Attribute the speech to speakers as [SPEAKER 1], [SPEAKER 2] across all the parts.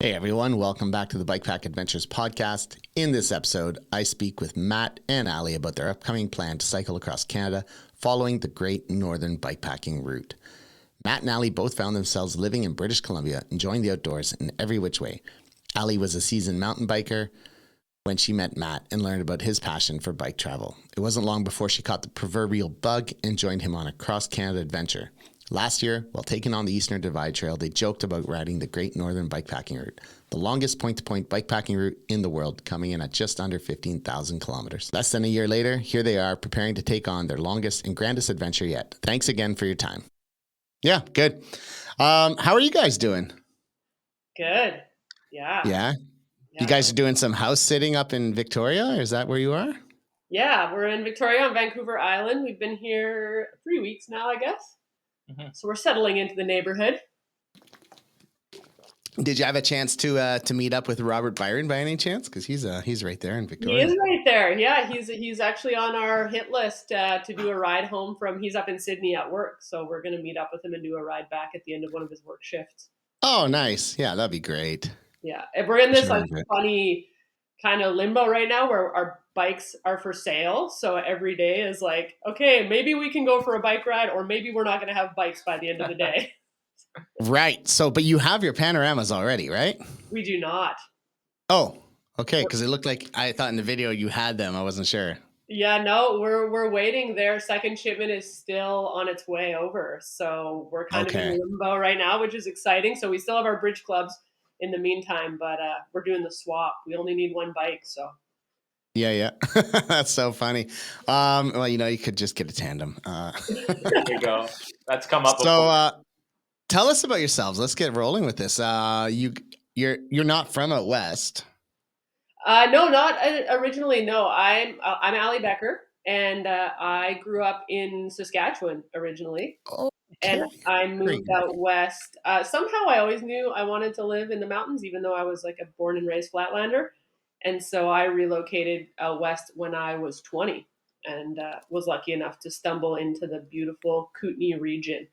[SPEAKER 1] Hey everyone, welcome back to the Bikepack Adventures Podcast. In this episode, I speak with Matt and Ali about their upcoming plan to cycle across Canada following the Great Northern Bikepacking Route. Matt and Ali both found themselves living in British Columbia, enjoying the outdoors in every which way. Ali was a seasoned mountain biker when she met Matt and learned about his passion for bike travel. It wasn't long before she caught the proverbial bug and joined him on a cross-Canada adventure. Last year, while taking on the Eastern Divide Trail, they joked about riding the Great Northern Bikepacking Route, the longest point-to-point bikepacking route in the world, coming in at just under 15,000 kilometers. Less than a year later, here they are preparing to take on their longest and grandest adventure yet. Thanks again for your time. Yeah, good. How are you guys doing?
[SPEAKER 2] Good. Yeah.
[SPEAKER 1] Yeah? You guys are doing some house sitting up in Victoria? Is that where you are?
[SPEAKER 2] Yeah, we're in Victoria on Vancouver Island. We've been here 3 weeks now, I guess. So we're settling into the neighborhood.
[SPEAKER 1] Did you have a chance to meet up with Robert Byron by any chance? Because he's right there in Victoria.
[SPEAKER 2] He is right there. Yeah, he's actually on our hit list to do a ride home from. He's up in Sydney at work, so we're going to meet up with him and do a ride back at the end of one of his work shifts.
[SPEAKER 1] Oh, nice. Yeah, that'd be great.
[SPEAKER 2] Yeah, and we're in this funny kind of limbo right now where our bikes are for sale. So every day is like, okay, maybe we can go for a bike ride, or maybe we're not going to have bikes by the end of the day.
[SPEAKER 1] Right. So, but you have your panoramas already, right?
[SPEAKER 2] We do not.
[SPEAKER 1] Oh, okay. Because it looked like, I thought in the video you had them. I wasn't sure.
[SPEAKER 2] Yeah, no, we're waiting. Their second shipment is still on its way over. So we're kind of in limbo right now, which is exciting. So we still have our bridge clubs in the meantime, but we're doing the swap. We only need one bike, so.
[SPEAKER 1] Yeah. That's so funny. Well, you could just get a tandem.
[SPEAKER 3] There you go. That's come up
[SPEAKER 1] So, tell us about yourselves. Let's get rolling with this. You're not from out west.
[SPEAKER 2] No, not originally. No, I'm Ali Becker, and I grew up in Saskatchewan originally.
[SPEAKER 1] Okay.
[SPEAKER 2] And I moved out west. Somehow I always knew I wanted to live in the mountains, even though I was like a born and raised flatlander. And so I relocated out west when I was 20 and was lucky enough to stumble into the beautiful Kootenay region.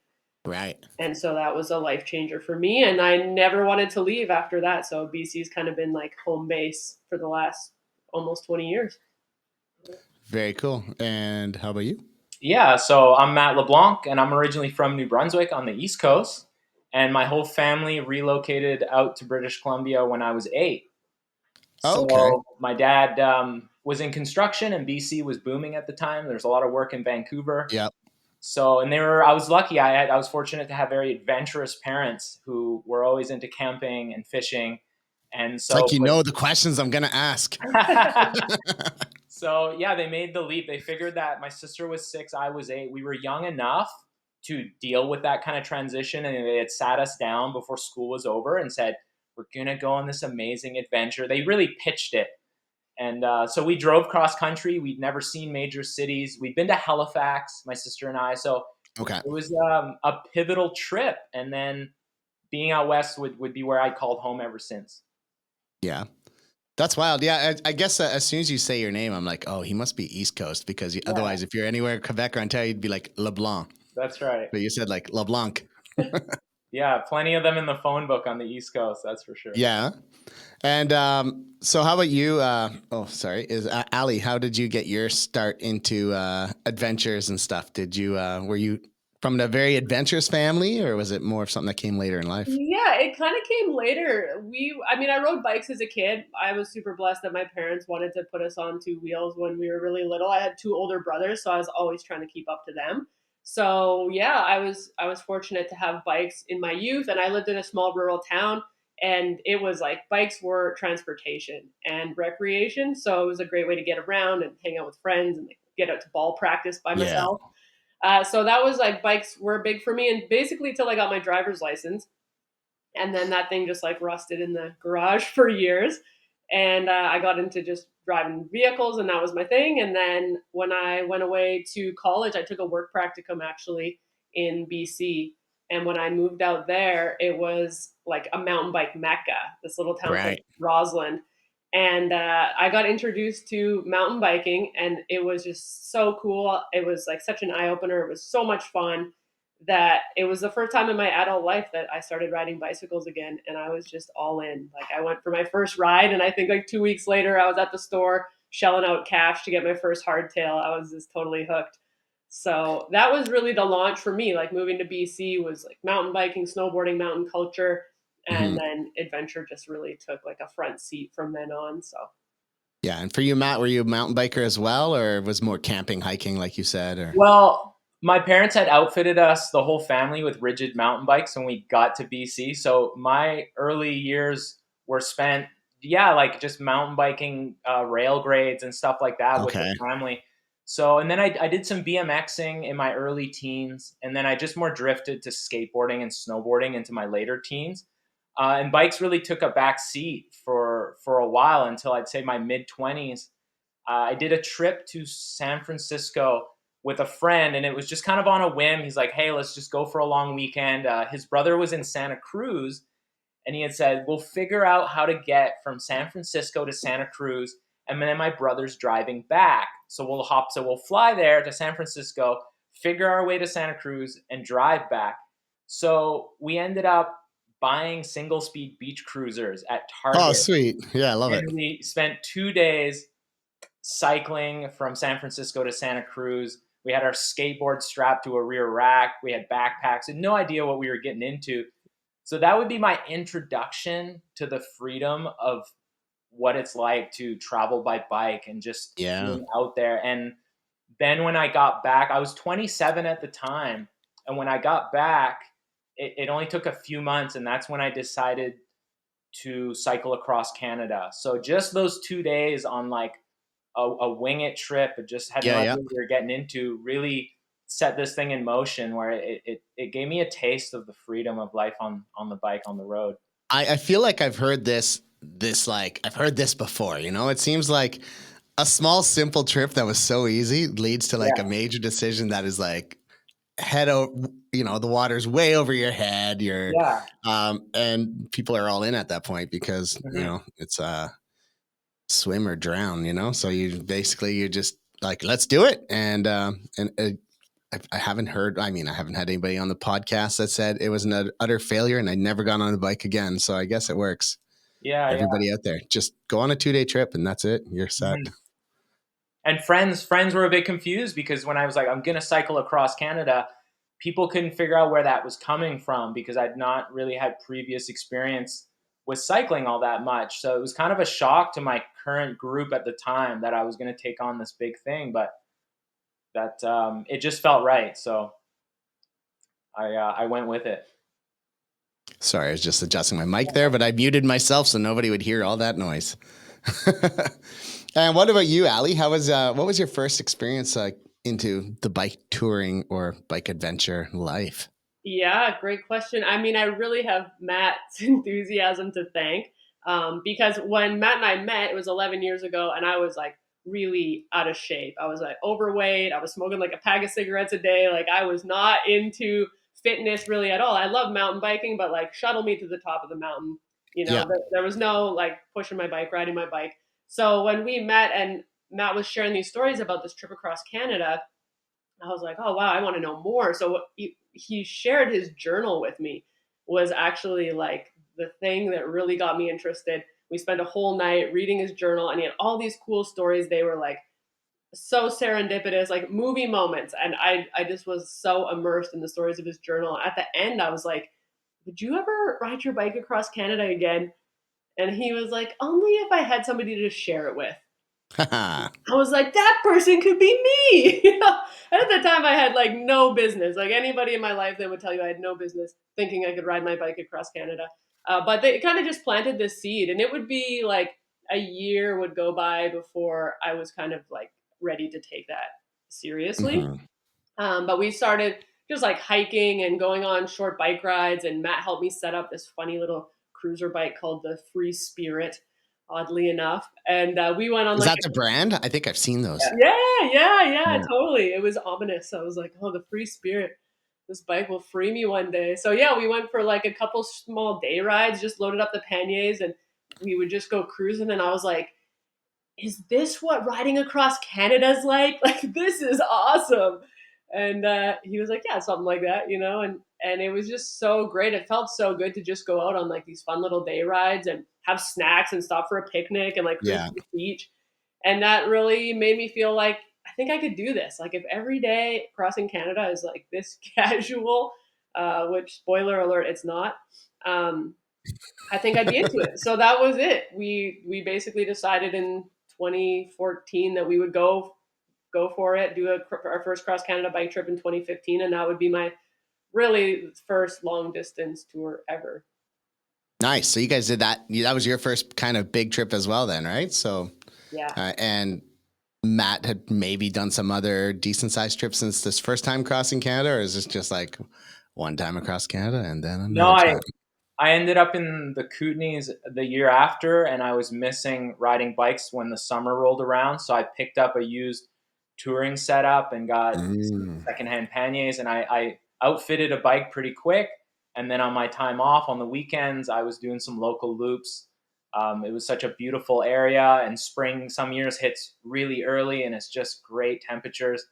[SPEAKER 1] Right.
[SPEAKER 2] And so that was a life changer for me. And I never wanted to leave after that. So BC's kind of been like home base for the last almost 20 years.
[SPEAKER 1] Very cool. And how about you?
[SPEAKER 3] Yeah, so I'm Matt LeBlanc, and I'm originally from New Brunswick on the East Coast. And my whole family relocated out to British Columbia when I was 8. So my dad was in construction, and BC was booming at the time. There's a lot of work in Vancouver.
[SPEAKER 1] Yep.
[SPEAKER 3] So, and I was lucky. I was fortunate to have very adventurous parents who were always into camping and fishing. And so,
[SPEAKER 1] it's like the questions I'm going to ask.
[SPEAKER 3] So, yeah, they made the leap. They figured that my sister was 6, I was 8. We were young enough to deal with that kind of transition. And they had sat us down before school was over and said, we're going to go on this amazing adventure. They really pitched it. And so we drove cross country. We'd never seen major cities. We'd been to Halifax, my sister and I. So it was a pivotal trip. And then being out west would be where I called home ever since.
[SPEAKER 1] Yeah. That's wild. Yeah, I guess as soon as you say your name, I'm like, oh, he must be East Coast because otherwise, if you're anywhere Quebec or Ontario, you'd be like LeBlanc.
[SPEAKER 3] That's right.
[SPEAKER 1] But you said like LeBlanc.
[SPEAKER 3] Yeah, plenty of them in the phone book on the East Coast. That's for sure.
[SPEAKER 1] Yeah. And so how about you? Ali, how did you get your start into adventures and stuff? Were you from a very adventurous family, or was it more of something that came later in life?
[SPEAKER 2] Yeah, it kind of came later. I rode bikes as a kid. I was super blessed that my parents wanted to put us on 2 wheels when we were really little. I had 2 older brothers, so I was always trying to keep up to them. So yeah, I was fortunate to have bikes in my youth, and I lived in a small rural town, and it was like bikes were transportation and recreation. So it was a great way to get around and hang out with friends and get out to ball practice by myself. So that was like bikes were big for me, and basically till I got my driver's license. And then that thing just like rusted in the garage for years. And I got into just driving vehicles, and that was my thing. And then when I went away to college, I took a work practicum actually in BC. And when I moved out there, it was like a mountain bike mecca, this little town called Roslyn. And I got introduced to mountain biking, and it was just so cool. It was like such an eye-opener. It was so much fun that it was the first time in my adult life that I started riding bicycles again, and I was just all in. Like, I went for my first ride, and I think like 2 weeks later, I was at the store shelling out cash to get my first hardtail. I was just totally hooked. So that was really the launch for me. Like, moving to BC was like mountain biking, snowboarding, mountain culture, and
[SPEAKER 1] Mhm.
[SPEAKER 2] then adventure just really took like a front seat from then on. So
[SPEAKER 1] Yeah. And for you, Matt, were you a mountain biker as well, or was more camping, hiking, like you said? Or
[SPEAKER 3] Well, my parents had outfitted us, the whole family, with rigid mountain bikes when we got to BC. So my early years were spent, yeah, like just mountain biking, rail grades and stuff like that with the
[SPEAKER 1] okay,
[SPEAKER 3] family. So, and then I did some BMXing in my early teens, and then I just more drifted to skateboarding and snowboarding into my later teens. And bikes really took a back seat for a while until I'd say my mid 20s. I did a trip to San Francisco with a friend, and it was just kind of on a whim. He's like, "Hey, let's just go for a long weekend." His brother was in Santa Cruz, and he had said, "We'll figure out how to get from San Francisco to Santa Cruz, and then my brother's driving back. So we'll fly there to San Francisco, figure our way to Santa Cruz, and drive back." So we ended up buying single speed beach cruisers at
[SPEAKER 1] oh,
[SPEAKER 3] Target,
[SPEAKER 1] sweet, yeah, I love it.
[SPEAKER 3] and we spent 2 days cycling from San Francisco to Santa Cruz. We had our skateboard strapped to a rear rack. We had backpacks and no idea what we were getting into. So that would be my introduction to the freedom of what it's like to travel by bike and just
[SPEAKER 1] Yeah,
[SPEAKER 3] being out there. And then when I got back, I was 27 at the time. And when I got back, it only took a few months. And that's when I decided to cycle across Canada. So just those 2 days on like a wing it trip, but just had no
[SPEAKER 1] yeah,
[SPEAKER 3] idea
[SPEAKER 1] yeah.
[SPEAKER 3] what we were getting into, really set this thing in motion where it gave me a taste of the freedom of life on the bike, on the road.
[SPEAKER 1] I feel like I've heard like I've heard this before. It seems like a small, simple trip that was so easy leads to like a
[SPEAKER 3] Yeah.
[SPEAKER 1] major decision that is like head over. The water's way over your head.
[SPEAKER 3] Yeah.
[SPEAKER 1] And people are all in at that point because
[SPEAKER 3] Mhm.
[SPEAKER 1] it's swim or drown. So you're just like, let's do it. And I haven't heard. I mean, I haven't had anybody on the podcast that said it was an utter failure, and I never got on a bike again. So I guess it works.
[SPEAKER 3] Yeah. Yeah.
[SPEAKER 1] Everybody out there, just go on a 2-day trip, and that's it. You're set.
[SPEAKER 3] Mhm. And friends were a bit confused because when I was like, I'm gonna cycle across Canada, people couldn't figure out where that was coming from because I'd not really had previous experience with cycling all that much. So it was kind of a shock to my current group at the time that I was gonna take on this big thing, but that it just felt right. So I went with it.
[SPEAKER 1] Sorry, I was just adjusting my mic there, but I muted myself so nobody would hear all that noise. And what about you, Ali? What was your first experience into the bike touring or bike adventure life?
[SPEAKER 2] yeah, great question. I mean, I really have Matt's enthusiasm to thank, because when Matt and I met, it was 11 years ago, and I was like really out of shape. I was like overweight. I was smoking like a pack of cigarettes a day. Like, I was not into fitness really at all. I love mountain biking, but like, shuttle me to the top of the mountain.
[SPEAKER 1] Yeah.
[SPEAKER 2] There was no like pushing my bike, riding my bike. So when we met and Matt was sharing these stories about this trip across Canada, I was like, oh wow, I want to know more. So he shared his journal with me, was actually like the thing that really got me interested. We spent a whole night reading his journal, and he had all these cool stories. They were like so serendipitous, like movie moments. And I just was so immersed in the stories of his journal. At the end, I was like, would you ever ride your bike across Canada again? And he was like, only if I had somebody to share it with. I was like, that person could be me. At the time, I had like no business. Like, anybody in my life that would tell you I had no business thinking I could ride my bike across Canada. But they kind of just planted this seed, and it would be like a year would go by before I was kind of like ready to take that seriously.
[SPEAKER 1] Mhm.
[SPEAKER 2] But we started just like hiking and going on short bike rides, and Matt helped me set up this funny little cruiser bike called the Free Spirit, oddly enough. And we went on
[SPEAKER 1] Is
[SPEAKER 2] like
[SPEAKER 1] that the brand? I think I've seen those.
[SPEAKER 2] yeah,
[SPEAKER 1] Yeah.
[SPEAKER 2] totally. It was ominous. I was like, oh, the free spirit. This bike will free me one day. So yeah, we went for like a couple small day rides, just loaded up the panniers, and we would just go cruising. And I was like, is this what riding across Canada's like? Like, this is awesome. And he was like, yeah, something like that, and it was just so great. It felt so good to just go out on like these fun little day rides and have snacks and stop for a picnic and like cruise
[SPEAKER 1] Yeah.
[SPEAKER 2] to the beach. And that really made me feel like I think I could do this. Like if every day crossing Canada is like this casual, which spoiler alert, it's not. I think I'd be into it. So that was it. We basically decided in 2014 that we would go for it, do our first cross Canada bike trip in 2015, and that would be my really first long distance tour ever.
[SPEAKER 1] Nice. So you guys did that. That was your first kind of big trip as well then, right? So,
[SPEAKER 2] yeah.
[SPEAKER 1] And Matt had maybe done some other decent sized trips since this first time crossing Canada, or is this just like one time across Canada and then another time?
[SPEAKER 3] I ended up in the Kootenays the year after, and I was missing riding bikes when the summer rolled around. So I picked up a used touring setup and got some secondhand panniers, and I outfitted a bike pretty quick. And then on my time off on the weekends, I was doing some local loops. It was such a beautiful area, and spring some years hits really early, and it's just great temperatures.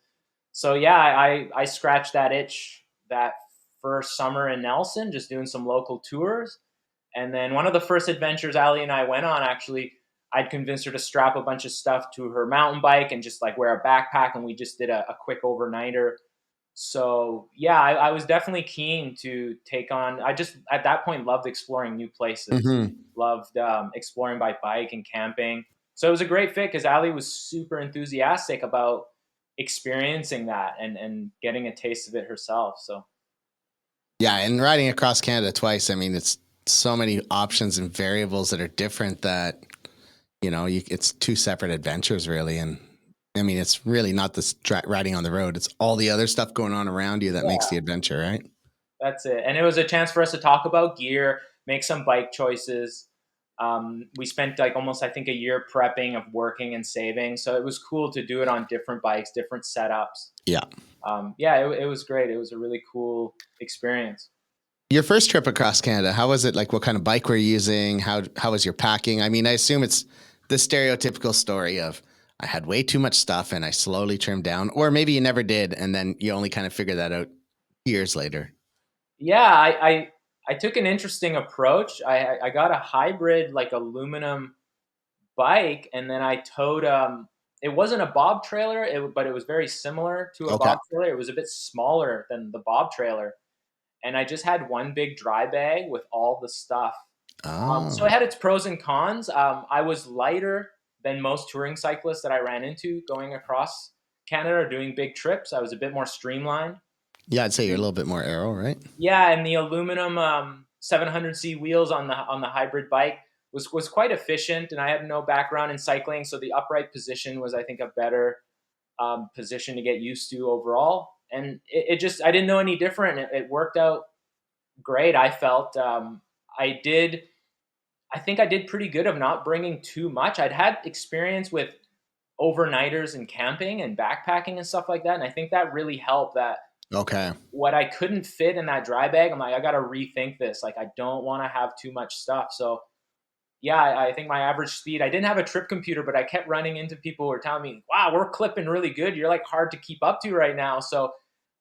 [SPEAKER 3] So yeah, I scratched that itch that first summer in Nelson, just doing some local tours. And then one of the first adventures Ali and I went on, actually, I'd convinced her to strap a bunch of stuff to her mountain bike and just like wear a backpack, and we just did a quick overnighter. So yeah, I was definitely keen to take on. I just at that point loved exploring new places, loved exploring by bike and camping. So it was a great fit because Ali was super enthusiastic about experiencing that and getting a taste of it herself. So
[SPEAKER 1] yeah, and riding across Canada twice, I mean, it's so many options and variables that are different that, it's two separate adventures really. And I mean, it's really not this riding on the road. It's all the other stuff going on around you that makes the adventure, right?
[SPEAKER 3] That's it. And it was a chance for us to talk about gear, make some bike choices. We spent like almost, I think, a year prepping of working and saving. So it was cool to do it on different bikes, different setups.
[SPEAKER 1] Yeah.
[SPEAKER 3] It was great. It was a really cool experience.
[SPEAKER 1] Your first trip across Canada, how was it? Like, what kind of bike were you using? How was your packing? I mean, I assume it's the stereotypical story of I had way too much stuff and I slowly trimmed down, or maybe you never did, and then you only kind of figured that out years later.
[SPEAKER 3] Yeah, I took an interesting approach. I got a hybrid, like aluminum bike, and then I towed. It wasn't a bob trailer, but it was very similar to a bob trailer. It was a bit smaller than the bob trailer, and I just had one big dry bag with all the stuff. So it had its pros and cons. I was lighter than most touring cyclists that I ran into going across Canada or doing big trips. I was a bit more streamlined.
[SPEAKER 1] Yeah, I'd say you're a little bit more aero, right?
[SPEAKER 3] Yeah, and the aluminum 700C wheels on the hybrid bike was quite efficient, and I had no background in cycling, so the upright position was, I think, a better position to get used to overall. And it just, I didn't know any different. It worked out great. I felt I think I did pretty good of not bringing too much. I'd had experience with overnighters and camping and backpacking and stuff like that, and I think that really helped. That what I couldn't fit in that dry bag, I'm like, I got to rethink this. Like, I don't want to have too much stuff. So yeah, I think my average speed, I didn't have a trip computer, but I kept running into people who were telling me, wow, we're clipping really good. You're like hard to keep up to right now. So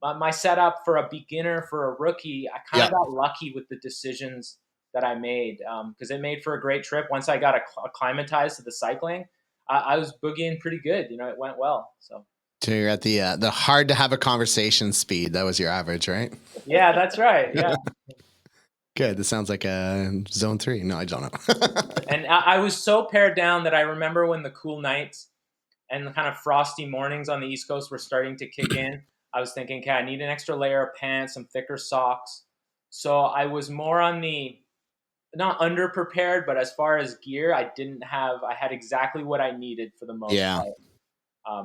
[SPEAKER 3] my setup for a beginner, for a rookie, I kind of got lucky with the decisions that I made, because it made for a great trip. Once I got acclimatized to the cycling, I was boogieing pretty good. It went well. So
[SPEAKER 1] you're at the hard to have a conversation speed. That was your average, right?
[SPEAKER 3] Yeah, that's right. Yeah.
[SPEAKER 1] Good. This sounds like a zone 3. No, I don't know.
[SPEAKER 3] And I was so pared down that I remember when the cool nights and the kind of frosty mornings on the East Coast were starting to kick in, I was thinking, okay, I need an extra layer of pants, some thicker socks. So I was more on the, not underprepared, but as far as gear, I had exactly what I needed for the most part.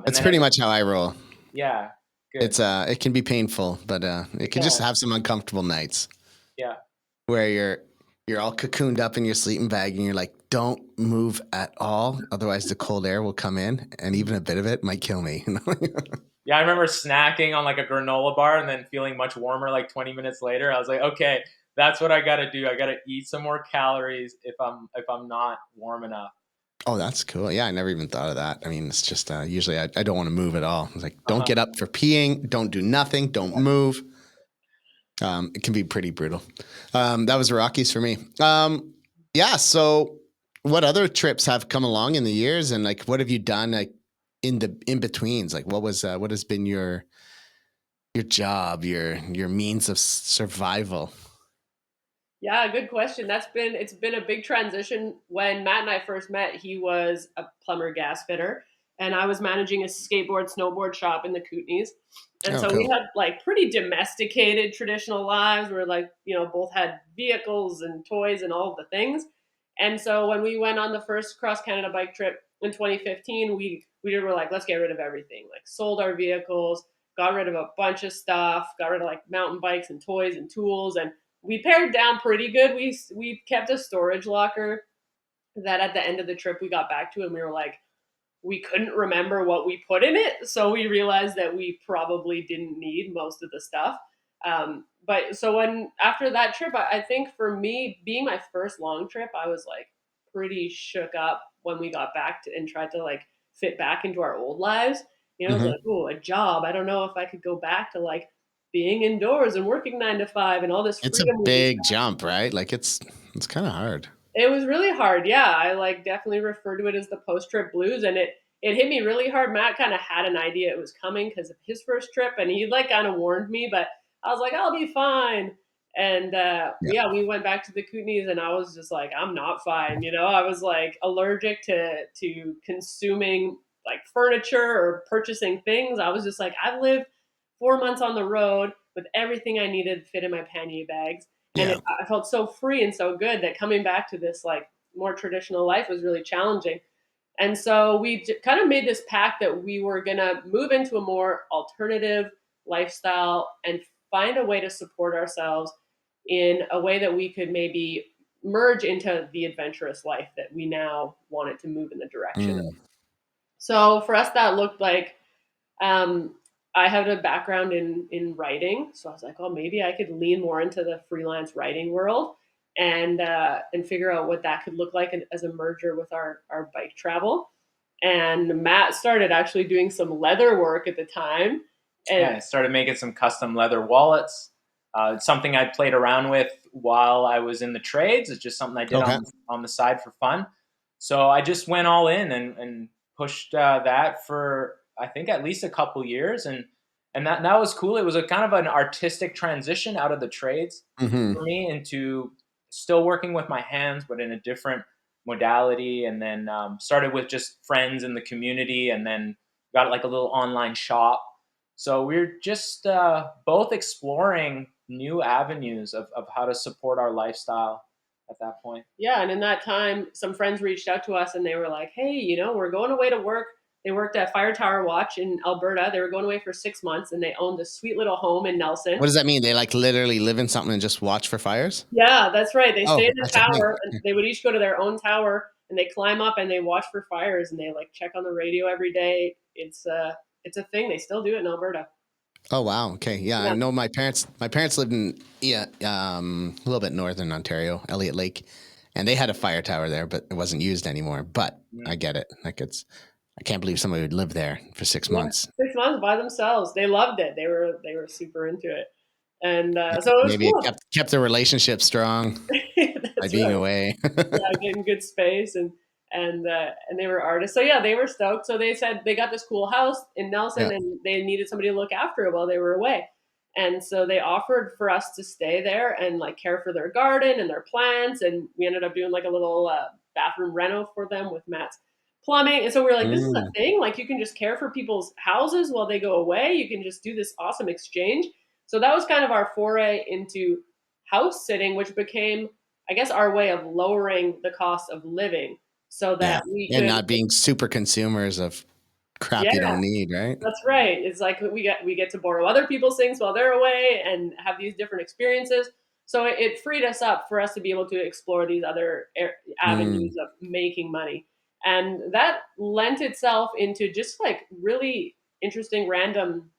[SPEAKER 1] It's pretty much how I roll.
[SPEAKER 3] Yeah. Good.
[SPEAKER 1] It can be painful, but it can just have some uncomfortable nights.
[SPEAKER 3] Yeah.
[SPEAKER 1] Where you're all cocooned up in your sleeping bag and you're like, don't move at all. Otherwise the cold air will come in and even a bit of it might kill me.
[SPEAKER 3] Yeah. I remember snacking on like a granola bar and then feeling much warmer like 20 minutes later. I was like, okay, that's what I got to do. I got to eat some more calories if I'm not warm enough.
[SPEAKER 1] Oh, that's cool. Yeah, I never even thought of that. I mean, it's just usually I don't want to move at all. It's like, don't get up for peeing, don't do nothing, don't move. It can be pretty brutal. That was Rockies for me. Yeah. So what other trips have come along in the years, and like, what have you done like in betweens? Like, what has been your job, your means of survival?
[SPEAKER 2] Yeah, good question. It's been a big transition. When Matt and I first met, he was a plumber gas fitter, and I was managing a skateboard snowboard shop in the Kootenays. And
[SPEAKER 1] Oh,
[SPEAKER 2] so we
[SPEAKER 1] cool.
[SPEAKER 2] had like pretty domesticated traditional lives where like, both had vehicles and toys and all of the things. And so when we went on the first cross Canada bike trip in 2015, we were like, let's get rid of everything. Like sold our vehicles, got rid of a bunch of stuff, got rid of like mountain bikes and toys and tools, and we pared down pretty good. We kept a storage locker that at the end of the trip we got back to, and we were like, we couldn't remember what we put in it, so we realized that we probably didn't need most of the stuff. But so when after that trip, I think for me, being my first long trip, I was like pretty shook up when we got back to, and tried to like fit back into our old lives. I was
[SPEAKER 1] Mm-hmm.
[SPEAKER 2] like, oh, a job. I don't know if I could go back to like being indoors and working 9 to 5 and all this
[SPEAKER 1] It's a
[SPEAKER 2] freedom we
[SPEAKER 1] big jump, right? Like it's kind of hard.
[SPEAKER 2] It was really hard. Yeah, I like definitely refer to it as the post-trip blues, and it hit me really hard. Matt kind of had an idea it was coming because of his first trip, and he like kind of warned me, but I was like, I'll be fine. And
[SPEAKER 1] Yeah.
[SPEAKER 2] yeah, we went back to the Kootenays, and I was just like, I'm not fine. I was like allergic to consuming like furniture or purchasing things. I was just like, I've lived 4 months on the road with everything I needed to fit in my pannier bags, and
[SPEAKER 1] Yeah.
[SPEAKER 2] I felt so free and so good that coming back to this like more traditional life was really challenging. And so we kind of made this pact that we were going to move into a more alternative lifestyle and find a way to support ourselves in a way that we could maybe merge into the adventurous life that we now wanted to move in the direction of.
[SPEAKER 1] Mm.
[SPEAKER 2] So for us, that looked like um, I had a background in writing, so I was like, oh, maybe I could lean more into the freelance writing world and figure out what that could look like as a merger with our bike travel. And Matt started actually doing some leather work at the time,
[SPEAKER 3] Yeah,
[SPEAKER 2] and
[SPEAKER 3] I started making some custom leather wallets. It's something I played around with while I was in the trades. It's just something I did
[SPEAKER 1] Okay.
[SPEAKER 3] on the side for fun. So I just went all in and pushed that for I think at least a couple years, and that was cool. It was a kind of an artistic transition out of the trades
[SPEAKER 1] Mm-hmm.
[SPEAKER 3] for me into still working with my hands, but in a different modality. And then started with just friends in the community, and then got like a little online shop. So we're just both exploring new avenues of how to support our lifestyle at that point.
[SPEAKER 2] yeah, and in that time, some friends reached out to us and they were like, hey, we're going away to work. They worked at Fire Tower Watch in Alberta. They were going away for 6 months, and they owned this sweet little home in Nelson.
[SPEAKER 1] What does that mean? They like literally live in something and just watch for fires?
[SPEAKER 2] Yeah, that's right. They
[SPEAKER 1] Oh,
[SPEAKER 2] stay in the
[SPEAKER 1] that's a thing.
[SPEAKER 2] tower, and they would each go to their own tower, and they climb up and they watch for fires, and they like check on the radio every day. It's a thing. They still do it in Alberta.
[SPEAKER 1] Oh wow. Okay. Yeah, I
[SPEAKER 2] Yeah.
[SPEAKER 1] know my parents. My parents lived in a little bit northern Ontario, Elliott Lake, and they had a fire tower there, but it wasn't used anymore. But I get it. Like I can't believe somebody would live there for 6 months.
[SPEAKER 2] 6 months by themselves. They loved it. They were super into it, and so it was
[SPEAKER 1] Maybe it
[SPEAKER 2] cool.
[SPEAKER 1] kept the relationship strong by
[SPEAKER 2] That's
[SPEAKER 1] being
[SPEAKER 2] right.
[SPEAKER 1] away.
[SPEAKER 2] Yeah, getting good space and they were artists. So yeah, they were stoked. So they said they got this cool house in Nelson
[SPEAKER 1] Yeah.
[SPEAKER 2] and they needed somebody to look after it while they were away. And so they offered for us to stay there and like care for their garden and their plants. And we ended up doing like a little bathroom reno for them with Matt's plumbing. And so we were like, this is
[SPEAKER 1] Mm.
[SPEAKER 2] a thing. Like you can just care for people's houses while they go away. You can just do this awesome exchange. So that was kind of our foray into house sitting, which became, I guess, our way of lowering the cost of living so
[SPEAKER 1] Yeah.
[SPEAKER 2] that we
[SPEAKER 1] And
[SPEAKER 2] could,
[SPEAKER 1] not being super consumers of crap you
[SPEAKER 2] yeah,
[SPEAKER 1] don't need, right?
[SPEAKER 2] that's right. It's like we get to borrow other people's things while they're away and have these different experiences. So it freed us up for us to be able to explore these other
[SPEAKER 1] Mm.
[SPEAKER 2] avenues of making money. And that lent itself into just like really interesting random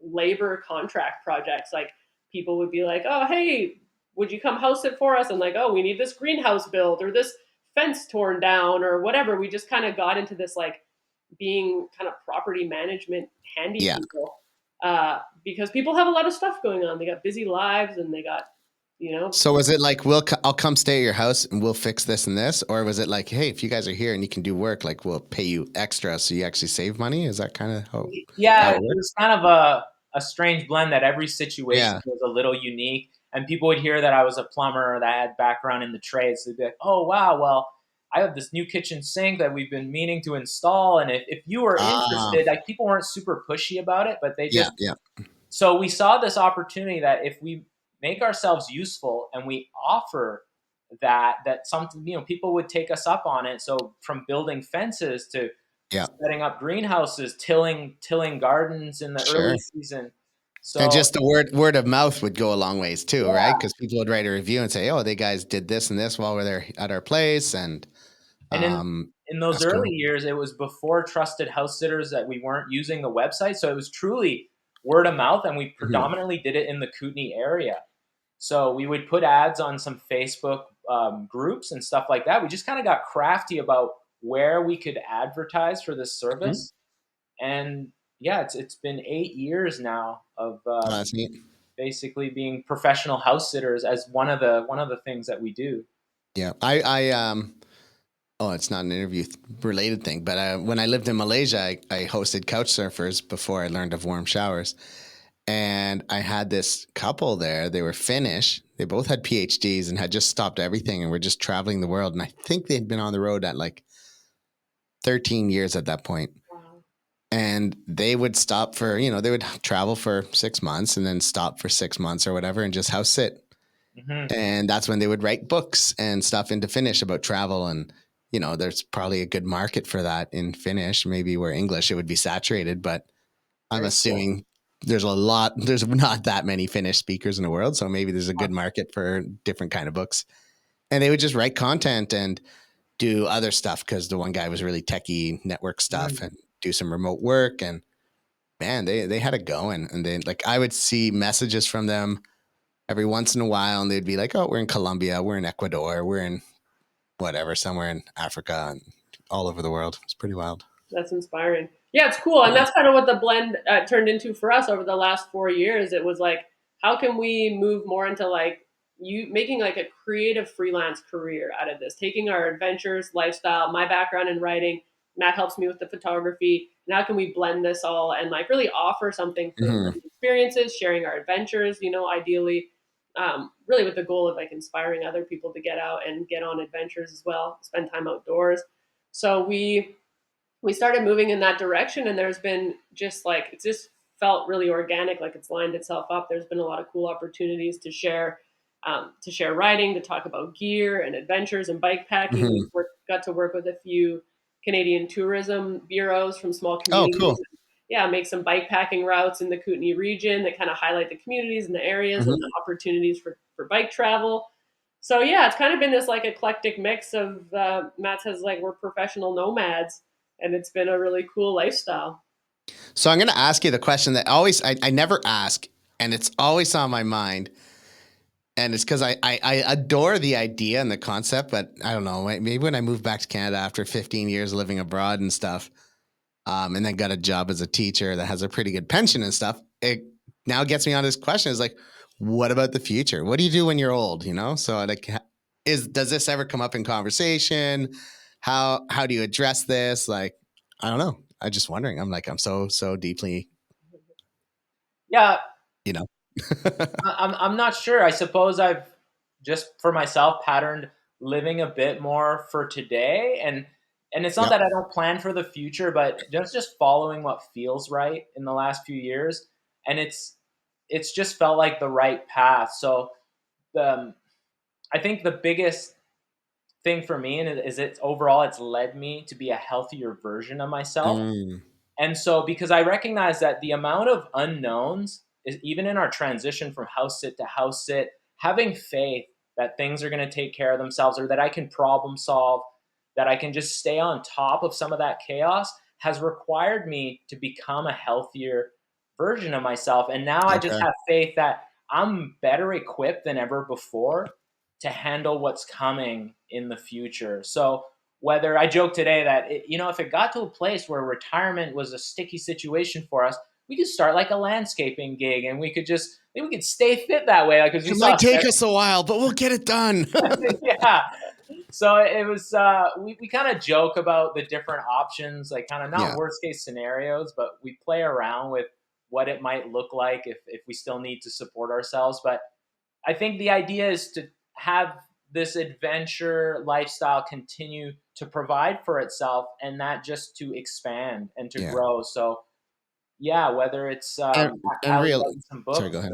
[SPEAKER 2] labor contract projects. Like people would be like, "Oh, hey, would you come house sit for us?" And like, "Oh, we need this greenhouse built or this fence torn down or whatever. We just kind of got into this like being kind of property management handy
[SPEAKER 1] Yeah.
[SPEAKER 2] people, because people have a lot of stuff going on. They got busy lives and they got,
[SPEAKER 1] So was it like, I'll come stay at your house and we'll fix this and this? Or was it like, hey, if you guys are here and you can do work, like we'll pay you extra so you actually save money? Is that kind of how
[SPEAKER 3] Yeah,
[SPEAKER 1] it
[SPEAKER 3] it
[SPEAKER 1] works?
[SPEAKER 3] was kind of a strange blend that every situation
[SPEAKER 1] Yeah.
[SPEAKER 3] was a little unique. And people would hear that I was a plumber or that I had background in the trades. So they'd be like, oh, wow, well, I have this new kitchen sink that we've been meaning to install. And if you were
[SPEAKER 1] Ah,
[SPEAKER 3] interested, like people weren't super pushy about it, but they
[SPEAKER 1] yeah,
[SPEAKER 3] just,
[SPEAKER 1] yeah.
[SPEAKER 3] so we saw this opportunity that if we make ourselves useful and we offer that something, people would take us up on it. So from building fences to
[SPEAKER 1] Yeah,
[SPEAKER 3] setting up greenhouses, tilling gardens in the
[SPEAKER 1] sure.
[SPEAKER 3] early season.
[SPEAKER 1] And
[SPEAKER 3] So
[SPEAKER 1] just the word of mouth would go a long ways too,
[SPEAKER 3] yeah,
[SPEAKER 1] right? Because people would write a review and say, "Oh, they guys did this and this while we're there at our place," and
[SPEAKER 3] and in those
[SPEAKER 1] that's
[SPEAKER 3] early
[SPEAKER 1] cool.
[SPEAKER 3] years, it was before trusted house sitters that we weren't using the website, so it was truly word of mouth, and we
[SPEAKER 1] Mhm.
[SPEAKER 3] predominantly did it in the Kootenay area. So we would put ads on some Facebook groups and stuff like that. We just kind of got crafty about where we could advertise for this
[SPEAKER 1] Mhm.
[SPEAKER 3] service, and yeah, it's been 8 years now of
[SPEAKER 1] Oh, that's neat.
[SPEAKER 3] basically being professional house sitters as one of the things that we do.
[SPEAKER 1] Yeah, oh, it's not an interview related thing, but when I lived in Malaysia, I hosted couch surfers before I learned of warm showers. And I had this couple there. They were Finnish. They both had PhDs and had just stopped everything and were just traveling the world. And I think they'd been on the road at like 13 years at that point.
[SPEAKER 2] wow.
[SPEAKER 1] And they would stop for, they would travel for 6 months and then stop for 6 months or whatever and just house sit.
[SPEAKER 3] Hmm.
[SPEAKER 1] And that's when they would write books and stuff into Finnish about travel. And, there's probably a good market for that in Finnish. Maybe where English, it would be saturated, but I'm
[SPEAKER 2] Very cool.
[SPEAKER 1] assuming there's not that many Finnish speakers in the world. So maybe there's a good market for different kind of books. And they would just write content and do other stuff because the one guy was really techie network stuff and do some remote work. And man, they had it going. And then like I would see messages from them every once in a while and they'd be like, oh, we're in Colombia, we're in Ecuador, we're in whatever, somewhere in Africa and all over the world. It's pretty wild.
[SPEAKER 2] That's inspiring. Yeah, it's cool. And
[SPEAKER 1] Yeah.
[SPEAKER 2] that's kind of what the blend turned into for us over the last 4 years. It was like, how can we move more into like you making like a creative freelance career out of this, taking our adventures, lifestyle, my background in writing. Matt helps me with the photography. And how can we blend this all and like really offer something for
[SPEAKER 1] Mm-hmm.
[SPEAKER 2] experiences, sharing our adventures, ideally, really with the goal of like inspiring other people to get out and get on adventures as well, spend time outdoors. So we started moving in that direction, and there's been just like it just felt really organic, like it's lined itself up. There's been a lot of cool opportunities to share riding, to talk about gear and adventures and bike packing.
[SPEAKER 1] Mm-hmm.
[SPEAKER 2] Got to work with a few Canadian tourism bureaus from small
[SPEAKER 1] Oh,
[SPEAKER 2] communities.
[SPEAKER 1] cool.
[SPEAKER 2] Yeah, make some bike packing routes in the Kootenay region that kind of highlight the communities and the areas and
[SPEAKER 1] Mm-hmm.
[SPEAKER 2] the opportunities for bike travel. So yeah, it's kind of been this like eclectic mix of Matt says like we're professional nomads, and it's been a really cool lifestyle.
[SPEAKER 1] So I'm going to ask you the question that I never ask, and it's always on my mind. And it's because I adore the idea and the concept, but I don't know, maybe when I moved back to Canada after 15 years living abroad and stuff, and then got a job as a teacher that has a pretty good pension and stuff, it now gets me on this question is like, what about the future? What do you do when you're old? So like, does this ever come up in conversation? How do you address this? Like, I don't know. I'm just wondering. I'm like, I'm so deeply,
[SPEAKER 3] Yeah,
[SPEAKER 1] you know.
[SPEAKER 3] I'm not sure. I suppose I've just for myself patterned living a bit more for today, and it's not
[SPEAKER 1] Yeah.
[SPEAKER 3] that I don't plan for the future, but just following what feels right in the last few years, and it's just felt like the right path. So um, I think the biggest thing for me and is it's overall it's led me to be a healthier version of myself.
[SPEAKER 1] Mm,
[SPEAKER 3] And so, because I recognize that the amount of unknowns is even in our transition from house sit to house sit, having faith that things are going to take care of themselves or that I can problem solve, that I can just stay on top of some of that chaos has required me to become a healthier version of myself. And now I just
[SPEAKER 1] okay.
[SPEAKER 3] have faith that I'm better equipped than ever before to handle what's coming in the future. So whether I joke today that if it got to a place where retirement was a sticky situation for us, we could start like a landscaping gig, and we could stay fit that way. Like, because we
[SPEAKER 1] It
[SPEAKER 3] saw,
[SPEAKER 1] might take us a while, but we'll get it done.
[SPEAKER 3] yeah. So it was, we kind of joke about the different options, like kind of not
[SPEAKER 1] Yeah.
[SPEAKER 3] worst case scenarios, but we play around with what it might look like if we still need to support ourselves. But I think the idea is to have this adventure lifestyle continue to provide for itself, and not just to expand and to
[SPEAKER 1] Yeah.
[SPEAKER 3] grow. So yeah, whether it's
[SPEAKER 1] And real.
[SPEAKER 3] writing some
[SPEAKER 1] Sorry,
[SPEAKER 3] books.
[SPEAKER 1] go ahead.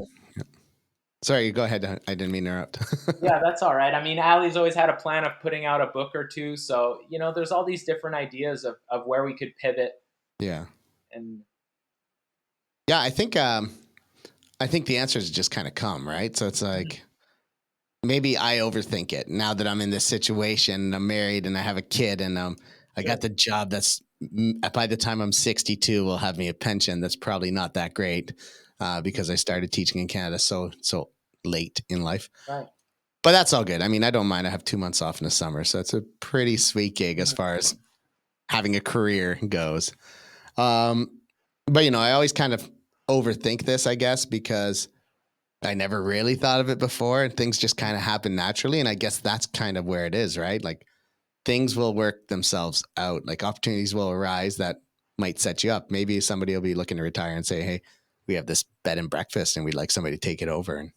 [SPEAKER 1] Sorry, go ahead. I didn't mean to interrupt.
[SPEAKER 3] Yeah, that's all right. I mean, Allie's always had a plan of putting out a book or two. So, there's all these different ideas of where we could pivot.
[SPEAKER 1] Yeah.
[SPEAKER 3] And
[SPEAKER 1] yeah, I think the answers just kind of come, right? So it's like, maybe I overthink it now that I'm in this situation. I'm married and I have a kid, and I got the job that's, by the time I'm 62, will have me a pension that's probably not that great, because I started teaching in Canada so late in life.
[SPEAKER 3] right.
[SPEAKER 1] But that's all good. I mean, I don't mind. I have 2 months off in the summer, so it's a pretty sweet gig as far as having a career goes. But I always kind of overthink this, I guess, because I never really thought of it before, and things just kind of happen naturally. And I guess that's kind of where it is, right? Like, things will work themselves out. Like, opportunities will arise that might set you up. Maybe somebody will be looking to retire and say, hey, we have this bed and breakfast and we'd like somebody to take it over. And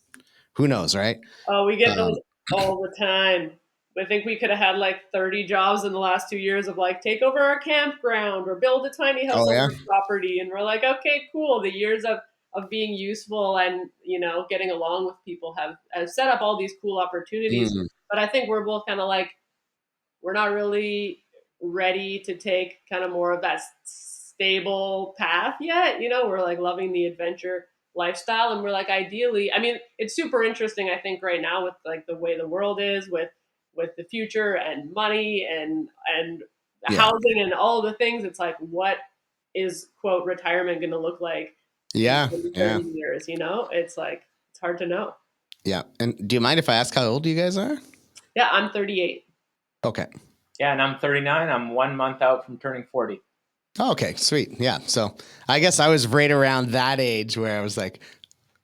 [SPEAKER 1] who knows, right?
[SPEAKER 2] Oh, we get those all the time. I think we could have had like 30 jobs in the last 2 years of like, take over our campground or build a tiny house on our property. And we're like, okay, cool. The years of being useful and, getting along with people have set up all these cool opportunities. But I think we're both kind of like, we're not really ready to take kind of more of that stable path yet. We're like loving the adventure lifestyle, and we're like, ideally, I mean, it's super interesting, I think, right now with like the way the world is with the future and money and housing and all the things. It's like, what is, quote, retirement going to look like
[SPEAKER 1] Yeah.
[SPEAKER 2] in 30 years? It's like, it's hard to know.
[SPEAKER 1] Yeah. And do you mind if I ask how old you guys are?
[SPEAKER 2] Yeah, I'm 38.
[SPEAKER 1] Okay.
[SPEAKER 3] Yeah, and I'm 39. I'm 1 month out from turning 40.
[SPEAKER 1] Oh, okay, sweet. Yeah. So I guess I was right around that age where I was like,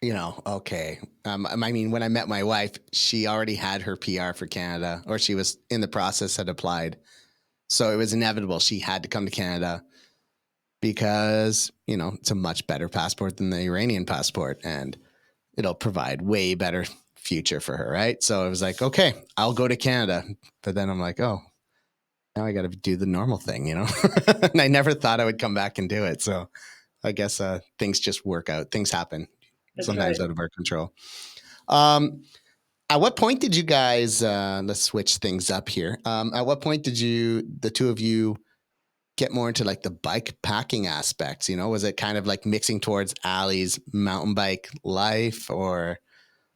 [SPEAKER 1] okay. I mean, when I met my wife, she already had her PR for Canada, or she was in the process, had applied. So it was inevitable. She had to come to Canada because, it's a much better passport than the Iranian passport, and it'll provide way better future for her. Right. So it was like, okay, I'll go to Canada. But then I'm like, oh, now I got to do the normal thing, and I never thought I would come back and do it. So I guess things just work out. Things happen.
[SPEAKER 2] That's
[SPEAKER 1] sometimes
[SPEAKER 2] right.
[SPEAKER 1] out of our control. At what point did you guys, let's switch things up here. At what point did the two of you get more into like the bike packing aspects? Was it kind of like mixing towards Allie's mountain bike life, or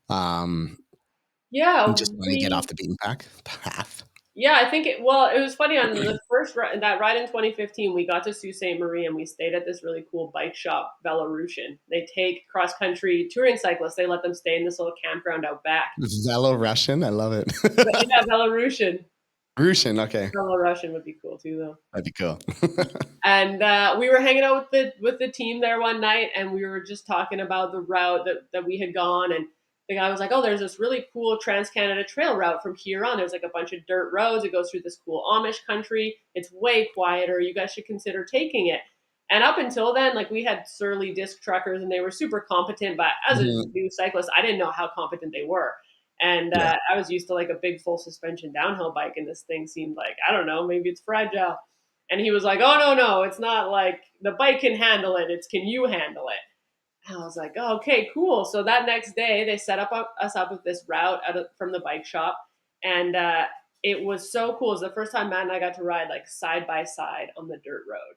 [SPEAKER 2] Yeah,
[SPEAKER 1] you just want to get off the beaten path?
[SPEAKER 2] Yeah, I think it was funny on the first that ride in 2015. We got to Sault Ste. Marie and we stayed at this really cool bike shop, Belarusian. They take cross country touring cyclists. They let them stay in this little campground out back.
[SPEAKER 1] Belarusian, I love it.
[SPEAKER 2] Yeah, Belarusian.
[SPEAKER 1] Russian, okay.
[SPEAKER 2] Belarusian would be cool too, though.
[SPEAKER 1] That'd be cool.
[SPEAKER 2] And we were hanging out with the team there one night, and we were just talking about the route that we had gone. And the guy was like, "Oh, there's this really cool Trans-Canada Trail route from here on. There's like a bunch of dirt roads. It goes through this cool Amish country. It's way quieter. You guys should consider taking it." And up until then, like, we had surly disc truckers, and they were super competent. But as a new cyclist, I didn't know how competent they were. And I was used to like a big full suspension downhill bike, and this thing seemed like, I don't know, maybe it's fragile. And he was like, "Oh, no, it's not like the bike can handle it. It's, can you handle it?" And I was like, "Oh, okay, cool." So that next day, they set us up with this route from the bike shop. And it was so cool. It was the first time Matt and I got to ride like side by side on the dirt road.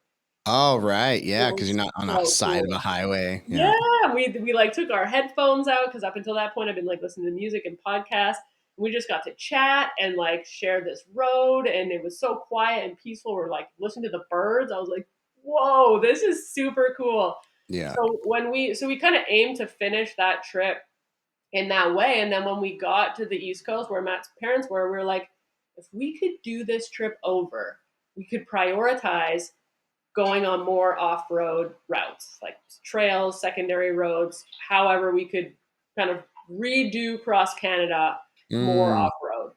[SPEAKER 1] Oh, right. Yeah, because you're not on a side of a highway.
[SPEAKER 2] Yeah, we like took our headphones out, because up until that point I've been like listening to music and podcasts. And we just got to chat and like share this road, and it was so quiet and peaceful. We're like listening to the birds. I was like, whoa, this is super cool.
[SPEAKER 1] Yeah.
[SPEAKER 2] So we kind of aimed to finish that trip in that way. And then when we got to the East Coast where Matt's parents were, we were like, if we could do this trip over, we could prioritize going on more off-road routes, like trails, secondary roads, however we could kind of redo cross Canada more off-road.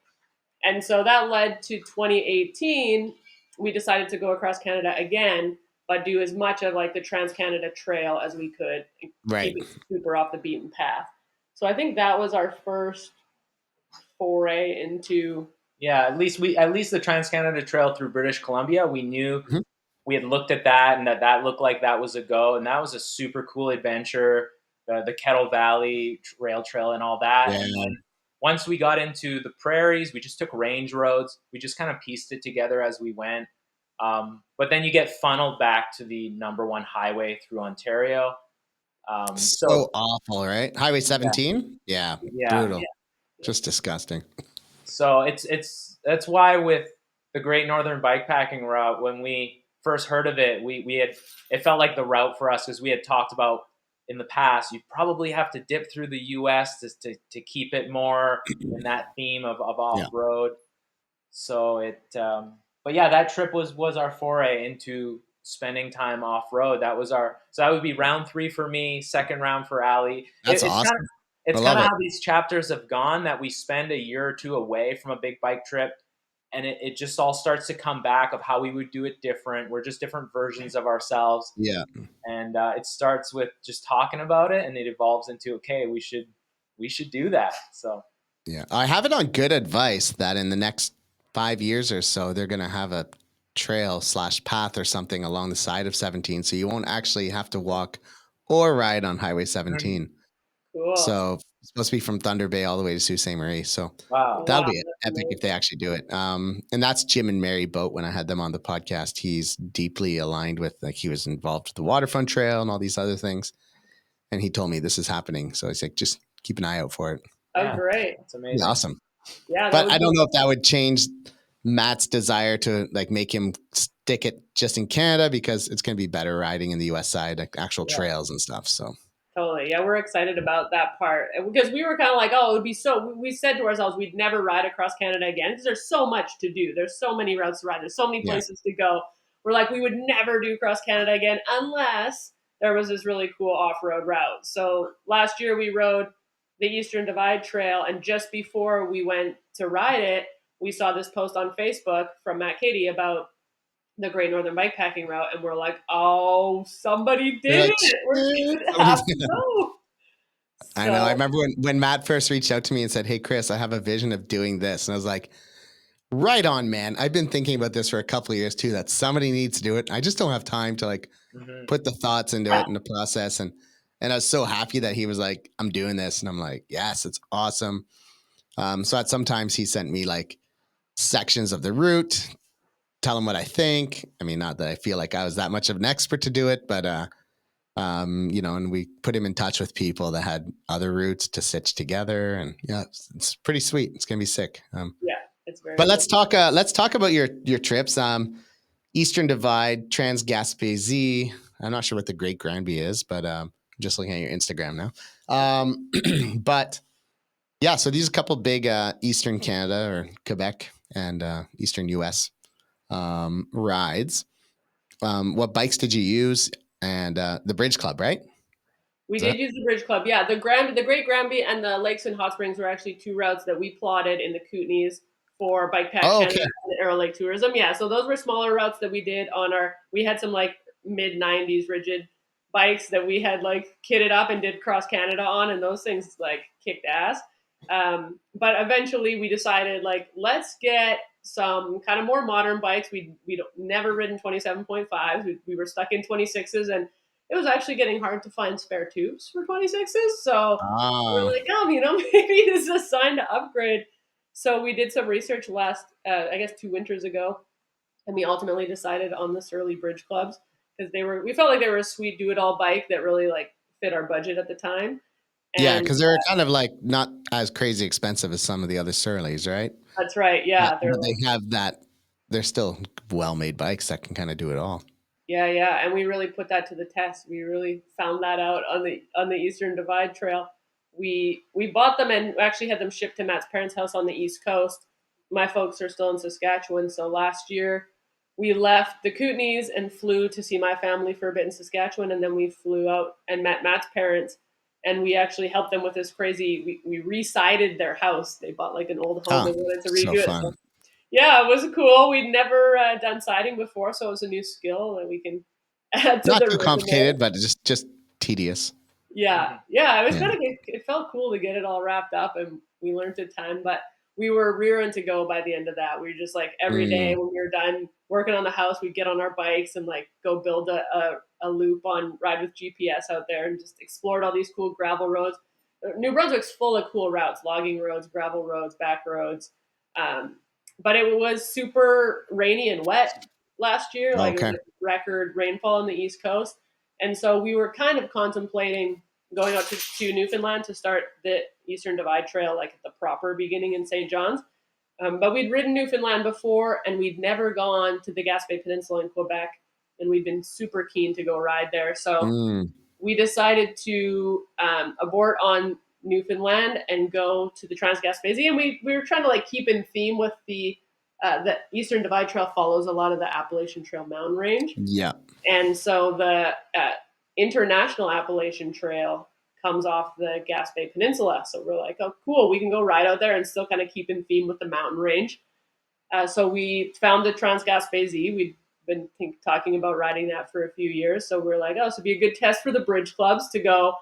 [SPEAKER 2] And so that led to 2018. We decided to go across Canada again, but do as much of like the Trans-Canada Trail as we could,
[SPEAKER 1] Right.
[SPEAKER 2] keep it super off the beaten path. So I think that was our first foray into.
[SPEAKER 3] Yeah, at least the Trans-Canada Trail through British Columbia, we knew we had looked at that and that looked like that was a go, and that was a super cool adventure. The Kettle Valley Rail Trail and all that.
[SPEAKER 1] Yeah.
[SPEAKER 3] And then once we got into the prairies, we just took range roads. We just kind of pieced it together as we went. But then you get funneled back to the number one highway through Ontario.
[SPEAKER 1] So awful, right? Highway 17? Yeah. Brutal. Yeah. Just disgusting.
[SPEAKER 3] So that's why with the Great Northern Bikepacking Route, when we first heard of it, it felt like the route for us, because we had talked about in the past, you probably have to dip through the U.S. to keep it more in that theme of off-road. So but yeah, that trip was our foray into spending time off-road. So that would be round 3 for me, second round for Ali.
[SPEAKER 1] That's awesome.
[SPEAKER 3] It's kind of how these chapters have gone, that we spend a year or two away from a big bike trip, and it just all starts to come back of how we would do it different. We're just different versions of ourselves.
[SPEAKER 1] Yeah.
[SPEAKER 3] And it starts with just talking about it, and it evolves into, okay, we should do that. So
[SPEAKER 1] yeah, I have it on good advice that in the next 5 years or so, they're going to have a trail/path or something along the side of 17. So you won't actually have to walk or ride on Highway 17.
[SPEAKER 2] Cool.
[SPEAKER 1] So it's supposed to be from Thunder Bay all the way to Sault Ste. Marie. So that'll be epic if they actually do it. And that's Jim and Mary Boat. When I had them on the podcast, he's deeply aligned with, like, he was involved with the Waterfront Trail and all these other things. And he told me this is happening. So he's like, just keep an eye out for it.
[SPEAKER 2] Oh, great.
[SPEAKER 3] That's amazing.
[SPEAKER 1] Yeah, awesome.
[SPEAKER 2] Yeah.
[SPEAKER 1] But I don't know if that would change Matt's desire to like make him stick it just in Canada, because it's going to be better riding in the US side, like actual trails and stuff. So
[SPEAKER 2] totally. Yeah, we're excited about that part, because we were kind of like, oh, it would be so, we said to ourselves, we'd never ride across Canada again, because there's so much to do. There's so many routes to ride. There's so many places to go. We're like, we would never do cross Canada again unless there was this really cool off-road route. So last year we rode the Eastern Divide Trail, and just before we went to ride it, we saw this post on Facebook from Matt Cady about the Great Northern Bikepacking Route, and we're like, oh, somebody did it. We're gonna have to go.
[SPEAKER 1] I know. I remember when Matt first reached out to me and said, hey, Chris, I have a vision of doing this. And I was like, right on, man. I've been thinking about this for a couple of years too, that somebody needs to do it. I just don't have time to like put the thoughts into it in the process. And I was so happy that he was like, I'm doing this. And I'm like, yes, it's awesome. So at sometimes he sent me like sections of the route, tell him what I think. I mean, not that I feel like I was that much of an expert to do it, but, and we put him in touch with people that had other routes to stitch together. And yeah, it's pretty sweet. It's going to be sick.
[SPEAKER 2] It's very
[SPEAKER 1] but let's talk about your trips. Eastern Divide, Trans-Gaspésie. I'm not sure what the Great Granby is, but I'm just looking at your Instagram now. But yeah, so these are a couple big Eastern Canada or Quebec and Eastern US rides. What bikes did you use? And the Bridge Club, right?
[SPEAKER 2] We did use the Bridge Club. Yeah, the Great Granby and the Lakes and Hot Springs were actually 2 routes that we plotted in the Kootenays for Bikepack Canada and Arrow Lake Tourism. Yeah, so those were smaller routes that we did we had some like mid-90s rigid bikes that we had like kitted up and did cross Canada on, and those things like kicked ass. But eventually we decided like, let's get some kind of more modern bikes. We'd never ridden 27.5s. We were stuck in 26s, and it was actually getting hard to find spare tubes for 26s. So we're like, maybe this is a sign to upgrade. So we did some research last, 2 winters ago, and we ultimately decided on the Surly Bridge Clubs, because we felt like they were a sweet do-it-all bike that really like fit our budget at the time.
[SPEAKER 1] And, because they're kind of like not as crazy expensive as some of the other Surleys, right?
[SPEAKER 2] That's right. Yeah.
[SPEAKER 1] They have that. They're still well-made bikes that can kind of do it all.
[SPEAKER 2] Yeah. And we really put that to the test. We really found that out on the Eastern Divide Trail. we bought them and actually had them shipped to Matt's parents' house on the East Coast. My folks are still in Saskatchewan, so last year we left the Kootenays and flew to see my family for a bit in Saskatchewan, and then we flew out and met Matt's parents, and we actually helped them with this crazy. We re-sided their house. They bought like an old home and wanted to
[SPEAKER 1] So
[SPEAKER 2] redo it.
[SPEAKER 1] fun.
[SPEAKER 2] So, yeah, it was cool. We'd never done siding before, so it was a new skill that we can add to
[SPEAKER 1] Not
[SPEAKER 2] the
[SPEAKER 1] too
[SPEAKER 2] resume.
[SPEAKER 1] complicated, but just tedious.
[SPEAKER 2] Yeah, it was
[SPEAKER 1] Yeah.
[SPEAKER 2] kind of it felt cool to get it all wrapped up, and we learned a ton. But we were rearing to go by the end of that. We were just like every day when we were done working on the house, we'd get on our bikes and like go build a loop on Ride with GPS out there and just explored all these cool gravel roads. New Brunswick's full of cool routes: logging roads, gravel roads, back roads. But it was super rainy and wet last year. Like it was
[SPEAKER 1] Okay.
[SPEAKER 2] like record rainfall on the East Coast. And so we were kind of contemplating going out to Newfoundland to start the Eastern Divide Trail, like at the proper beginning in St. John's. But we'd ridden Newfoundland before, and we'd never gone to the Gaspé Peninsula in Quebec, and we'd been super keen to go ride there. So we decided to abort on Newfoundland and go to the Trans-Gaspésie, and we were trying to like keep in theme with the Eastern Divide Trail follows a lot of the Appalachian Trail mountain range.
[SPEAKER 1] Yeah.
[SPEAKER 2] And so the International Appalachian Trail comes off the Gaspé Peninsula. So we're like, oh, cool, we can go ride out there and still kind of keep in theme with the mountain range. So we found the Trans-Gaspésie. We'd been talking about riding that for a few years. So we're like, oh, this would be a good test for the bridge clubs to go,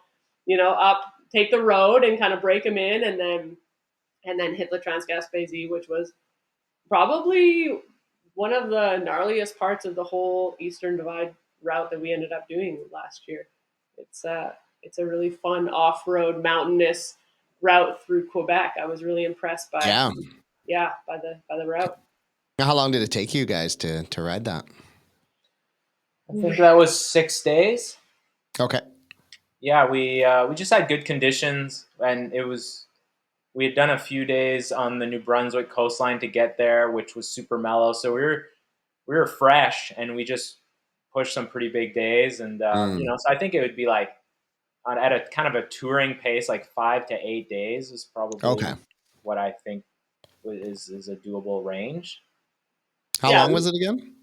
[SPEAKER 2] up, take the road and kind of break them in, and then hit the Trans-Gaspésie, which was probably one of the gnarliest parts of the whole Eastern Divide route that we ended up doing last year. It's a really fun off-road mountainous route through Quebec. I was really impressed by by the route.
[SPEAKER 1] How long did it take you guys to ride that?
[SPEAKER 3] I think that was 6 days.
[SPEAKER 1] Okay.
[SPEAKER 3] Yeah, we just had good conditions, and we had done a few days on the New Brunswick coastline to get there, which was super mellow. So we were fresh, and we just pushed some pretty big days, and so I think it would be like at a kind of a touring pace, like 5 to 8 days is probably what I think is a doable range.
[SPEAKER 1] How long was it again?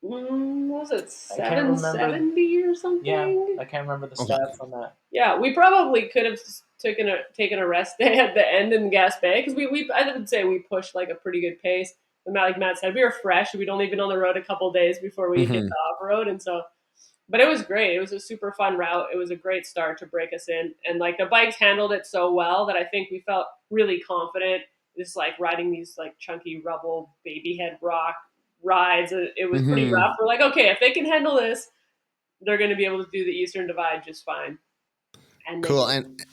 [SPEAKER 2] Was it 770 or something?
[SPEAKER 3] Yeah, I can't remember the stats on that.
[SPEAKER 2] Yeah, we probably could have taken a rest day at the end in Gaspé, because we I would say we pushed like a pretty good pace. And like Matt said, we were fresh. We'd only been on the road a couple days before we hit the off road, and so. But it was great. It was a super fun route. It was a great start to break us in, and like the bikes handled it so well that I think we felt really confident. Just like riding these like chunky rubble baby head rock rides, it was pretty rough. We're like, okay, if they can handle this, they're going to be able to do the Eastern Divide just fine. And
[SPEAKER 1] cool.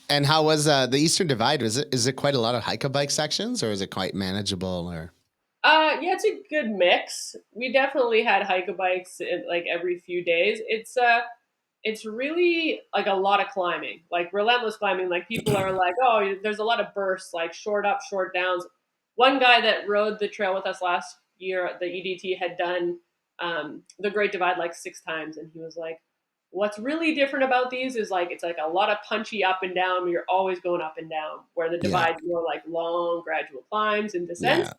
[SPEAKER 1] And how was the Eastern Divide? Is it quite a lot of hike-a-bike sections, or is it quite manageable? Or
[SPEAKER 2] yeah, it's a good mix. We definitely had hike-a-bikes like every few days. It's really like a lot of climbing, like relentless climbing. Like people are like, oh, there's a lot of bursts, like short up, short downs. One guy that rode the trail with us last year, the EDT, had done the Great Divide like 6 times, and he was like, what's really different about these is like it's like a lot of punchy up and down. You're always going up and down, where the Divide's more like long, gradual climbs and descents.
[SPEAKER 1] Yeah.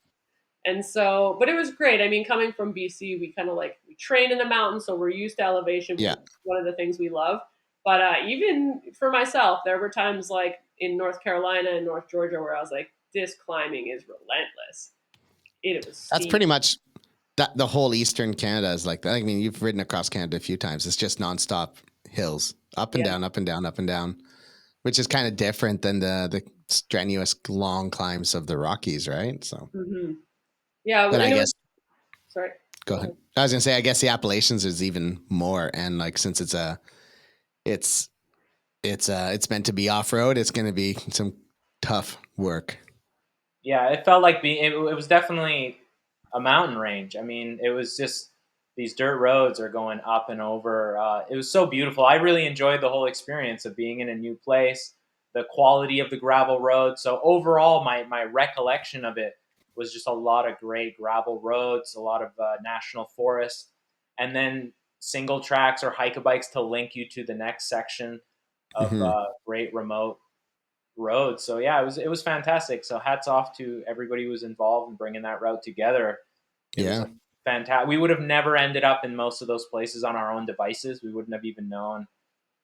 [SPEAKER 2] And so, but it was great. I mean, coming from BC, we kind of like, we train in the mountains, so we're used to elevation.
[SPEAKER 1] Yeah.
[SPEAKER 2] One of the things we love. But even for myself, there were times like in North Carolina and North Georgia where I was like, this climbing is relentless. It was steep.
[SPEAKER 1] That's pretty much that. The whole Eastern Canada is like that. I mean, you've ridden across Canada a few times. It's just nonstop hills, up and down, up and down, up and down, which is kind of different than the strenuous long climbs of the Rockies, right? So.
[SPEAKER 2] Yeah,
[SPEAKER 1] but I guess.
[SPEAKER 2] Sorry.
[SPEAKER 1] Go ahead. I was gonna say, I guess the Appalachians is even more, and like since it's meant to be off road, it's gonna be some tough work.
[SPEAKER 3] Yeah, it felt like it was definitely a mountain range. I mean, it was just these dirt roads are going up and over. It was so beautiful. I really enjoyed the whole experience of being in a new place, the quality of the gravel road. So overall, my recollection of it was just a lot of great gravel roads, a lot of national forest, and then single tracks or hike-a-bikes to link you to the next section of great remote road. So yeah, it was fantastic. So hats off to everybody who was involved in bringing that route together. It was
[SPEAKER 1] Yeah.
[SPEAKER 3] a fantastic. We would have never ended up in most of those places on our own devices. We wouldn't have even known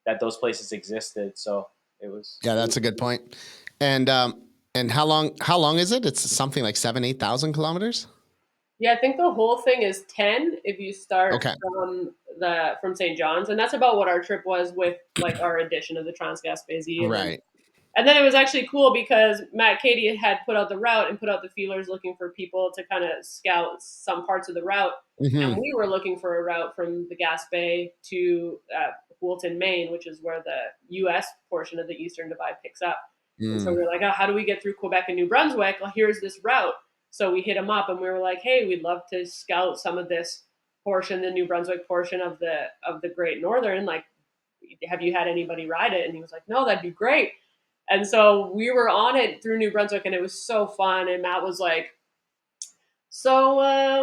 [SPEAKER 3] that those places existed. So it was.
[SPEAKER 1] Yeah,
[SPEAKER 3] It
[SPEAKER 1] that's
[SPEAKER 3] was
[SPEAKER 1] a good point. And how long is it? It's something like 7,000-8,000 kilometers.
[SPEAKER 2] Yeah, I think the whole thing is 10 if you start
[SPEAKER 1] Okay.
[SPEAKER 2] from St. John's, and that's about what our trip was with like our edition of the Transgaspésie,
[SPEAKER 1] Right.
[SPEAKER 2] and then it was actually cool because Matt Cady had put out the route and put out the feelers looking for people to kind of scout some parts of the route, and
[SPEAKER 1] Hmm.
[SPEAKER 2] we were looking for a route from the Gaspé to Houlton, Maine, which is where the U.S. portion of the Eastern Divide picks up. And so we
[SPEAKER 1] Mm.
[SPEAKER 2] were like, oh, how do we get through Quebec and New Brunswick? Well, here's this route. So we hit them up and we were like, hey, we'd love to scout some of this portion, the New Brunswick portion of the Great Northern. Like, have you had anybody ride it? And he was like, no, that'd be great. And so we were on it through New Brunswick, and it was so fun. And Matt was like, so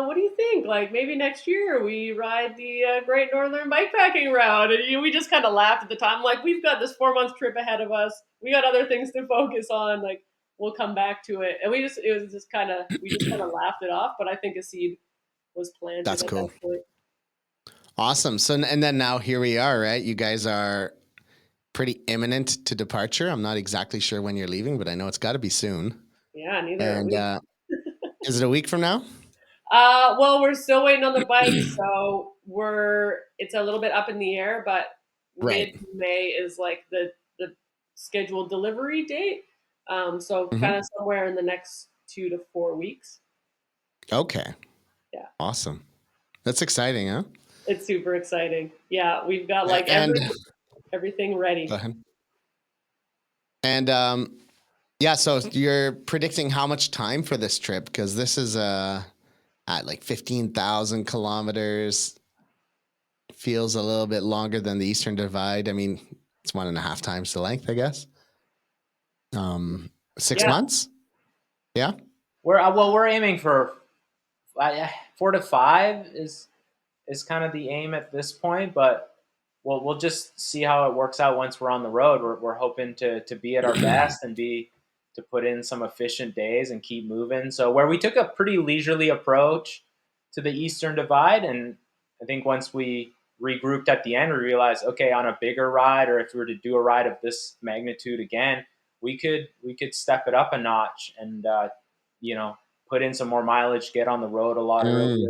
[SPEAKER 2] what do you think? Like maybe next year we ride the Great Northern Bikepacking Route. And we just kind of laughed at the time. Like, we've got this 4-month trip ahead of us. We got other things to focus on. Like, we'll come back to it. And we just kind of laughed it off. But I think a seed was planted
[SPEAKER 1] That's
[SPEAKER 2] at
[SPEAKER 1] cool.
[SPEAKER 2] that point.
[SPEAKER 1] Awesome. So, and then now here we are, right? You guys are pretty imminent to departure. I'm not exactly sure when you're leaving, but I know it's got to be soon.
[SPEAKER 2] Yeah, neither are
[SPEAKER 1] And
[SPEAKER 2] we.
[SPEAKER 1] is it a week from now?
[SPEAKER 2] Well, we're still waiting on the bike, so it's a little bit up in the air, but
[SPEAKER 1] Right.
[SPEAKER 2] mid-May is like the scheduled delivery date. So kind
[SPEAKER 1] Hmm.
[SPEAKER 2] of somewhere in the next 2 to 4 weeks.
[SPEAKER 1] Okay.
[SPEAKER 2] Yeah,
[SPEAKER 1] Awesome. That's exciting, huh?
[SPEAKER 2] it's super exciting. Yeah, we've got like
[SPEAKER 1] And
[SPEAKER 2] everything
[SPEAKER 1] go
[SPEAKER 2] ready.
[SPEAKER 1] ahead. And yeah, so you're predicting how much time for this trip? Because this is at like 15,000 kilometers. Feels a little bit longer than the Eastern Divide. I mean, it's 1.5 times the length, I guess. Um, six
[SPEAKER 2] Yeah,
[SPEAKER 1] months. Yeah.
[SPEAKER 3] we're aiming for 4 to 5 is kind of the aim at this point, but we'll just see how it works out once we're on the road. We're hoping to be at our best and to put in some efficient days and keep moving. So where we took a pretty leisurely approach to the Eastern Divide, and I think once we regrouped at the end, we realized, okay, on a bigger ride, or if we were to do a ride of this magnitude again, we could step it up a notch and put in some more mileage, get on the road a lot
[SPEAKER 1] Mm,
[SPEAKER 3] earlier.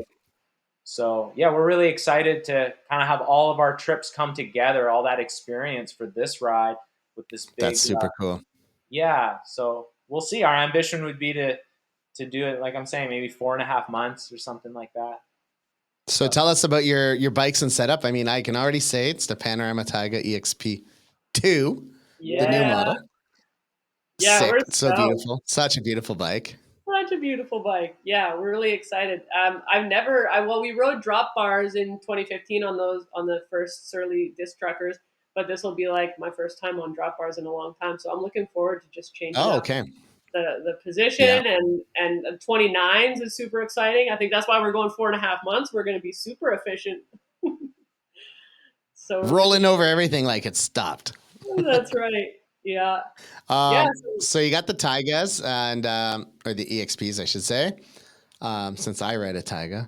[SPEAKER 3] So yeah, we're really excited to kind of have all of our trips come together, all that experience for this ride with this
[SPEAKER 1] that's
[SPEAKER 3] big,
[SPEAKER 1] super cool.
[SPEAKER 3] yeah. So we'll see. Our ambition would be to do it, like I'm saying, maybe 4.5 months or something like that.
[SPEAKER 1] So tell us about your bikes and setup. I mean, I can already say it's the Panorama Taiga EXP2, the new
[SPEAKER 2] yeah,
[SPEAKER 1] model.
[SPEAKER 2] yeah. We're
[SPEAKER 1] Sick. So
[SPEAKER 2] stoked.
[SPEAKER 1] beautiful. Such a beautiful bike.
[SPEAKER 2] Such a beautiful bike. Yeah, we're really excited. We rode drop bars in 2015 on the first Surly disc truckers, but this will be like my first time on drop bars in a long time. So I'm looking forward to just changing
[SPEAKER 1] Oh,
[SPEAKER 2] up
[SPEAKER 1] okay.
[SPEAKER 2] the position,
[SPEAKER 1] Yeah.
[SPEAKER 2] and 29s is super exciting. I think that's why we're going 4.5 months. We're going to be super efficient. So
[SPEAKER 1] Rolling over everything like it's stopped.
[SPEAKER 2] that's right. Yeah. Yeah. So,
[SPEAKER 1] So you got the Taigas and or the EXPs, I should say. Since I ride a Taiga.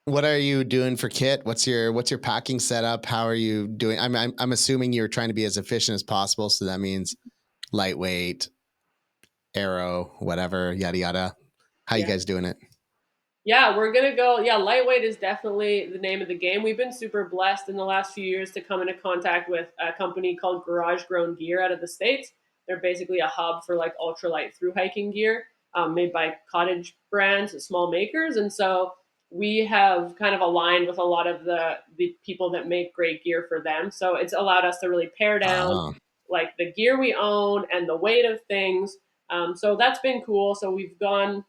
[SPEAKER 1] What are you doing for kit? What's your packing setup? How are you doing? I'm assuming you're trying to be as efficient as possible. So that means lightweight, aero, whatever, yada yada. How you
[SPEAKER 2] yeah.
[SPEAKER 1] guys doing it?
[SPEAKER 2] Yeah, we're gonna go. Yeah, lightweight is definitely the name of the game. We've been super blessed in the last few years to come into contact with a company called Garage Grown Gear out of the States. They're basically a hub for like ultralight through hiking gear, made by cottage brands, small makers, and so we have kind of aligned with a lot of the people that make great gear for them. So it's allowed us to really pare down
[SPEAKER 1] Oh,
[SPEAKER 2] like the gear we own and the weight of things. So that's been cool. So we've been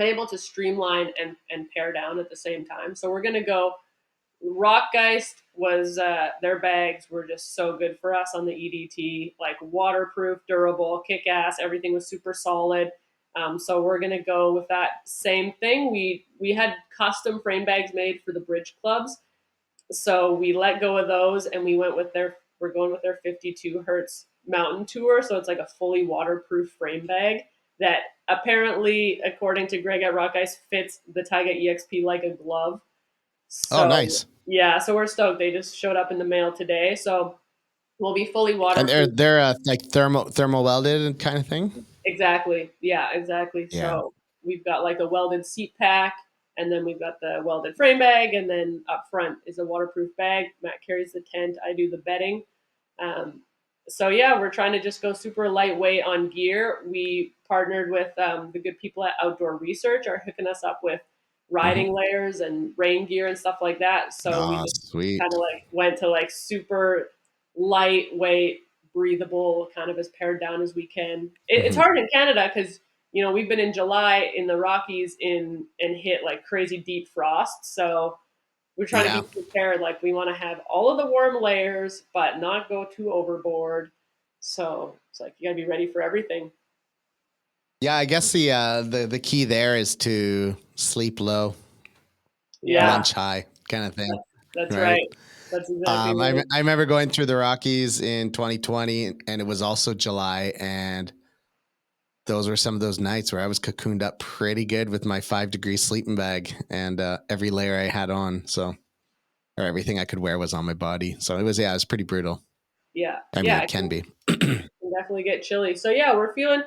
[SPEAKER 2] able to streamline and pare down at the same time. So we're gonna go. Rockgeist was their bags were just so good for us on the EDT, like waterproof, durable, kick ass. Everything was super solid. So we're gonna go with that same thing. We had custom frame bags made for the bridge clubs, so we let go of those and we went with their. We're going with their 52 hertz mountain tour. So it's like a fully waterproof frame bag that apparently, according to Greg at Rock Ice, fits the Taiga EXP like a glove.
[SPEAKER 1] Oh,
[SPEAKER 2] So
[SPEAKER 1] nice.
[SPEAKER 2] yeah, so we're stoked. They just showed up in the mail today. So we'll be fully
[SPEAKER 1] And
[SPEAKER 2] waterproof.
[SPEAKER 1] they're like thermal welded kind of thing.
[SPEAKER 2] Exactly. Yeah, exactly.
[SPEAKER 1] Yeah.
[SPEAKER 2] So we've got like a welded seat pack, and then we've got the welded frame bag, and then up front is a waterproof bag. Matt carries the tent. I do the bedding. Um, so yeah, we're trying to just go super lightweight on gear. We partnered with the good people at Outdoor Research, are hooking us up with riding layers and rain gear and stuff like that. So we
[SPEAKER 1] Oh,
[SPEAKER 2] just
[SPEAKER 1] sweet.
[SPEAKER 2] kind of like went to like super lightweight, breathable, kind of as pared down as we can. It's hard in Canada because we've been in July in the Rockies and hit like crazy deep frost. So we're trying to be prepared. Like we want to have all of the warm layers, but not go too overboard. So it's like you gotta be ready for everything.
[SPEAKER 1] Yeah, I guess the key there is to sleep low, lunch high, kind of thing.
[SPEAKER 2] That's right. That's exactly right.
[SPEAKER 1] I remember going through the Rockies in 2020, and it was also July, and those were some of those nights where I was cocooned up pretty good with my 5-degree sleeping bag and every layer I had on. So, or everything I could wear was on my body. So it was pretty brutal.
[SPEAKER 2] Yeah.
[SPEAKER 1] I mean, it can be.
[SPEAKER 2] Can definitely get chilly. So yeah, we're feeling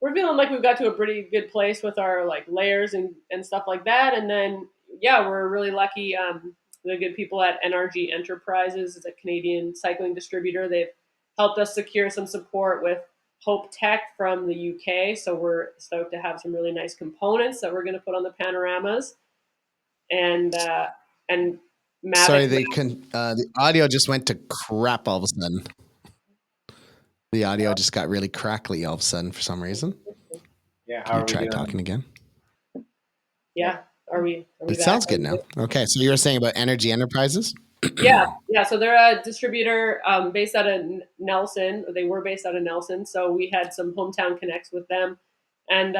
[SPEAKER 2] like we've got to a pretty good place with our like layers and stuff like that. And then we're really lucky. The good people at NRG Enterprises is a Canadian cycling distributor. They've helped us secure some support with Hope Tech from the UK. So we're stoked to have some really nice components that we're going to put on the panoramas. And Mavic.
[SPEAKER 1] Sorry, the audio just went to crap all of a sudden. The audio just got really crackly all of a sudden for some reason.
[SPEAKER 3] Yeah,
[SPEAKER 1] Can you try talking again?
[SPEAKER 2] Yeah. Are we
[SPEAKER 1] It
[SPEAKER 2] back?
[SPEAKER 1] sounds good now. Okay, so you were saying about Energy Enterprises?
[SPEAKER 2] Yeah. So they're a distributor based out of Nelson. They were based out of Nelson, so we had some hometown connects with them, and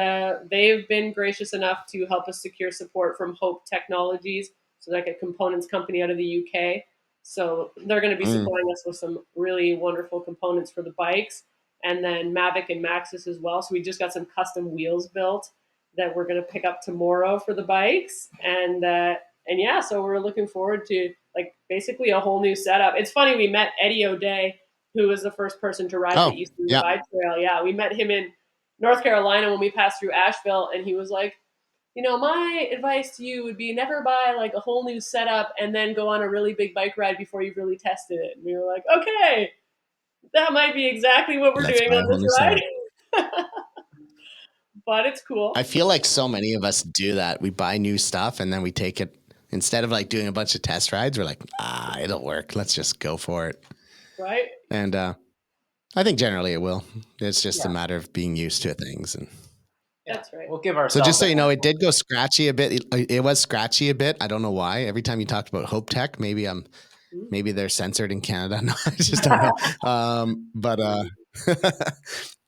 [SPEAKER 2] they've been gracious enough to help us secure support from Hope Technologies, so like a components company out of the UK. So they're going to be supporting us with some really wonderful components for the bikes, and then Mavic and Maxxis as well. So we just got some custom wheels built that we're going to pick up tomorrow for the bikes, and yeah, so we're looking forward to like basically a whole new setup. It's funny, we met Eddie O'Day, who was the first person to ride the Eastern Divide Trail. Yeah, we met him in North Carolina when we passed through Asheville, and he was like, my advice to you would be never buy like a whole new setup and then go on a really big bike ride before you've really tested it. And we were like, okay, that might be exactly what we're doing on this ride. But it's cool.
[SPEAKER 1] I feel like so many of us do that. We buy new stuff and then we take it, instead of like doing a bunch of test rides, we're like, it'll work. Let's just go for it.
[SPEAKER 2] Right.
[SPEAKER 1] And I think generally it will. It's just a matter of being used to things. And
[SPEAKER 2] that's right.
[SPEAKER 3] We'll give ourselves.
[SPEAKER 1] So just so you know, it did go scratchy a bit. It was scratchy a bit. I don't know why. Every time you talked about Hope Tech, maybe they're censored in Canada. No, I just don't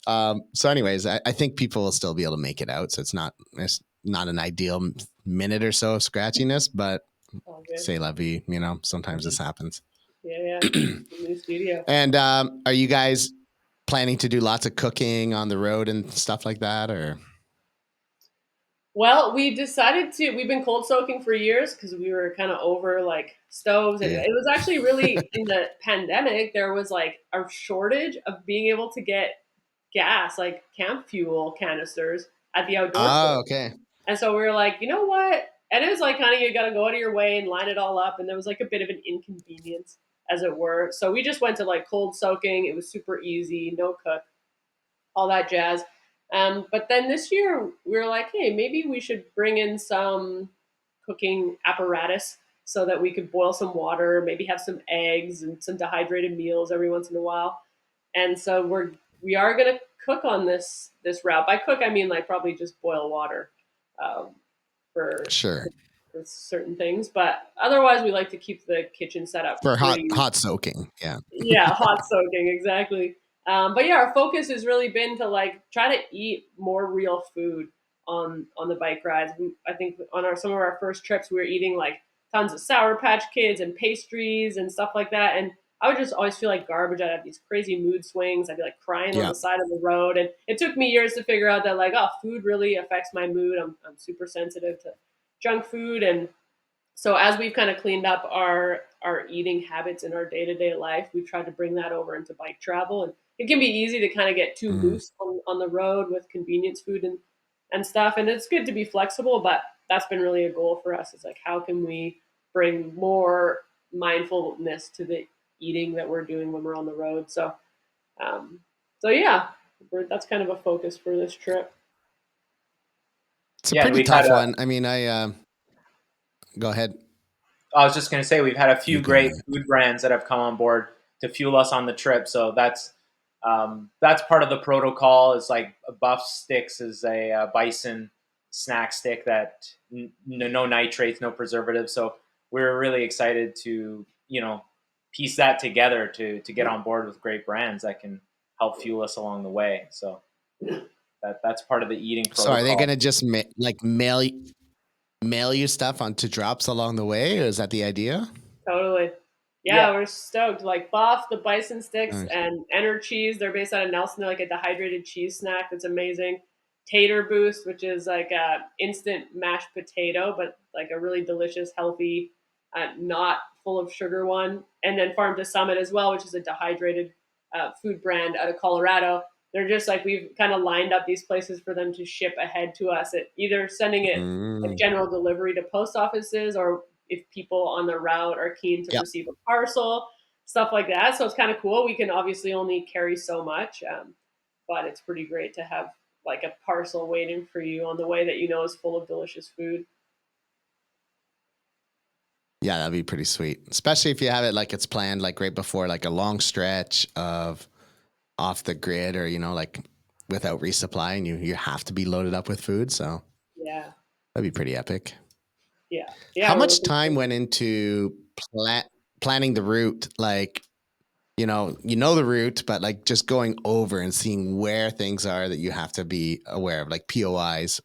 [SPEAKER 1] know. So anyways, I think people will still be able to make it out. So it's not an ideal minute or so of scratchiness, but c'est la vie, sometimes this happens.
[SPEAKER 2] Yeah. New studio.
[SPEAKER 1] And are you guys planning to do lots of cooking on the road and stuff like that, or?
[SPEAKER 2] Well, we decided we've been cold soaking for years because we were kind of over like stoves. And it was actually really in the pandemic, there was like a shortage of being able to get gas, like camp fuel canisters at the outdoor store.
[SPEAKER 1] Okay.
[SPEAKER 2] And so we were like, you know what? And it was like kind of, you got to go out of your way and line it all up. And there was like a bit of an inconvenience, as it were. So we just went to like cold soaking. It was super easy, no cook, all that jazz. But then this year we were like, hey, maybe we should bring in some cooking apparatus so that we could boil some water, maybe have some eggs and some dehydrated meals every once in a while. And so we are going to cook on this route. By cook, I mean like probably just boil water for certain things. But otherwise, we like to keep the kitchen set up
[SPEAKER 1] for hot soaking. Yeah.
[SPEAKER 2] Yeah, hot soaking, exactly. But yeah, our focus has really been to like try to eat more real food on the bike rides. I think on some of our first trips, we were eating like tons of Sour Patch Kids and pastries and stuff like that. And I would just always feel like garbage. I'd have these crazy mood swings. I'd be like crying on
[SPEAKER 1] Yeah.
[SPEAKER 2] the side of the road. And it took me years to figure out that like, oh, food really affects my mood. I'm super sensitive to junk food. And so as we've kind of cleaned up our eating habits in our day-to-day life, we've tried to bring that over into bike travel. And it can be easy to kind of get too
[SPEAKER 1] Mm.
[SPEAKER 2] loose on the road with convenience food and stuff. And it's good to be flexible, but that's been really a goal for us. It's like, how can we bring more mindfulness to the eating that we're doing when we're on the road? Um, so yeah, that's kind of a focus for this trip.
[SPEAKER 1] It's a
[SPEAKER 3] Yeah, and
[SPEAKER 1] pretty
[SPEAKER 3] we've had
[SPEAKER 1] tough one. I mean, go ahead.
[SPEAKER 3] I was just going to say we've had a few
[SPEAKER 1] You go
[SPEAKER 3] great
[SPEAKER 1] ahead.
[SPEAKER 3] food brands that have come on board to fuel us on the trip. So that's part of the protocol. It's like Buff Sticks is a bison snack stick that no nitrates, no preservatives. So we're really excited to piece that together to get on board with great brands that can help fuel us along the way. So that's part of the eating
[SPEAKER 1] So
[SPEAKER 3] protocol.
[SPEAKER 1] are they going to just mail you stuff onto drops along the way? Or is that the idea?
[SPEAKER 2] Totally. Yeah, we're stoked. Like Buff, the bison sticks,
[SPEAKER 1] Nice.
[SPEAKER 2] and Enter Cheese. They're based out of Nelson. They're like a dehydrated cheese snack that's amazing. Tater Boost, which is like a instant mashed potato, but like a really delicious, healthy, not full of sugar one. And then Farm to Summit as well, which is a dehydrated food brand out of Colorado. They're just like, we've kind of lined up these places for them to ship ahead to us, at either sending it like
[SPEAKER 1] Mm.
[SPEAKER 2] general delivery to post offices, or if people on the route are keen to
[SPEAKER 1] Yep.
[SPEAKER 2] receive a parcel, stuff like that. So it's kind of cool. We can obviously only carry so much, but it's pretty great to have like a parcel waiting for you on the way that you know is full of delicious food.
[SPEAKER 1] Yeah, that'd be pretty sweet, especially if you have it like it's planned, like right before like a long stretch of off the grid, or like without resupply, and you have to be loaded up with food. So
[SPEAKER 2] Yeah,
[SPEAKER 1] that'd be pretty epic.
[SPEAKER 2] yeah,
[SPEAKER 1] How
[SPEAKER 2] yeah.
[SPEAKER 1] much time went into planning the route? Like, you know the route, but like just going over and seeing where things are that you have to be aware of, like POIs.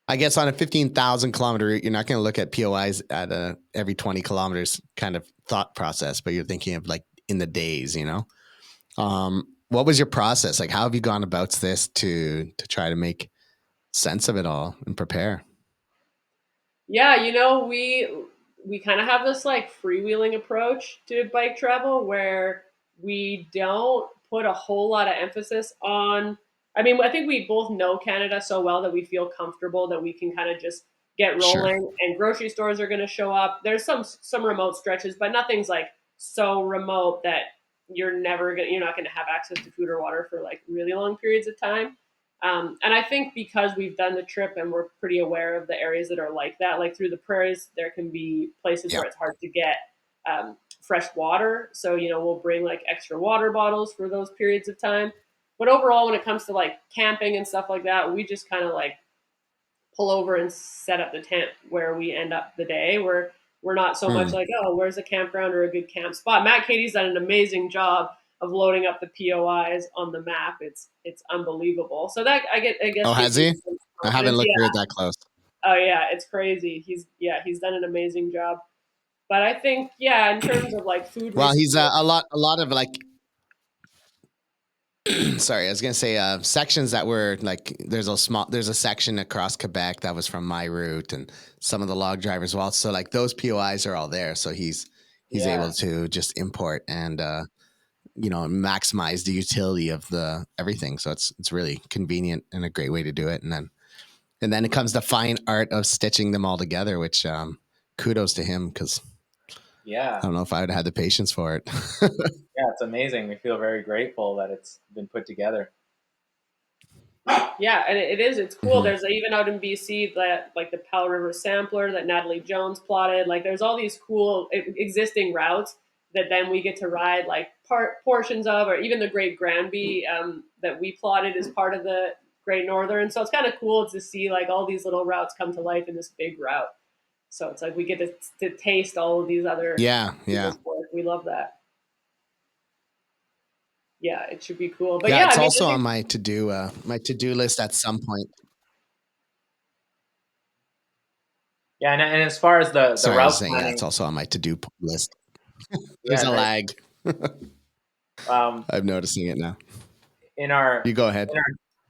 [SPEAKER 1] I guess on a 15,000 kilometer route, you're not going to look at POIs at every 20 kilometers kind of thought process, but you're thinking of like in the days, what was your process? Like, how have you gone about this to try to make sense of it all and prepare?
[SPEAKER 2] Yeah, we kind of have this like freewheeling approach to bike travel where we don't put a whole lot of emphasis on. I mean, I think we both know Canada so well that we feel comfortable that we can kind of just get
[SPEAKER 1] Sure.
[SPEAKER 2] rolling, and grocery stores are going to show up. There's some remote stretches, but nothing's like so remote that you're not going to have access to food or water for like really long periods of time. And I think because we've done the trip and we're pretty aware of the areas that are like that, like through the prairies, there can be places
[SPEAKER 1] Yeah.
[SPEAKER 2] where it's hard to get fresh water. So, we'll bring like extra water bottles for those periods of time. But overall, when it comes to like camping and stuff like that, we just kind of like pull over and set up the tent where we end up the day. We're not so much
[SPEAKER 1] Hmm.
[SPEAKER 2] like, oh, where's a campground or a good camp spot. Matt Katie's done an amazing job of loading up the POIs on the map. It's unbelievable. So that I guess
[SPEAKER 1] Oh,
[SPEAKER 2] gives
[SPEAKER 1] has
[SPEAKER 2] you
[SPEAKER 1] he?
[SPEAKER 2] some
[SPEAKER 1] I haven't
[SPEAKER 2] confidence.
[SPEAKER 1] looked
[SPEAKER 2] Yeah.
[SPEAKER 1] at it that close.
[SPEAKER 2] Oh yeah, it's crazy. He's done an amazing job. But I think in terms of like food
[SPEAKER 1] Well, he's
[SPEAKER 2] resources.
[SPEAKER 1] a lot of like, sorry, I was gonna say sections that were like there's a section across Quebec that was from my route, and some of the log drivers well. So like those POIs are all there. So he's
[SPEAKER 3] Yeah.
[SPEAKER 1] able to just import and maximize the utility of the everything. So it's really convenient and a great way to do it. And then it comes the fine art of stitching them all together, which kudos to him, because
[SPEAKER 3] Yeah.
[SPEAKER 1] I don't know if I would have had the patience for it.
[SPEAKER 3] Yeah, it's amazing. We feel very grateful that it's been put together.
[SPEAKER 2] Yeah, and it is. It's cool.
[SPEAKER 1] Mhm.
[SPEAKER 2] There's even out in BC that like the Powell River Sampler that Natalie Jones plotted. Like there's all these cool existing routes that then we get to ride like portions of, or even the Great Granby that we plotted as part of the Great Northern. So it's kind of cool to see like all these little routes come to life in this big route. So it's like we get to taste all of these other
[SPEAKER 1] Yeah.
[SPEAKER 2] people's work. We love that. Yeah, it should be cool. But
[SPEAKER 1] Yeah, it's
[SPEAKER 2] I mean,
[SPEAKER 1] also on my to-do list at some point.
[SPEAKER 3] Yeah, and as far as the
[SPEAKER 1] Sorry, I
[SPEAKER 3] route
[SPEAKER 1] was saying,
[SPEAKER 3] planning,
[SPEAKER 1] it's also on my to-do list. There's
[SPEAKER 3] Yeah,
[SPEAKER 1] a lag.
[SPEAKER 3] um,
[SPEAKER 1] I'm noticing it now.
[SPEAKER 3] in our
[SPEAKER 1] You go ahead.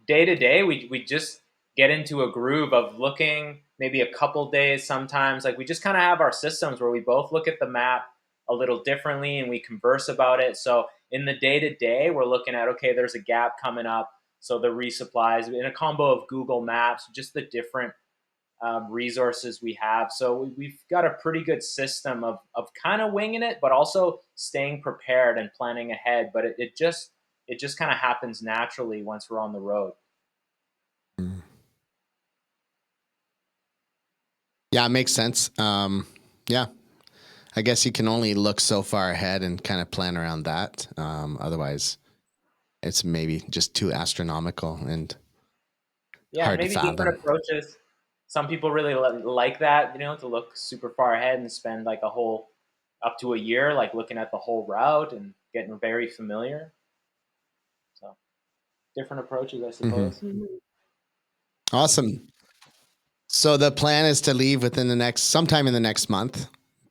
[SPEAKER 3] day to day, we just get into a groove of looking maybe a couple days sometimes. Like we just kind of have our systems where we both look at the map a little differently and we converse about it. So in the day to day, we're looking at, okay, there's a gap coming up. So the resupplies in a combo of Google Maps, just the different resources we have. So we've got a pretty good system of kind of winging it, but also staying prepared and planning ahead. But it just kind of happens naturally once we're on the road.
[SPEAKER 1] Mm. Yeah, it makes sense. Yeah, I guess you can only look so far ahead and kind of plan around that. Otherwise, it's maybe just too astronomical and
[SPEAKER 3] Yeah,
[SPEAKER 1] hard to
[SPEAKER 3] maybe different
[SPEAKER 1] fathom.
[SPEAKER 3] approaches. Some people really like that, to look super far ahead and spend like a whole up to a year, like looking at the whole route and getting very familiar. So different approaches, I
[SPEAKER 1] Mm-hmm.
[SPEAKER 3] suppose.
[SPEAKER 2] Mhm.
[SPEAKER 1] Awesome. So the plan is to leave within sometime in the next month,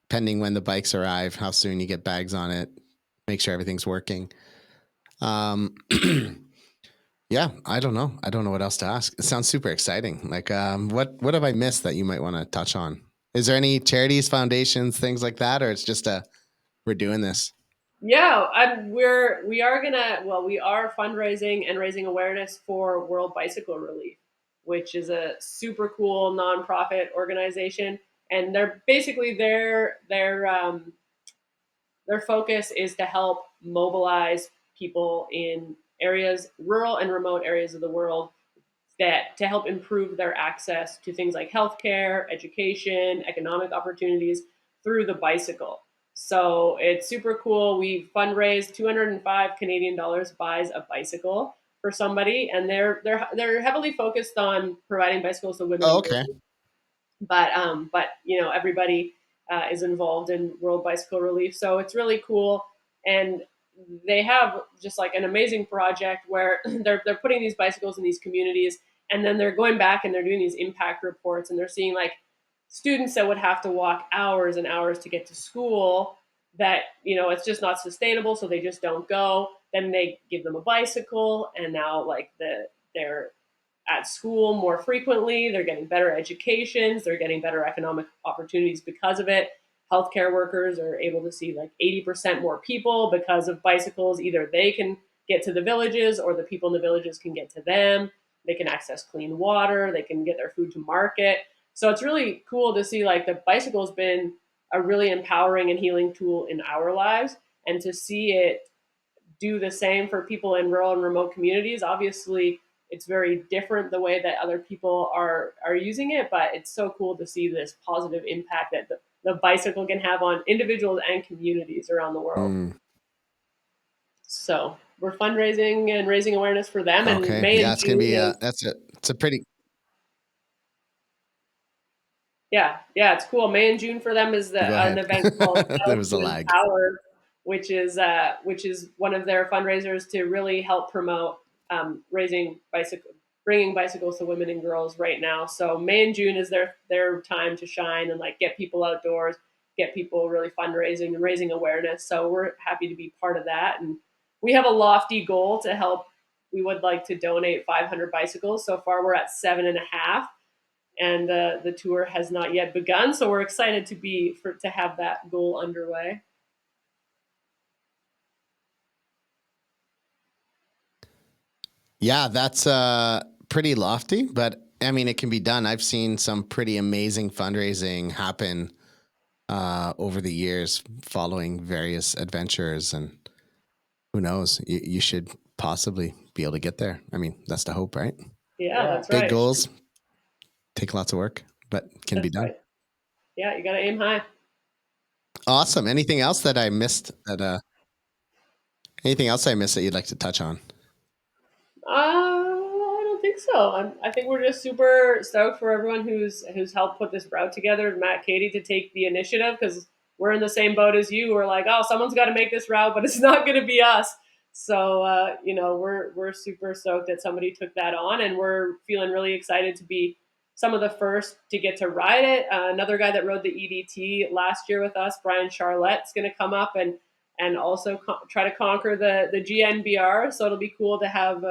[SPEAKER 1] pending when the bikes arrive, how soon you get bags on it, make sure everything's working. Um, yeah, I don't know. I don't know what else to ask. It sounds super exciting. Like, what have I missed that you might want to touch on? Is there any charities, foundations, things like that, or it's just we're doing this?
[SPEAKER 2] Yeah, we are fundraising and raising awareness for World Bicycle Relief, which is a super cool nonprofit organization, and they're basically their focus is to help mobilize people in rural and remote areas of the world, that to help improve their access to things like healthcare, education, economic opportunities through the bicycle. So it's super cool. We fundraised 205 Canadian dollars buys a bicycle for somebody, and they're heavily focused on providing bicycles to women
[SPEAKER 1] Oh,
[SPEAKER 2] and girls,
[SPEAKER 1] okay.
[SPEAKER 2] but everybody is involved in World Bicycle Relief, so it's really cool. And they have just like an amazing project where they're putting these bicycles in these communities, and then they're going back and they're doing these impact reports, and they're seeing like students that would have to walk hours and hours to get to school, that it's just not sustainable, so they just don't go. Then they give them a bicycle, and now like they're at school more frequently. They're getting better educations. They're getting better economic opportunities because of it. Healthcare workers are able to see like 80% more people because of bicycles. Either they can get to the villages, or the people in the villages can get to them. They can access clean water. They can get their food to market. So it's really cool to see like the bicycle's been a really empowering and healing tool in our lives, and to see it do the same for people in rural and remote communities. Obviously, it's very different the way that other people are using it, but it's so cool to see this positive impact that the bicycle can have on individuals and communities around the world.
[SPEAKER 1] Mm,
[SPEAKER 2] So we're fundraising and raising awareness for them. And
[SPEAKER 1] okay.
[SPEAKER 2] May
[SPEAKER 1] Yeah,
[SPEAKER 2] and
[SPEAKER 1] it's gonna
[SPEAKER 2] June
[SPEAKER 1] be
[SPEAKER 2] is
[SPEAKER 1] it's a pretty.
[SPEAKER 2] yeah, it's cool. May and June for them is
[SPEAKER 1] Go
[SPEAKER 2] an
[SPEAKER 1] ahead.
[SPEAKER 2] event called
[SPEAKER 1] There
[SPEAKER 2] South
[SPEAKER 1] was a
[SPEAKER 2] to
[SPEAKER 1] lag.
[SPEAKER 2] Empower, which is one of their fundraisers to really help promote bringing bicycles to women and girls right now. So May and June is their time to shine and like get people outdoors, get people really fundraising and raising awareness. So we're happy to be part of that, and we have a lofty goal to help. We would like to donate 500 bicycles. So far, we're at 7.5, and the tour has not yet begun. So we're excited to have that goal underway.
[SPEAKER 1] Yeah, that's pretty lofty, but I mean, it can be done. I've seen some pretty amazing fundraising happen over the years following various adventures, and who knows, you should possibly be able to get there. I mean, that's the hope, right?
[SPEAKER 2] Yeah,
[SPEAKER 3] Yeah.
[SPEAKER 2] that's
[SPEAKER 1] Big
[SPEAKER 2] right.
[SPEAKER 1] goals take lots of work, but can be
[SPEAKER 2] That's
[SPEAKER 1] done.
[SPEAKER 2] right. Yeah, you got to aim high.
[SPEAKER 1] Awesome. Anything else that I missed anything else I missed that you'd like to touch on?
[SPEAKER 2] I don't think so. I think we're just super stoked for everyone who's helped put this route together. Matt, Katie, to take the initiative, because we're in the same boat as you. We're like, oh, someone's got to make this route, but it's not going to be us. So we're super stoked that somebody took that on, and we're feeling really excited to be some of the first to get to ride it. Another guy that rode the EDT last year with us, Brian Charlotte, is going to come up and also try to conquer the GNBR. So it'll be cool to have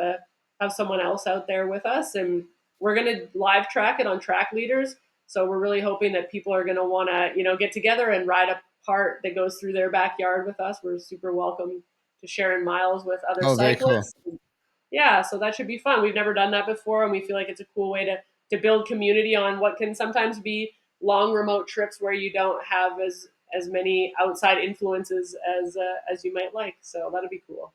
[SPEAKER 2] someone else out there with us, and we're going to live track it on Track Leaders. So we're really hoping that people are going to want to get together and ride a part that goes through their backyard with us. We're super welcome to sharing miles with other
[SPEAKER 1] Very cool.
[SPEAKER 2] cyclists. Yeah, so that should be fun. We've never done that before, and we feel like it's a cool way to build community on what can sometimes be long remote trips where you don't have as many outside influences as you might like. So that'll be cool.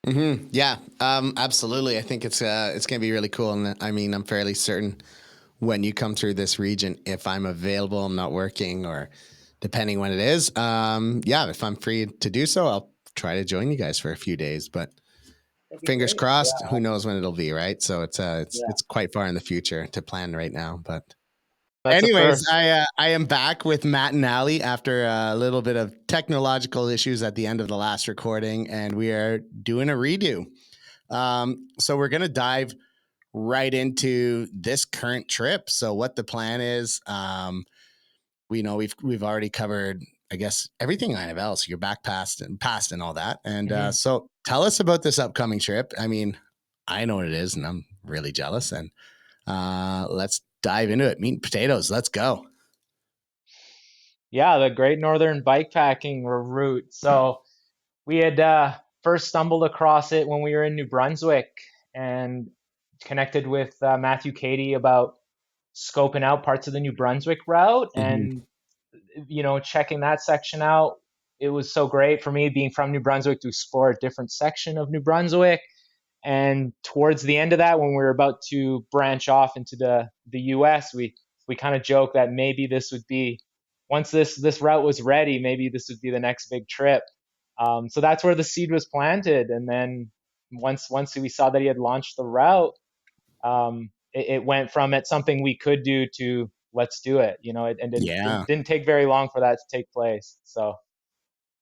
[SPEAKER 1] Mm-hmm. Yeah, absolutely. I think it's going to be really cool. And I mean, I'm fairly certain when you come through this region, if I'm available, I'm not working, or depending when it is, if I'm free to do so, I'll try to join you guys for a few days. But fingers
[SPEAKER 2] great.
[SPEAKER 1] crossed, who knows when it'll be, right? So it's quite far in the future to plan right now. But anyways, I am back with Matt and Allie after a little bit of technological issues at the end of the last recording, and we are doing a redo. So we're going to dive right into this current trip. So what the plan is, we know we've already covered, I guess, everything kind of else, your back past and all that. And so tell us about this upcoming trip. I mean, I know what it is, and I'm really jealous. And let's dive into it. Meat and potatoes. Let's go.
[SPEAKER 3] Yeah, the Great Northern Bikepacking Route. So we had first stumbled across it when we were in New Brunswick and connected with Matthew Cady about scoping out parts of the New Brunswick route and checking that section out. It was so great for me being from New Brunswick to explore a different section of New Brunswick. And towards the end of that, when we were about to branch off into the US, we kind of joked that maybe this would be, once this route was ready, maybe this would be the next big trip. So that's where the seed was planted. And then once we saw that he had launched the route, it went from it's something we could do to let's do it. It didn't take very long for that to take place. So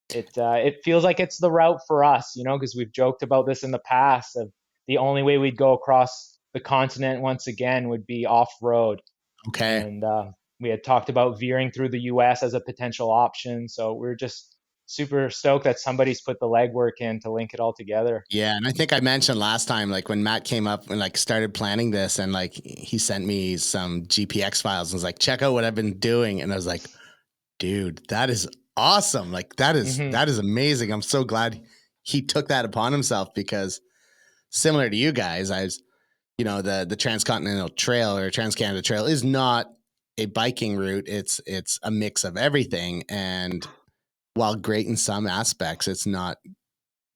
[SPEAKER 3] it feels like it's the route for us, because we've joked about this in the past of the only way we'd go across the continent once again would be off road.
[SPEAKER 1] Okay.
[SPEAKER 3] And we had talked about veering through the US as a potential option. So we're just super stoked that somebody's put the legwork in to link it all together.
[SPEAKER 1] Yeah. And I think I mentioned last time, like when Matt came up and like started planning this, and like he sent me some GPX files and was like, check out what I've been doing. And I was like, dude, that is awesome. Like that is amazing. I'm so glad he took that upon himself, because similar to you guys, the Transcontinental Trail or Trans-Canada Trail is not a biking route. It's a mix of everything. And while great in some aspects, it's not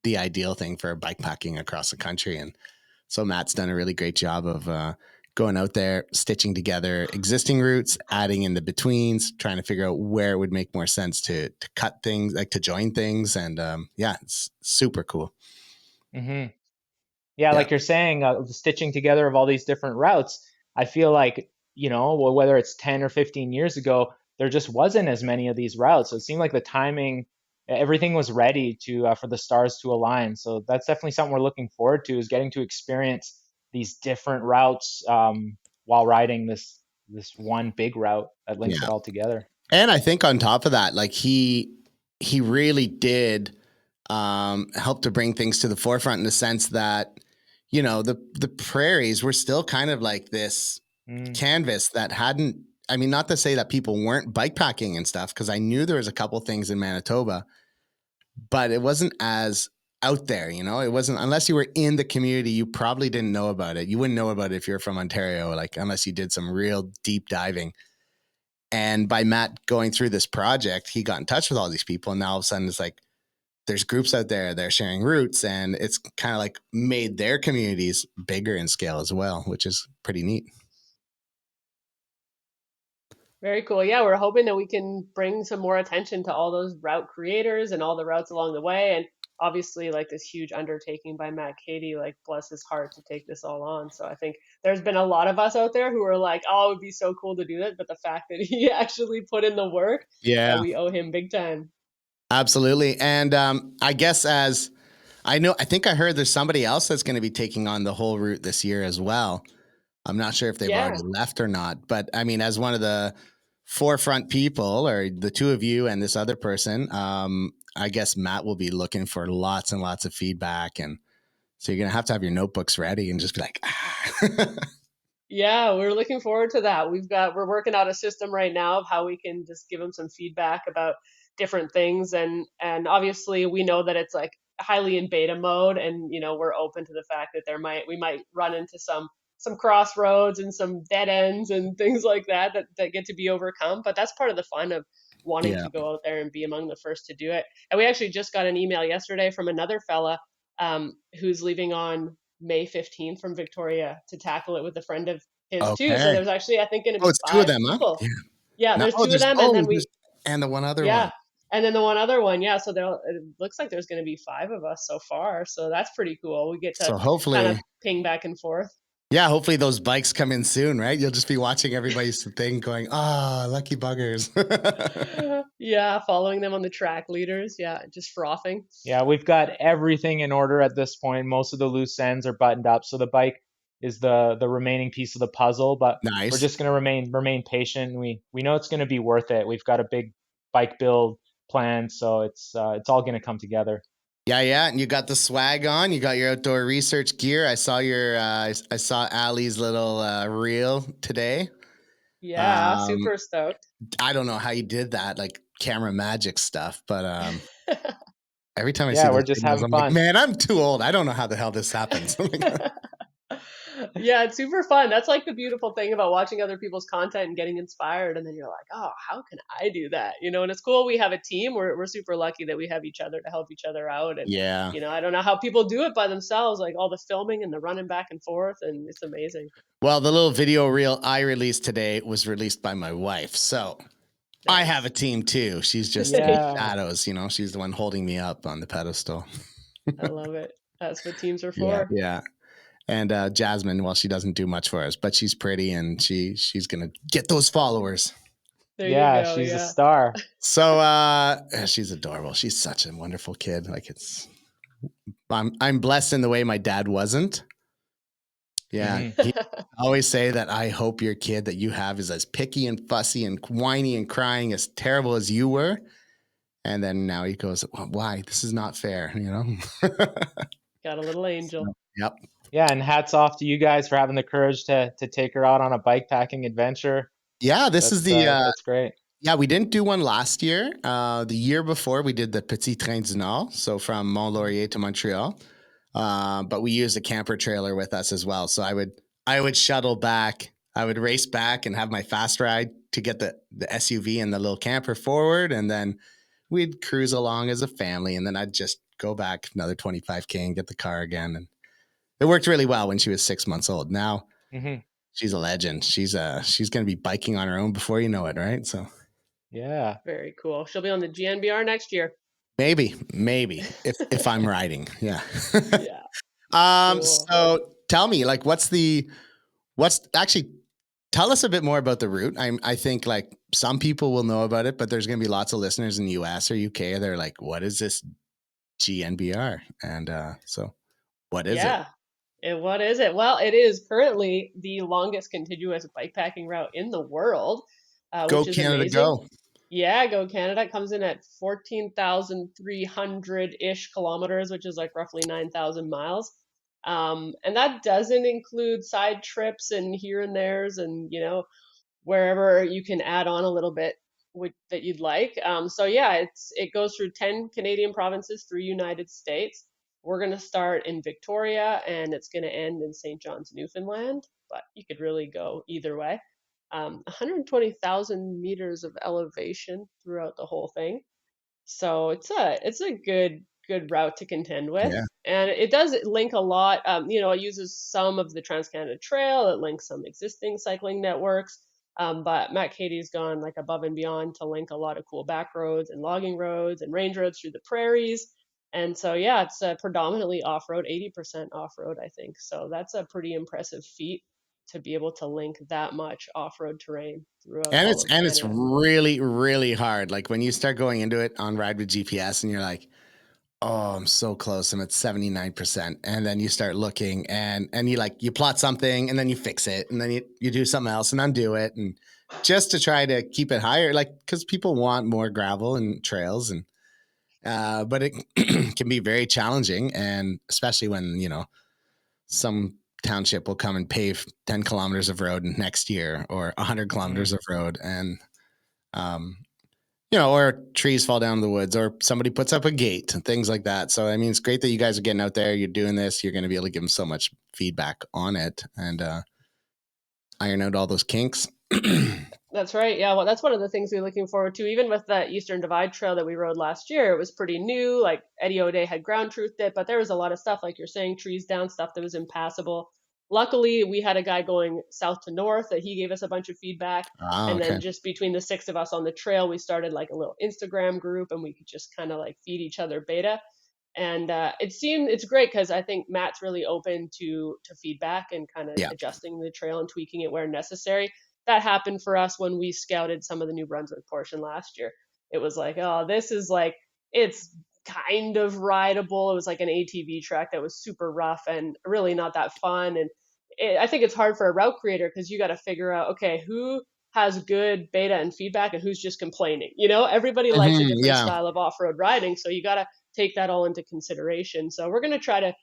[SPEAKER 1] the ideal thing for bikepacking across the country. And so Matt's done a really great job of going out there, stitching together existing routes, adding in the betweens, trying to figure out where it would make more sense to cut things, like to join things. And it's super cool.
[SPEAKER 3] Mm-hmm. Yeah, like you're saying, the stitching together of all these different routes, I feel like, whether it's 10 or 15 years ago, there just wasn't as many of these routes. So it seemed like the timing, everything was ready for the stars to align. So that's definitely something we're looking forward to, is getting to experience these different routes while riding this one big route that links it all together.
[SPEAKER 1] And I think on top of that, like he really did help to bring things to the forefront in the sense that, the prairies were still kind of like this canvas that hadn't, I mean, not to say that people weren't bikepacking and stuff, because I knew there was a couple things in Manitoba, but it wasn't as out there, it wasn't, unless you were in the community, you probably didn't know about it. You wouldn't know about it if you're from Ontario, like unless you did some real deep diving. And by Matt going through this project, he got in touch with all these people, and now all of a sudden it's like, there's groups out there, they're sharing routes, and it's kind of like made their communities bigger in scale as well, which is pretty neat.
[SPEAKER 2] Very cool. Yeah, we're hoping that we can bring some more attention to all those route creators and all the routes along the way. And obviously, like this huge undertaking by Matt Cady, like bless his heart to take this all on. So I think there's been a lot of us out there who are like, oh, it would be so cool to do it. But the fact that he actually put in the work, we owe him big time.
[SPEAKER 1] Absolutely. And I guess as I think I heard there's somebody else that's going to be taking on the whole route this year as well. I'm not sure if they've already left or not, but I mean, as one of the forefront people, or the two of you and this other person, I guess Matt will be looking for lots and lots of feedback. And so you're going to have your notebooks ready and just be like,
[SPEAKER 2] Yeah, we're looking forward to that. We're working out a system right now of how we can just give them some feedback about different things, and obviously we know that it's like highly in beta mode, and we're open to the fact that we might run into some crossroads and some dead ends and things like that get to be overcome. But that's part of the fun of wanting
[SPEAKER 1] yeah.
[SPEAKER 2] to go out there and be among the first to do it. And we actually just got an email yesterday from another fella who's leaving on May 15th from Victoria to tackle it with a friend of his too. So
[SPEAKER 1] Okay.
[SPEAKER 2] there's actually, I think, going to
[SPEAKER 1] Oh,
[SPEAKER 2] be
[SPEAKER 1] it's two of
[SPEAKER 2] 5
[SPEAKER 1] them, huh?
[SPEAKER 2] people.
[SPEAKER 1] Yeah.
[SPEAKER 2] Yeah,
[SPEAKER 1] No,
[SPEAKER 2] there's two of them, and then
[SPEAKER 1] and the one other
[SPEAKER 2] yeah,
[SPEAKER 1] one.
[SPEAKER 2] and then the one other one. Yeah, so it looks like there's going to be 5 of us so far. So that's pretty cool. We get to
[SPEAKER 1] So hopefully,
[SPEAKER 2] kind of ping back and forth.
[SPEAKER 1] yeah, hopefully those bikes come in soon, right? You'll just be watching everybody's thing going, lucky buggers.
[SPEAKER 2] Yeah, following them on the track leaders. Yeah, just frothing.
[SPEAKER 3] Yeah, we've got everything in order at this point. Most of the loose ends are buttoned up. So the bike is the remaining piece of the puzzle, but
[SPEAKER 1] Nice.
[SPEAKER 3] we're just going to remain patient. We know it's going to be worth it. We've got a big bike build plan, so it's all going to come together.
[SPEAKER 1] Yeah, and you got the swag on. You got your outdoor research gear. I saw I saw Ali's little reel today.
[SPEAKER 2] Yeah, super stoked.
[SPEAKER 1] I don't know how you did that, like camera magic stuff, but every time I see
[SPEAKER 3] we're
[SPEAKER 1] those
[SPEAKER 3] just
[SPEAKER 1] videos,
[SPEAKER 3] having
[SPEAKER 1] I'm
[SPEAKER 3] fun.
[SPEAKER 1] like, man, I'm too old. I don't know how the hell this happens.
[SPEAKER 2] Yeah, it's super fun. That's like the beautiful thing about watching other people's content and getting inspired. And then you're like, oh, how can I do that? And it's cool. We have a team. We're super lucky that we have each other to help each other out. And,
[SPEAKER 1] yeah.
[SPEAKER 2] I don't know how people do it by themselves, like all the filming and the running back and forth. And it's amazing.
[SPEAKER 1] Well, the little video reel I released today was released by my wife. So I have a team too. She's just shadows, she's the one holding me up on the pedestal.
[SPEAKER 2] I love it. That's what teams are for.
[SPEAKER 1] Yeah. And Jasmine, well, she doesn't do much for us, but she's pretty and she's going to get those followers.
[SPEAKER 2] There you go.
[SPEAKER 3] She's a star.
[SPEAKER 1] So she's adorable. She's such a wonderful kid. Like I'm blessed in the way my dad wasn't. Yeah.
[SPEAKER 3] Mm-hmm.
[SPEAKER 1] He always say that I hope your kid that you have is as picky and fussy and whiny and crying as terrible as you were. And then now he goes, well, why? This is not fair,
[SPEAKER 2] Got a little angel.
[SPEAKER 1] So, yep.
[SPEAKER 3] Yeah, and hats off to you guys for having the courage to take her out on a bikepacking adventure.
[SPEAKER 1] Yeah, that's
[SPEAKER 3] great.
[SPEAKER 1] Yeah, we didn't do one last year. The year before, we did the Petit Train du Nord, so from Mont-Laurier to Montreal. But we used a camper trailer with us as well. So I would shuttle back. I would race back and have my fast ride to get the SUV and the little camper forward, and then we'd cruise along as a family. And then I'd just go back another 25K and get the car again. And it worked really well when she was 6 months old. Now she's a legend. She's going to be biking on her own before you know it, right? So.
[SPEAKER 3] Yeah.
[SPEAKER 2] Very cool. She'll be on the GNBR next year.
[SPEAKER 1] Maybe if I'm riding. Yeah.
[SPEAKER 2] Yeah.
[SPEAKER 1] Cool. So tell me, like, tell us a bit more about the route. I think like some people will know about it, but there's going to be lots of listeners in the US or UK. They're like, what is this GNBR? And so what is it?
[SPEAKER 2] And what is it? Well, it is currently the longest continuous bikepacking route in the world.
[SPEAKER 1] Go
[SPEAKER 2] which is
[SPEAKER 1] Canada,
[SPEAKER 2] amazing.
[SPEAKER 1] go.
[SPEAKER 2] Yeah, go Canada. It comes in at 14,300-ish kilometers, which is like roughly 9,000 miles. And that doesn't include side trips and here and there's and, wherever you can add on a little bit that you'd like. So yeah, it goes through 10 Canadian provinces, 3 United States. We're going to start in Victoria and it's going to end in St. John's, Newfoundland, but you could really go either way. 120,000 meters of elevation throughout the whole thing. So it's a good route to contend with.
[SPEAKER 1] Yeah.
[SPEAKER 2] And it does link a lot. It uses some of the Trans-Canada Trail. It links some existing cycling networks. But Matt Katie's gone like above and beyond to link a lot of cool back roads and logging roads and range roads through the prairies. And so, yeah, it's predominantly off-road, 80% off-road, I think. So that's a pretty impressive feat to be able to link that much off-road terrain throughout.
[SPEAKER 1] And it's really, really hard. Like when you start going into it on Ride with GPS and you're like, Oh, I'm so close. I'm at 79%. And then you start looking and you plot something and then you fix it and then you do something else and undo it. And just to try to keep it higher, like, cause people want more gravel and trails and, but it can be very challenging. And especially when, some township will come and pave 10 kilometers of road next year or 100 kilometers of road. And, um, or trees fall down in the woods or somebody puts up a gate and things like that. So, I mean, it's great that you guys are getting out there. You're doing this. You're going to be able to give them so much feedback on it and iron out all those kinks.
[SPEAKER 2] That's right. Yeah. Well, that's one of the things we're looking forward to. Even with the Eastern Divide Trail that we rode last year, it was pretty new. Like Eddie O'Day had ground truthed it, but there was a lot of stuff, like you're saying, trees down, stuff that was impassable. Luckily, we had a guy going south to north that he gave us a bunch of feedback. And
[SPEAKER 1] Okay.
[SPEAKER 2] then just between the 6 of us on the trail, we started like a little Instagram group and we could just kind of like feed each other beta. And it's great because I think Matt's really open to feedback and kind of
[SPEAKER 1] Yeah.
[SPEAKER 2] adjusting the trail and tweaking it where necessary. That happened for us when we scouted some of the New Brunswick portion last year. It was like, oh, this is like, it's kind of rideable. It was like an ATV track that was super rough and really not that fun. And I think it's hard for a route creator because you got to figure out, okay, who has good beta and feedback and who's just complaining. Everybody likes a different
[SPEAKER 1] Yeah.
[SPEAKER 2] style of off-road riding, so you got to take that all into consideration. So we're going to try to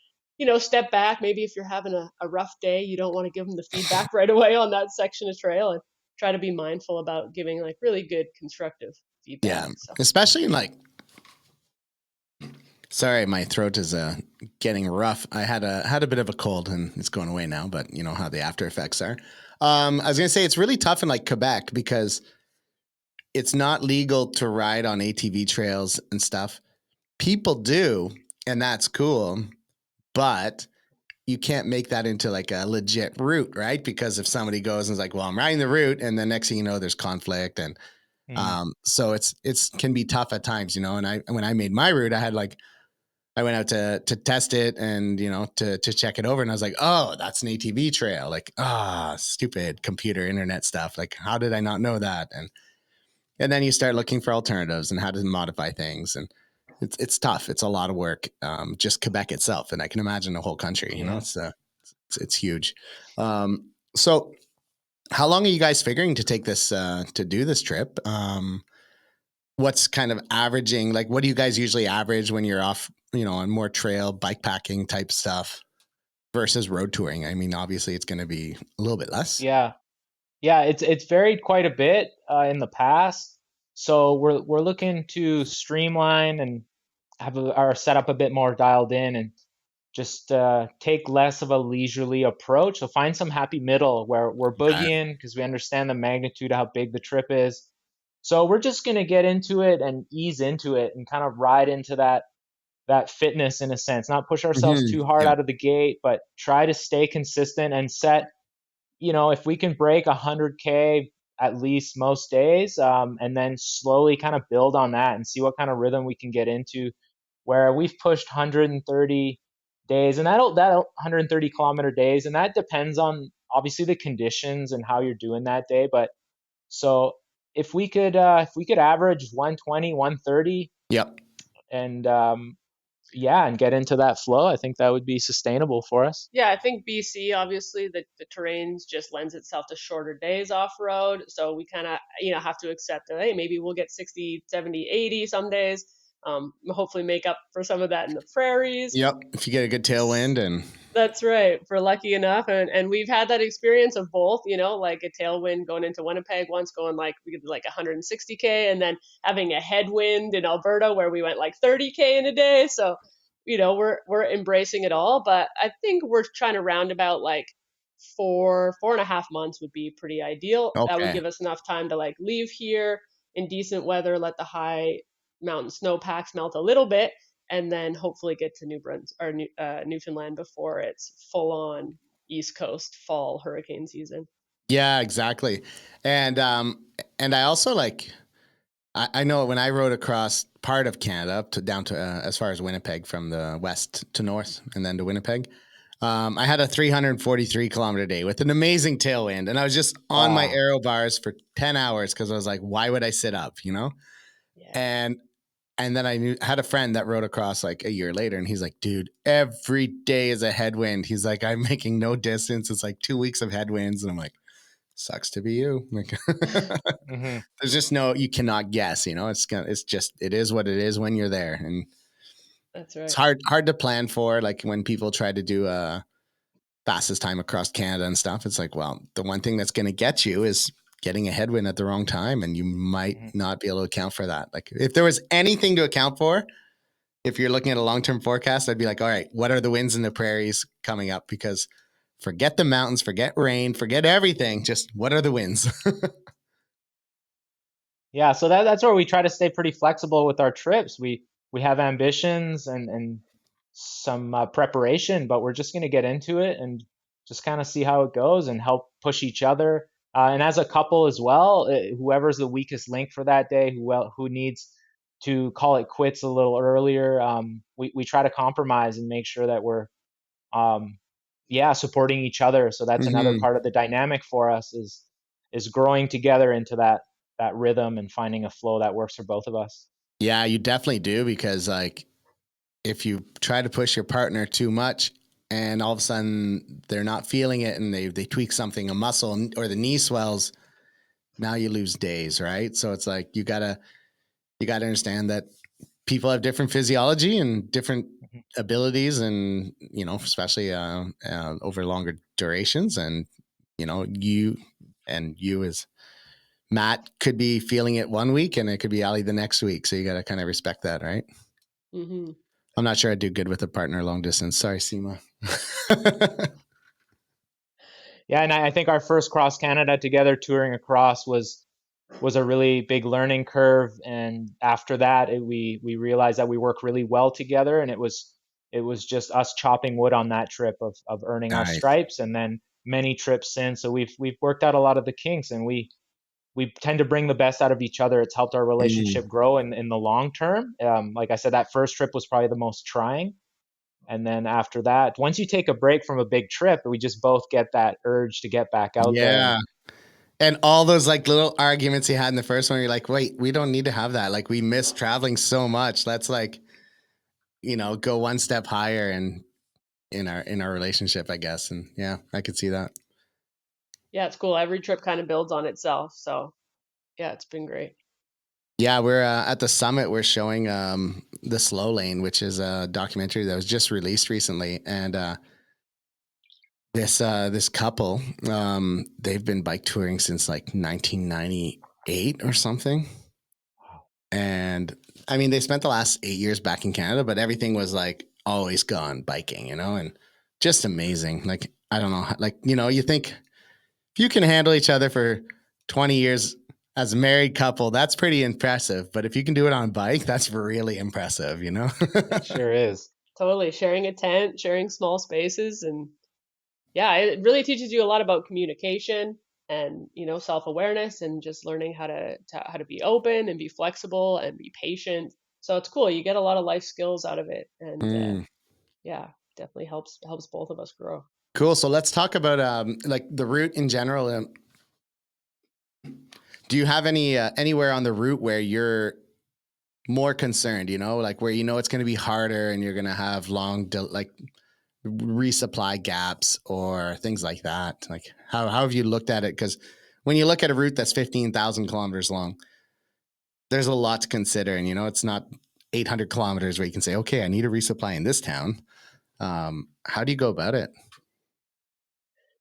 [SPEAKER 2] step back. Maybe if you're having a rough day, you don't want to give them the feedback right away on that section of trail, and try to be mindful about giving like really good constructive feedback.
[SPEAKER 1] Yeah.
[SPEAKER 2] So.
[SPEAKER 1] Especially in like, sorry, my throat is getting rough. I had a bit of a cold and it's going away now, but you know how the after effects are. I was going to say it's really tough in like Quebec because it's not legal to ride on ATV trails and stuff. People do, and that's cool, but you can't make that into like a legit route, right? Because if somebody goes and is like, well, I'm riding the route, and the next thing you know, there's conflict. And so it's can be tough at times, and when I made my route, I went out to test it and, to check it over. And I was like, oh, that's an ATV trail. Like, stupid computer internet stuff. Like, how did I not know that? And then you start looking for alternatives and how to modify things. And it's tough. It's a lot of work. Just Quebec itself. And I can imagine the whole country, it's huge. So how long are you guys figuring to take this, to do this trip? What's kind of averaging? Like, what do you guys usually average when you're off, on more trail bike packing type stuff versus road touring? I mean, obviously it's going to be a little bit less.
[SPEAKER 3] Yeah. It's varied quite a bit in the past. So we're looking to streamline and have our setup a bit more dialed in and just take less of a leisurely approach. So find some happy middle where we're
[SPEAKER 1] Okay.
[SPEAKER 3] boogieing because we understand the magnitude of how big the trip is. So we're just gonna get into it and ease into it and kind of ride into that fitness in a sense, not push ourselves too hard
[SPEAKER 1] Yeah.
[SPEAKER 3] out of the gate, but try to stay consistent and set, if we can break 100K at least most days, and then slowly kind of build on that and see what kind of rhythm we can get into, where we've pushed 130 days and that 130 kilometer days, and that depends on obviously the conditions and how you're doing that day. But so if we could average 120, 130,
[SPEAKER 1] Yep.
[SPEAKER 3] and and get into that flow, I think that would be sustainable for us.
[SPEAKER 2] Yeah, I think BC, obviously, the terrain just lends itself to shorter days off road. So we kind of, have to accept that, hey, maybe we'll get 60, 70, 80 some days. Hopefully make up for some of that in the prairies.
[SPEAKER 1] Yep. If you get a good tailwind and.
[SPEAKER 2] That's right. If we're lucky enough. And we've had that experience of both, like a tailwind going into Winnipeg once, going like, we did like 160K, and then having a headwind in Alberta where we went like 30K in a day. So, we're embracing it all. But I think we're trying to round about like 4.5 months would be pretty ideal. That would
[SPEAKER 1] Okay.
[SPEAKER 2] give us enough time to like leave here in decent weather, let the high mountain snowpacks melt a little bit, and then hopefully get to New Brunswick or Newfoundland before it's full on East Coast fall hurricane season.
[SPEAKER 1] Yeah, exactly. And I also like, I know when I rode across part of Canada down to as far as Winnipeg, from the west to north and then to Winnipeg, I had a 343 kilometer day with an amazing tailwind, and I was just on my aero bars for 10 hours because I was like, why would I sit up,
[SPEAKER 2] Yeah.
[SPEAKER 1] And And then had a friend that rode across like a year later, and he's like, dude, every day is a headwind. He's like, I'm making no distance. It's like 2 weeks of headwinds. And I'm like, sucks to be you. Like,
[SPEAKER 3] Mm-hmm.
[SPEAKER 1] there's just you cannot guess, it is what it is when you're there. And
[SPEAKER 2] That's right.
[SPEAKER 1] it's hard to plan for. Like when people try to do fastest time across Canada and stuff, it's like, well, the one thing that's going to get you is getting a headwind at the wrong time, and you might not be able to account for that. Like if there was anything to account for, if you're looking at a long-term forecast, I'd be like, all right, what are the winds in the prairies coming up? Because forget the mountains, forget rain, forget everything. Just what are the winds?
[SPEAKER 3] Yeah, so that's where we try to stay pretty flexible with our trips. We have ambitions and some preparation, but we're just going to get into it and just kind of see how it goes and help push each other. And as a couple as well, whoever's the weakest link for that day, who needs to call it quits a little earlier, we try to compromise and make sure that we're um, supporting each other. So that's another
[SPEAKER 1] Mm-hmm.
[SPEAKER 3] part of the dynamic for us is growing together into that rhythm and finding a flow that works for both of us.
[SPEAKER 1] Yeah, you definitely do, because like if you try to push your partner too much and all of a sudden they're not feeling it and they tweak something, a muscle or the knee swells, now you lose days, right? So it's like you gotta understand that people have different physiology and different abilities, and especially over longer durations. And you as Matt could be feeling it one week and it could be Ali the next week, so you got to kind of respect that, right?
[SPEAKER 2] Mm-hmm.
[SPEAKER 1] I'm not sure I'd do good with a partner long distance. Sorry, Seema.
[SPEAKER 3] Yeah, and I think our first cross Canada together touring across was a really big learning curve. And after that, we realized that we work really well together, and it was just us chopping wood on that trip of earning our
[SPEAKER 1] Nice.
[SPEAKER 3] stripes, and then many trips since. So we've worked out a lot of the kinks, and we tend to bring the best out of each other. It's helped our relationship grow in the long term. Like I said, that first trip was probably the most trying. And then after that, once you take a break from a big trip, we just both get that urge to get back out there.
[SPEAKER 1] Yeah. And all those like little arguments you had in the first one, you're like, wait, we don't need to have that. Like we miss traveling so much. Let's like, go one step higher and in our relationship, I guess. And yeah, I could see that.
[SPEAKER 2] Yeah, it's cool. Every trip kind of builds on itself. So yeah, it's been great.
[SPEAKER 1] Yeah, we're at the summit. We're showing the Slow Lane, which is a documentary that was just released recently, and this couple, they've been bike touring since like 1998 or something, and I mean they spent the last 8 years back in Canada, but everything was like always gone biking, and just amazing. Like I don't know, like you think if you can handle each other for 20 years as a married couple, that's pretty impressive. But if you can do it on a bike, that's really impressive,
[SPEAKER 3] It sure is.
[SPEAKER 2] Totally. Sharing a tent, sharing small spaces. And yeah, it really teaches you a lot about communication and, self-awareness and just learning how to be open and be flexible and be patient. So it's cool. You get a lot of life skills out of it. And yeah, definitely helps both of us grow.
[SPEAKER 1] Cool. So let's talk about like the route in general. Do you have any anywhere on the route where you're more concerned? Like where it's going to be harder and you're going to have like resupply gaps or things like that. Like how have you looked at it? Because when you look at a route that's 15,000 kilometers long, there's a lot to consider, and it's not 800 kilometers where you can say, okay, I need a resupply in this town. How do you go about it?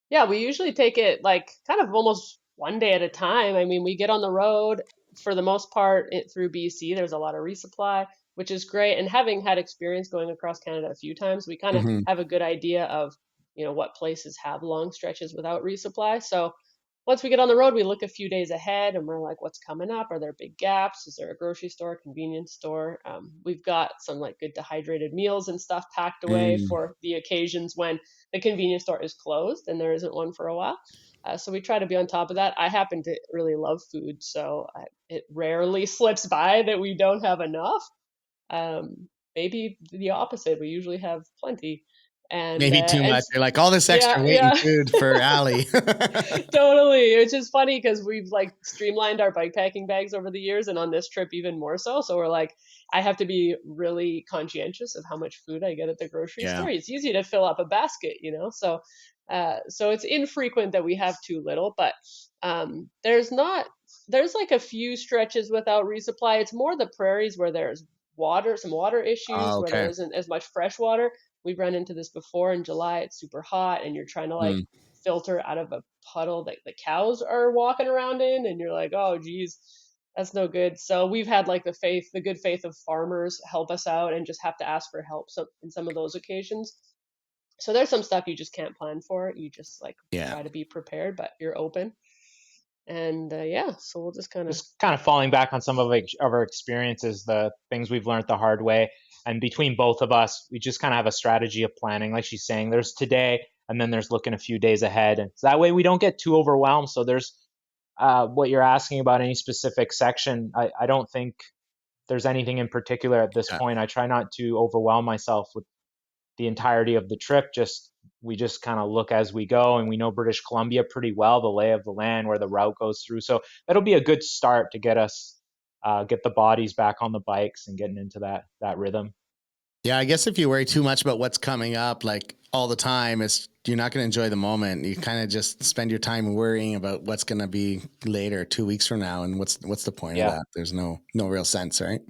[SPEAKER 2] Yeah, we usually take it like kind of almost one day at a time. I mean, we get on the road for the most part through BC. There's a lot of resupply, which is great. And having had experience going across Canada a few times, we kind of
[SPEAKER 1] Mm-hmm.
[SPEAKER 2] have a good idea of, what places have long stretches without resupply. So once we get on the road, we look a few days ahead and we're like, what's coming up? Are there big gaps? Is there a grocery store, convenience store? We've got some like good dehydrated meals and stuff packed away for the occasions when the convenience store is closed and there isn't one for a while. So we try to be on top of that. I happen to really love food, so it rarely slips by that we don't have enough. Maybe the opposite. We usually have plenty.
[SPEAKER 1] Maybe too
[SPEAKER 2] And
[SPEAKER 1] much. You're like, all this extra
[SPEAKER 2] yeah,
[SPEAKER 1] weight and
[SPEAKER 2] yeah.
[SPEAKER 1] food for Allie.
[SPEAKER 2] Totally. It's just funny because we've like streamlined our bike packing bags over the years, and on this trip even more so. So we're like, I have to be really conscientious of how much food I get at the grocery
[SPEAKER 1] Yeah.
[SPEAKER 2] store. It's easy to fill up a basket, you know. So it's infrequent that we have too little, but there's not there's like a few stretches without resupply. It's more the prairies where there's some water issues
[SPEAKER 1] Oh,
[SPEAKER 2] where there
[SPEAKER 1] okay.
[SPEAKER 2] isn't as much fresh water. We've run into this before in July. It's super hot, and you're trying to like
[SPEAKER 1] Mm.
[SPEAKER 2] filter out of a puddle that the cows are walking around in, and you're like, oh geez, that's no good. So we've had like the good faith of farmers help us out and just have to ask for help in some of those occasions. So there's some stuff you just can't plan for. You just like
[SPEAKER 1] Yeah.
[SPEAKER 2] try to be prepared, but you're open. And yeah, so we'll just kind of
[SPEAKER 3] Just kind of falling back on some of our experiences, the things we've learned the hard way. And between both of us, we just kind of have a strategy of planning. Like she's saying, there's today, and then there's looking a few days ahead. And so that way we don't get too overwhelmed. So there's what you're asking about any specific section. I don't think there's anything in particular at this
[SPEAKER 1] Yeah.
[SPEAKER 3] point. I try not to overwhelm myself with the entirety of the trip. We just kind of look as we go, and we know British Columbia pretty well, the lay of the land, where the route goes through. So that'll be a good start to get us get the bodies back on the bikes and getting into that rhythm.
[SPEAKER 1] Yeah, I guess if you worry too much about what's coming up, like all the time, you're not going to enjoy the moment. You kind of just spend your time worrying about what's going to be later, 2 weeks from now, and what's the point of that? There's no real sense, right?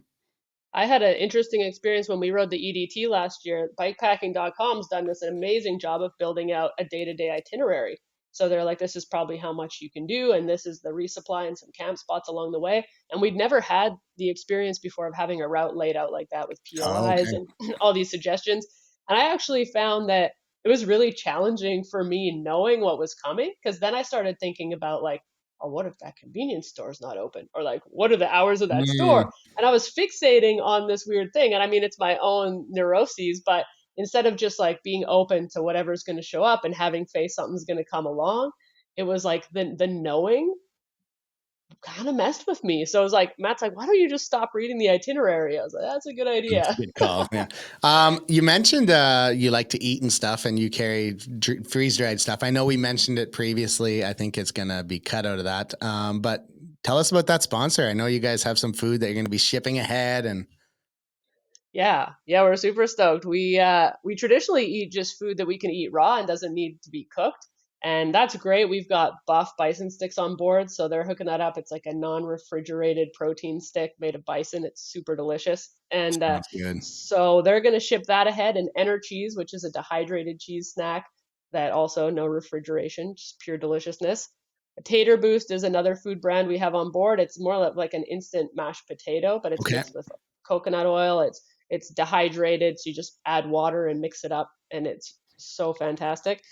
[SPEAKER 2] I had an interesting experience when we rode the EDT last year. Bikepacking.com's done this amazing job of building out a day-to-day itinerary. So they're like, this is probably how much you can do, and this is the resupply and some camp spots along the way. And we'd never had the experience before of having a route laid out like that with
[SPEAKER 1] Oh,
[SPEAKER 2] POIs
[SPEAKER 1] okay.
[SPEAKER 2] and all these suggestions. And I actually found that it was really challenging for me knowing what was coming, because then I started thinking about like, oh, what if that convenience store is not open? Or like, what are the hours of that
[SPEAKER 1] Mm,
[SPEAKER 2] store? And I was fixating on this weird thing. And I mean, it's my own neuroses, but instead of just like being open to whatever's going to show up and having faith something's going to come along, it was like the knowing kind of messed with me. So I was like, Matt's like, why don't you just stop reading the itinerary? I was like, that's a good
[SPEAKER 1] that's a
[SPEAKER 2] idea.
[SPEAKER 1] good call. Yeah. You mentioned you like to eat and stuff, and you carry freeze dried stuff. I know we mentioned it previously. I think it's going to be cut out of that. But tell us about that sponsor. I know you guys have some food that you're going to be shipping ahead, and
[SPEAKER 2] Yeah, we're super stoked. We traditionally eat just food that we can eat raw and doesn't need to be cooked, and that's great. We've got buff bison sticks on board, so they're hooking that up. It's like a non-refrigerated protein stick made of bison. It's super delicious, and
[SPEAKER 1] sounds good.
[SPEAKER 2] so they're going to ship that ahead. And Enter Cheese, which is a dehydrated cheese snack that also no refrigeration, just pure deliciousness. Tater Boost is another food brand we have on board. It's more like an instant mashed potato, but it's
[SPEAKER 1] Okay.
[SPEAKER 2] mixed with coconut oil. It's dehydrated, so you just add water and mix it up, and it's so fantastic.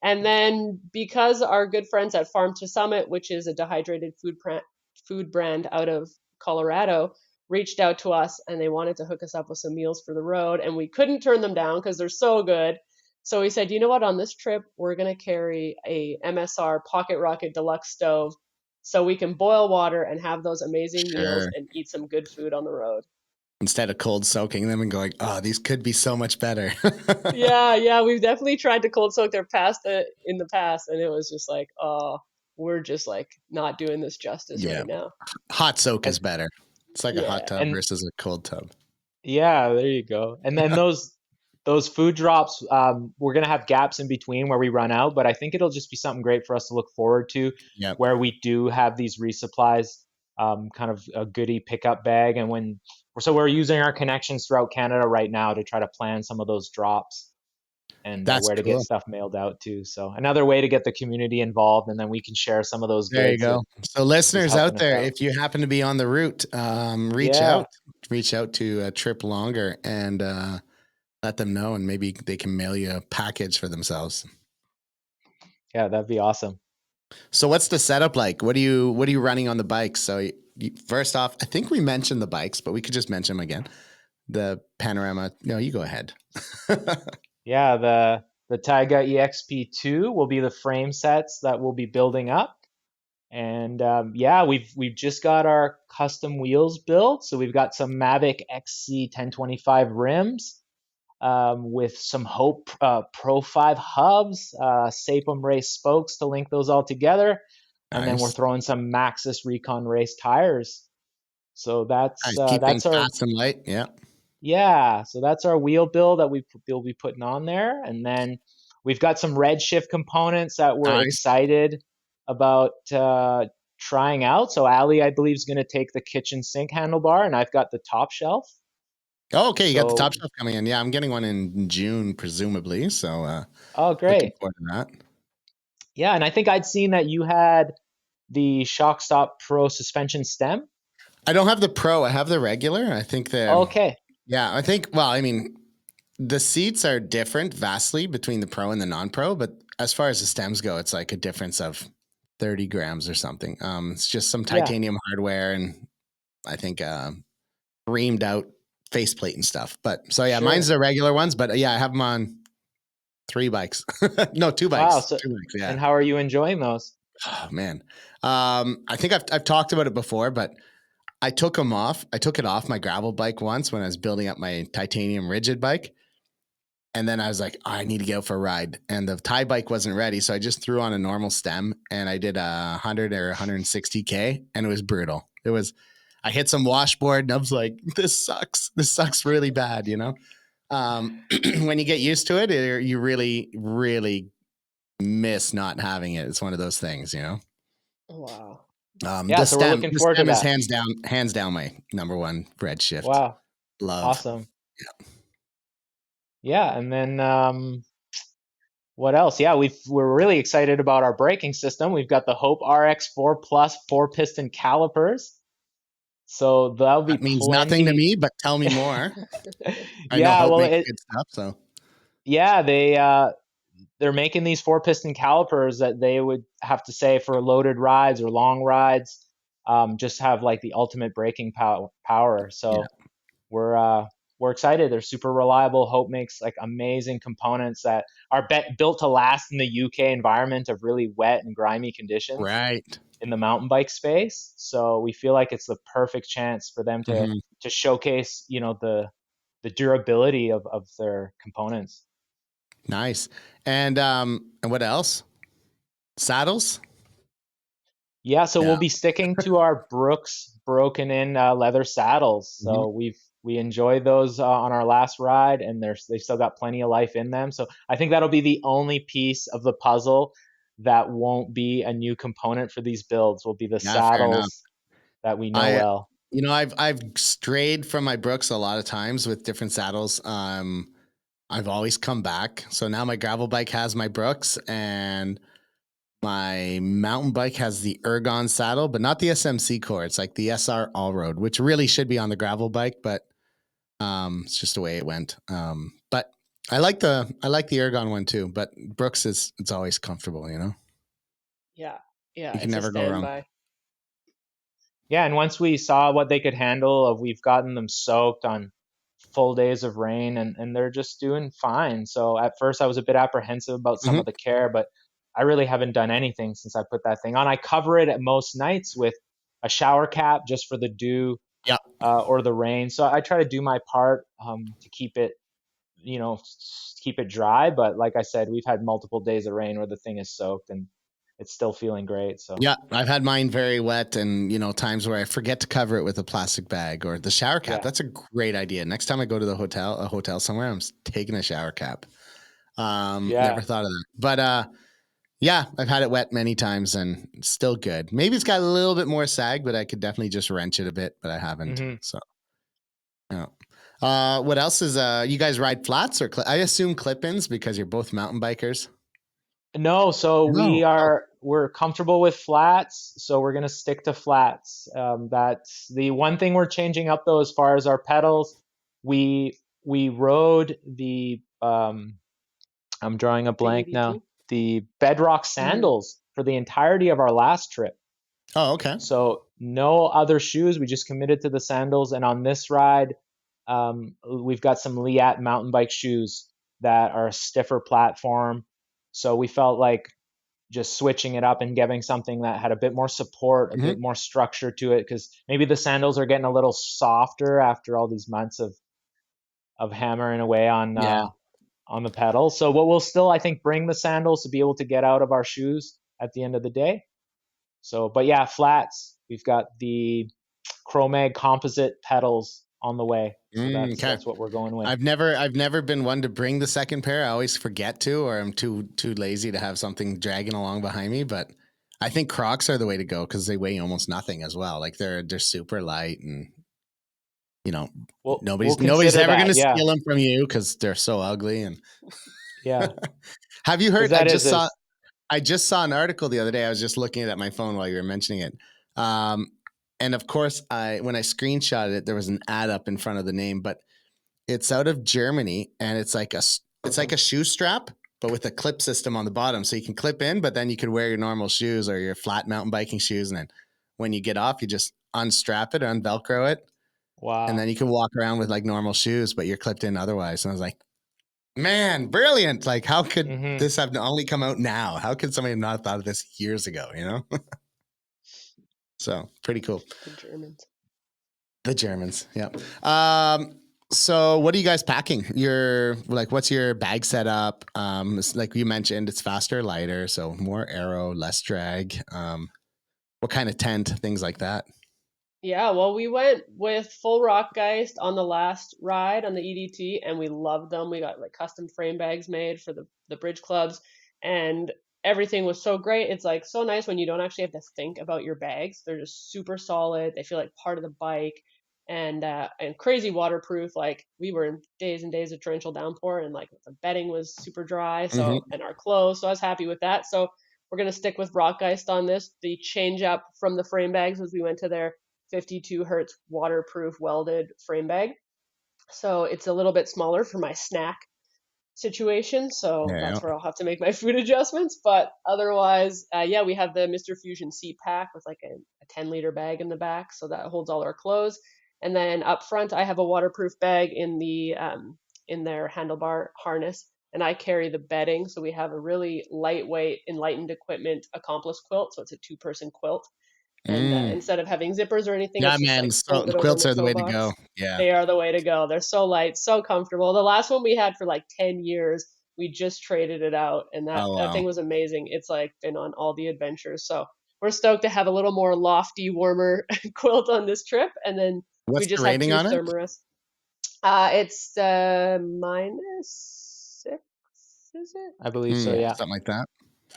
[SPEAKER 2] And then because our good friends at Farm to Summit, which is a dehydrated food brand out of Colorado, reached out to us and they wanted to hook us up with some meals for the road, and we couldn't turn them down because they're so good. So we said, you know what, on this trip, we're going to carry a MSR Pocket Rocket Deluxe stove so we can boil water and have those amazing meals
[SPEAKER 1] Sure.
[SPEAKER 2] and eat some good food on the road.
[SPEAKER 1] Instead of cold soaking them and going, oh, these could be so much better.
[SPEAKER 2] Yeah, we've definitely tried to cold soak their pasta in the past, and it was just like, oh, we're just like not doing this justice
[SPEAKER 1] Yeah.
[SPEAKER 2] right now.
[SPEAKER 1] Hot soak
[SPEAKER 3] And
[SPEAKER 1] is better. It's like a hot
[SPEAKER 2] Yeah.
[SPEAKER 1] tub
[SPEAKER 3] and
[SPEAKER 1] versus a cold tub.
[SPEAKER 3] yeah, there you go. And then those food drops, we're gonna have gaps in between where we run out, but I think it'll just be something great for us to look forward to,
[SPEAKER 1] Yep.
[SPEAKER 3] where we do have these resupplies, kind of a goodie pickup bag. And we're using our connections throughout Canada right now to try to plan some of those drops and
[SPEAKER 1] That's
[SPEAKER 3] where to get
[SPEAKER 1] cool.
[SPEAKER 3] stuff mailed out to. So another way to get the community involved, and then we can share some of those
[SPEAKER 1] There you
[SPEAKER 3] goods that
[SPEAKER 1] go. So
[SPEAKER 3] is
[SPEAKER 1] listeners
[SPEAKER 3] helping
[SPEAKER 1] out
[SPEAKER 3] us
[SPEAKER 1] there,
[SPEAKER 3] out.
[SPEAKER 1] if you happen to be on the route,
[SPEAKER 3] Yeah,
[SPEAKER 1] reach out to Trip Longer and let them know, and maybe they can mail you a package for themselves.
[SPEAKER 3] yeah, that'd be awesome.
[SPEAKER 1] So what's the setup like? What are you running on the bikes? So first off, I think we mentioned the bikes, but we could just mention them again. The Panorama. No, you go ahead.
[SPEAKER 3] Yeah, the Taiga EXP2 will be the frame sets that we'll be building up. And yeah, we've just got our custom wheels built. So we've got some Mavic XC 1025 rims. with some Hope Pro 5 hubs, Sapum race spokes to link those all together. And then we're
[SPEAKER 1] Nice.
[SPEAKER 3] throwing some Maxxis Recon race tires. So
[SPEAKER 1] Nice. Keep things
[SPEAKER 3] that's our
[SPEAKER 1] fast and light. Yeah.
[SPEAKER 3] yeah. So that's our wheel build that we'll be putting on there, and then we've got some Redshift components that we're
[SPEAKER 1] Nice.
[SPEAKER 3] excited about trying out. So Ali, I believe, is going to take the kitchen sink handlebar, and I've got the top shelf.
[SPEAKER 1] Oh, okay. You got the
[SPEAKER 3] So
[SPEAKER 1] top shelf coming in. Yeah, I'm getting one in June, presumably. So
[SPEAKER 3] oh,
[SPEAKER 1] looking
[SPEAKER 3] great.
[SPEAKER 1] forward to that.
[SPEAKER 3] Yeah, and I think I'd seen that you had the ShockStop Pro suspension stem.
[SPEAKER 1] I don't have the Pro. I have the regular. I think
[SPEAKER 3] Okay.
[SPEAKER 1] yeah, I think, well, I mean, the seats are different vastly between the Pro and the non-Pro, but as far as the stems go, it's like a difference of 30 grams or something. It's just some
[SPEAKER 3] Yeah.
[SPEAKER 1] titanium hardware and I think reamed out faceplate and stuff. But so yeah,
[SPEAKER 3] Sure.
[SPEAKER 1] mine's the regular ones, but yeah, I have them on 3 bikes. No, 2 bikes.
[SPEAKER 3] Wow. So,
[SPEAKER 1] 2 bikes, yeah.
[SPEAKER 3] and how are you enjoying those?
[SPEAKER 1] Oh man. I think I've talked about it before, but I took them off. I took it off my gravel bike once when I was building up my titanium rigid bike. And then I was like, oh, I need to go for a ride. And the tie bike wasn't ready. So I just threw on a normal stem and I did 100 or 160K and it was brutal. I hit some washboard and I was like, this sucks. This sucks really bad, you know? When you get used to it, you really, really miss not having it. It's one of those things, you know?
[SPEAKER 2] Wow.
[SPEAKER 3] Yeah, so we're looking forward to
[SPEAKER 1] the stem
[SPEAKER 3] that.
[SPEAKER 1] is hands down my number one Redshift.
[SPEAKER 3] Wow.
[SPEAKER 1] Love.
[SPEAKER 3] Awesome. Yeah, and then what else? Yeah, we're really excited about our braking system. We've got the Hope RX4 Plus 4-piston calipers. So that'll be
[SPEAKER 1] That means nothing to
[SPEAKER 3] plenty.
[SPEAKER 1] me, but tell me more. I know
[SPEAKER 3] Yeah,
[SPEAKER 1] Hope
[SPEAKER 3] well,
[SPEAKER 1] makes good stuff, so
[SPEAKER 3] yeah, they're making these 4-piston calipers that they would have to say for loaded rides or long rides, just have like the ultimate braking power. So
[SPEAKER 1] yeah.
[SPEAKER 3] we're excited. They're super reliable. Hope makes like amazing components that are built to last in the UK environment of really wet and grimy conditions
[SPEAKER 1] Right.
[SPEAKER 3] in the mountain bike space. So we feel like it's the perfect chance for them to
[SPEAKER 1] Mhm.
[SPEAKER 3] showcase, the durability of their components.
[SPEAKER 1] Nice. And what else? Saddles?
[SPEAKER 3] Yeah, so
[SPEAKER 1] Yeah.
[SPEAKER 3] we'll be sticking to our Brooks broken in leather saddles. So
[SPEAKER 1] Mhm.
[SPEAKER 3] we enjoyed those on our last ride, and they still got plenty of life in them. So I think that'll be the only piece of the puzzle that won't be a new component for these builds. Will be the
[SPEAKER 1] Yeah, fair enough.
[SPEAKER 3] saddles that we know well.
[SPEAKER 1] I've strayed from my Brooks a lot of times with different saddles. I've always come back. So now my gravel bike has my Brooks and my mountain bike has the Ergon saddle, but not the SMC core. It's like the SR All Road, which really should be on the gravel bike, but it's just the way it went. But I like the Ergon one too. But Brooks it's always comfortable, you know.
[SPEAKER 2] Yeah.
[SPEAKER 1] You
[SPEAKER 2] Yeah.
[SPEAKER 1] can
[SPEAKER 2] It's a
[SPEAKER 1] never go wrong.
[SPEAKER 2] standby.
[SPEAKER 3] Yeah, and once we saw what they could handle, we've gotten them soaked on full days of rain, and they're just doing fine. So at first I was a bit apprehensive about some
[SPEAKER 1] Hmm.
[SPEAKER 3] of the care, but I really haven't done anything since I put that thing on. I cover it at most nights with a shower cap just for the dew
[SPEAKER 1] Yeah.
[SPEAKER 3] or the rain. So I try to do my part to keep it, keep it dry. But like I said, we've had multiple days of rain where the thing is soaked and it's still feeling great. So
[SPEAKER 1] Yeah, I've had mine very wet and, times where I forget to cover it with a plastic bag or the shower cap.
[SPEAKER 3] yeah.
[SPEAKER 1] That's a great idea. Next time I go to a hotel somewhere, I'm taking a shower cap. Never
[SPEAKER 3] Yeah.
[SPEAKER 1] thought of that. But yeah, I've had it wet many times and it's still good. Maybe it's got a little bit more sag, but I could definitely just wrench it a bit, but I haven't.
[SPEAKER 3] Hmm.
[SPEAKER 1] So, yeah. What else is you guys ride flats or I assume clip-ins because you're both mountain bikers?
[SPEAKER 3] No, so
[SPEAKER 1] No.
[SPEAKER 3] we're comfortable with flats, so we're gonna stick to flats. That's the one thing we're changing up though as far as our pedals. We rode the I'm drawing a
[SPEAKER 2] The
[SPEAKER 3] blank now.
[SPEAKER 2] 82.
[SPEAKER 3] The Bedrock
[SPEAKER 2] Mm.
[SPEAKER 3] sandals for the entirety of our last trip.
[SPEAKER 1] Oh, okay.
[SPEAKER 3] So no other shoes. We just committed to the sandals, and on this ride, we've got some Liat mountain bike shoes that are a stiffer platform. So we felt like just switching it up and giving something that had a bit more support, a
[SPEAKER 1] Hmm.
[SPEAKER 3] bit more structure to it, because maybe the sandals are getting a little softer after all these months of hammering away on
[SPEAKER 1] Yeah.
[SPEAKER 3] on the pedals. So we'll still, I think, bring the sandals to be able to get out of our shoes at the end of the day. So, but yeah, flats. We've got the Chromag composite pedals on the way. So
[SPEAKER 1] Okay.
[SPEAKER 3] that's what we're going with.
[SPEAKER 1] I've never been one to bring the second pair. I always forget to, or I'm too lazy to have something dragging along behind me. But I think Crocs are the way to go because they weigh almost nothing as well. Like they're super light, and you know, nobody's ever going to steal them from you because they're so ugly. And
[SPEAKER 3] yeah,
[SPEAKER 1] have you heard? I just saw an article the other day. I was just looking at my phone while you were mentioning it. And of course, when I screenshotted it, there was an ad up in front of the name, but it's out of Germany, and it's like a shoe strap, but with a clip system on the bottom, so you can clip in, but then you could wear your normal shoes or your flat mountain biking shoes, and then when you get off, you just unstrap it or unvelcro it.
[SPEAKER 3] Wow!
[SPEAKER 1] And then you can walk around with like normal shoes, but you're clipped in otherwise. And I was like, man, brilliant! Like, how could this have only come out now? How could somebody have not thought of this years ago? You know. So pretty cool. The Germans. Yeah. So what are you guys packing? What's your bag setup? Like you mentioned, it's faster, lighter, so more aero, less drag. What kind of tent, things like that?
[SPEAKER 2] Yeah, well, we went with full Rockgeist on the last ride on the EDT, and we loved them. We got like custom frame bags made for the bridge clubs, and everything was so great. It's like so nice when you don't actually have to think about your bags. They're just super solid. They feel like part of the bike, and crazy waterproof. Like we were in days and days of torrential downpour, and like the bedding was super dry. So and our clothes. So I was happy with that. So we're gonna stick with Rockgeist on this. The change up from the frame bags was we went to their 52 hertz waterproof welded frame bag. So it's a little bit smaller for my snack situation. So that's where I'll have to make my food adjustments. But otherwise, we have the Mr. Fusion Seat Pack with like a 10-liter bag in the back. So that holds all our clothes. And then up front, I have a waterproof bag in their handlebar harness. And I carry the bedding. So we have a really lightweight Enlightened Equipment accomplice quilt. So it's a 2-person quilt. And instead of having zippers or anything, it's just like fold it over
[SPEAKER 1] quilts
[SPEAKER 2] in
[SPEAKER 1] are the way
[SPEAKER 2] box.
[SPEAKER 1] to go. Yeah,
[SPEAKER 2] they are the way to go. They're so light, so comfortable. The last one we had for like 10 years, we just traded it out, and that thing was amazing. It's like been on all the adventures. So we're stoked to have a little more lofty, warmer quilt on this trip. And then
[SPEAKER 1] what's
[SPEAKER 2] we just
[SPEAKER 1] the rating
[SPEAKER 2] have 2
[SPEAKER 1] on
[SPEAKER 2] Thermarest. It's -6, is it?
[SPEAKER 3] I believe so. Yeah,
[SPEAKER 1] something like that.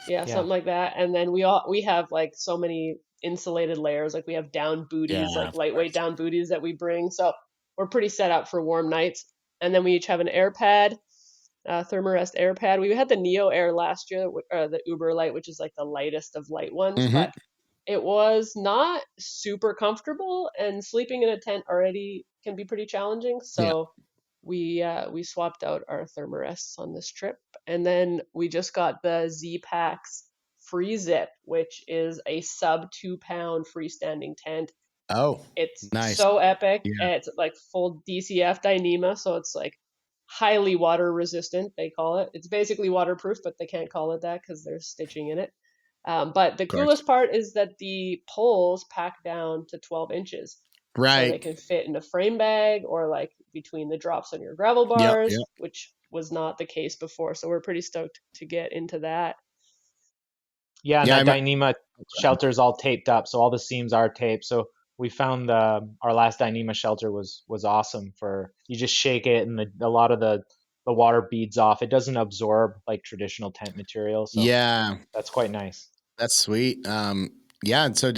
[SPEAKER 2] Yeah, something like that. And then we have like so many insulated layers. Like we have down booties, like lightweight down booties that we bring. So we're pretty set up for warm nights. And then we each have an air pad, Thermarest air pad. We had the Neo Air last year, the Uber Light, which is like the lightest of light ones, but it was not super comfortable, and sleeping in a tent already can be pretty challenging. So we swapped out our Thermarests on this trip, and then we just got the Z-Packs Free Zip, which is a sub 2-pound freestanding tent.
[SPEAKER 1] Oh,
[SPEAKER 2] it's
[SPEAKER 1] nice.
[SPEAKER 2] So epic. It's like full DCF Dyneema, so it's like highly water resistant. They call it. It's basically waterproof, but they can't call it that because there's stitching in it. But the coolest part is that the poles pack down to 12 inches.
[SPEAKER 1] Right.
[SPEAKER 2] So they can fit in a frame bag or like between the drops on your gravel bars, which was not the case before. So we're pretty stoked to get into that.
[SPEAKER 3] Yeah, and that Dyneema shelter is all taped up, so all the seams are taped. So we found our last Dyneema shelter was awesome. For you just shake it and a lot of the water beads off. It doesn't absorb like traditional tent material. So that's quite nice.
[SPEAKER 1] That's sweet. And so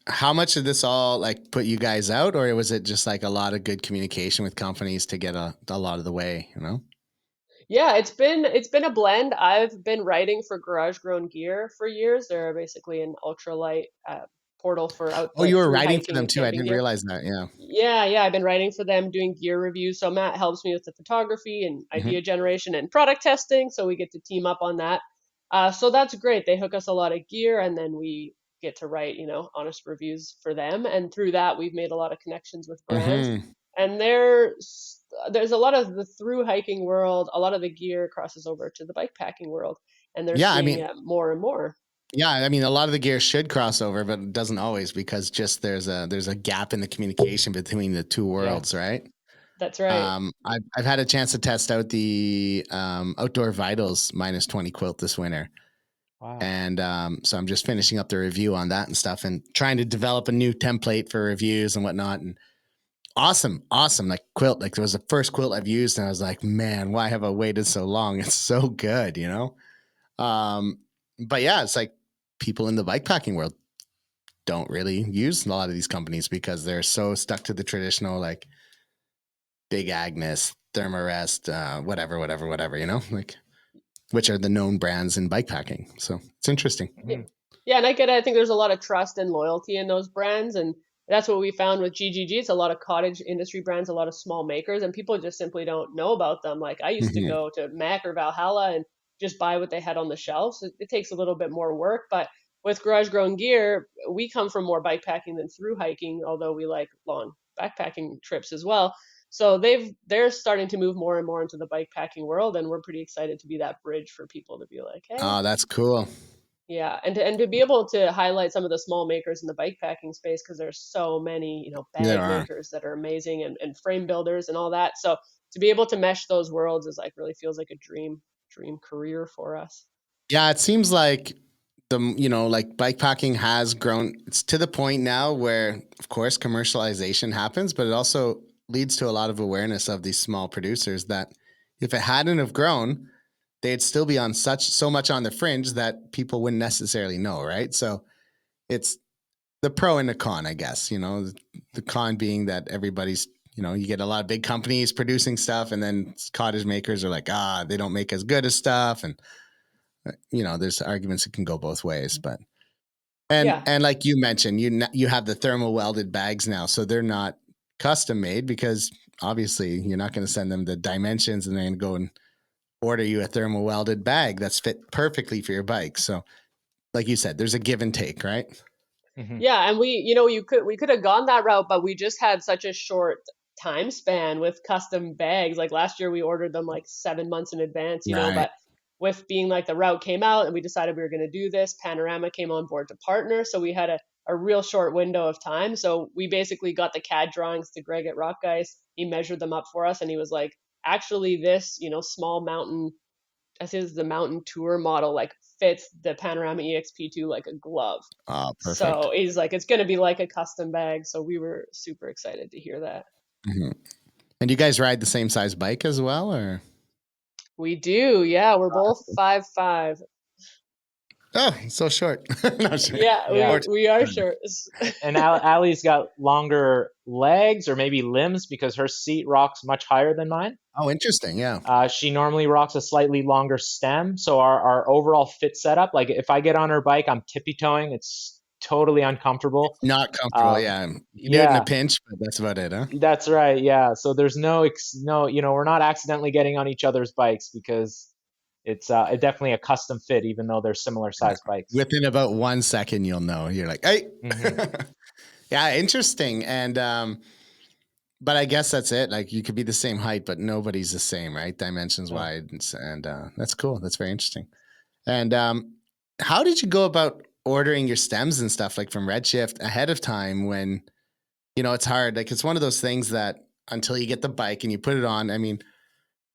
[SPEAKER 1] how much did this all like put you guys out, or was it just like a lot of good communication with companies to get a lot of the way, you know?
[SPEAKER 2] Yeah, it's been a blend. I've been writing for Garage Grown Gear for years. They're basically an ultralight portal for out.
[SPEAKER 1] Oh, you were writing for them too. I didn't realize that.
[SPEAKER 2] Yeah. I've been writing for them, doing gear reviews. So Matt helps me with the photography and idea generation and product testing. So we get to team up on that. So that's great. They hook us a lot of gear, and then we get to write, honest reviews for them. And through that, we've made a lot of connections with brands. And there's a lot of the through hiking world. A lot of the gear crosses over to the bikepacking world, and they're seeing it more and more.
[SPEAKER 1] Yeah, I mean, a lot of the gear should cross over, but it doesn't always, because just there's a gap in the communication between the two worlds, right?
[SPEAKER 2] That's right.
[SPEAKER 1] I've had a chance to test out the Outdoor Vitals -20 quilt this winter.
[SPEAKER 3] Wow.
[SPEAKER 1] And so I'm just finishing up the review on that and stuff and trying to develop a new template for reviews and whatnot. And awesome like quilt. Like it was the first quilt I've used and I was like, man, why have I waited so long? It's so good, you know? But yeah, it's like people in the bikepacking world don't really use a lot of these companies because they're so stuck to the traditional, like Big Agnes, Thermarest, whatever, you know, like which are the known brands in bikepacking. So it's interesting.
[SPEAKER 2] Yeah. Yeah, and I get it. I think there's a lot of trust and loyalty in those brands, and that's what we found with GGG. It's a lot of cottage industry brands, a lot of small makers, and people just simply don't know about them. Like I used to
[SPEAKER 1] Mhm.
[SPEAKER 2] go to Mac or Valhalla and just buy what they had on the shelves. It takes a little bit more work, but with Garage Grown Gear, we come from more bikepacking than through hiking, although we like long backpacking trips as well. So they're starting to move more and more into the bikepacking world, and we're pretty excited to be that bridge for people to be like, hey,
[SPEAKER 1] Oh, that's cool.
[SPEAKER 2] yeah, and to be able to highlight some of the small makers in the bikepacking space because there's so many,
[SPEAKER 1] There
[SPEAKER 2] bag
[SPEAKER 1] are.
[SPEAKER 2] makers that are amazing and frame builders and all that. So to be able to mesh those worlds is like really feels like a dream career for us.
[SPEAKER 1] Yeah, it seems like like bikepacking has grown. It's to the point now where, of course, commercialization happens, but it also leads to a lot of awareness of these small producers that if it hadn't have grown, they'd still be on so much on the fringe that people wouldn't necessarily know, right? So it's the pro and the con, I guess. The con being that everybody's, you get a lot of big companies producing stuff, and then cottage makers are like, they don't make as good as stuff, and there's arguments that can go both ways, but
[SPEAKER 2] Yeah,
[SPEAKER 1] and like you mentioned, you have the thermal welded bags now, so they're not custom made because obviously you're not going to send them the dimensions and then go and order you a thermal welded bag that's fit perfectly for your bike. So, like you said, there's a give and take, right?
[SPEAKER 2] yeah, and we could have gone that route, but we just had such a short time span with custom bags. Like last year, we ordered them like 7 months in advance,
[SPEAKER 1] Right.
[SPEAKER 2] but with being like the route came out and we decided we were going to do this, Panorama came on board to partner. So we had a real short window of time. So we basically got the CAD drawings to Greg at Rock Guys. He measured them up for us and he was like, actually, this, small mountain, as is the mountain tour model, like fits the Panorama EXP2 like a glove.
[SPEAKER 1] Perfect.
[SPEAKER 2] So he's like, it's going to be like a custom bag. So we were super excited to hear that.
[SPEAKER 1] Mm-hmm. And you guys ride the same size bike as well, or?
[SPEAKER 2] We do. Yeah. We're both 5'5".
[SPEAKER 1] Oh, so short. No, sure.
[SPEAKER 2] Yeah.
[SPEAKER 3] Yeah.
[SPEAKER 2] We are sure.
[SPEAKER 3] And Allie's got longer legs or maybe limbs because her seat rocks much higher than mine.
[SPEAKER 1] Oh, interesting. Yeah.
[SPEAKER 3] She normally rocks a slightly longer stem. So our overall fit setup, like if I get on her bike, I'm tippy toeing. It's totally uncomfortable.
[SPEAKER 1] Not comfortable. Yeah. You do it in a
[SPEAKER 3] Yeah,
[SPEAKER 1] pinch, but that's about it, huh?
[SPEAKER 3] that's right. Yeah. So there's no, we're not accidentally getting on each other's bikes because it's definitely a custom fit, even though they're similar
[SPEAKER 1] Yeah.
[SPEAKER 3] size bikes.
[SPEAKER 1] Within about 1 second, you'll know. You're like, hey.
[SPEAKER 3] hmm
[SPEAKER 1] Yeah, interesting. And but I guess that's it. Like you could be the same height, but nobody's the same, right? Dimensions
[SPEAKER 3] Yeah.
[SPEAKER 1] wide, and that's cool. That's very interesting. And how did you go about ordering your stems and stuff like from Redshift ahead of time when it's hard? Like it's one of those things that until you get the bike and you put it on, I mean,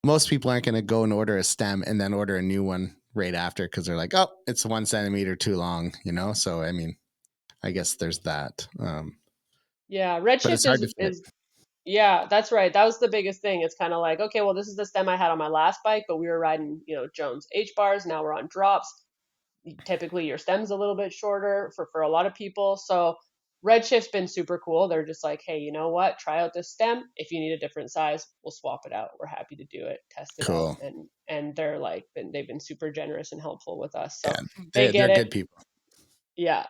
[SPEAKER 1] most people aren't going to go and order a stem and then order a new one right after because they're like, oh, it's 1 centimeter too long, So I mean, I guess there's that.
[SPEAKER 2] Yeah.
[SPEAKER 1] But it's
[SPEAKER 2] Redshift
[SPEAKER 1] hard to fit.
[SPEAKER 2] is, yeah, that's right. That was the biggest thing. It's kind of like, okay, well, this is the stem I had on my last bike, but we were riding, Jones H bars. Now we're on drops. Typically your stem's a little bit shorter for a lot of people. So Redshift's been super cool. They're just like, hey, you know what? Try out this stem. If you need a different size, we'll swap it out. We're happy to do it, test it out.
[SPEAKER 1] Cool.
[SPEAKER 2] And they're like they've been super generous and helpful with us. So
[SPEAKER 1] Yeah,
[SPEAKER 2] they
[SPEAKER 1] they're
[SPEAKER 2] get it.
[SPEAKER 1] good people.
[SPEAKER 2] Yeah,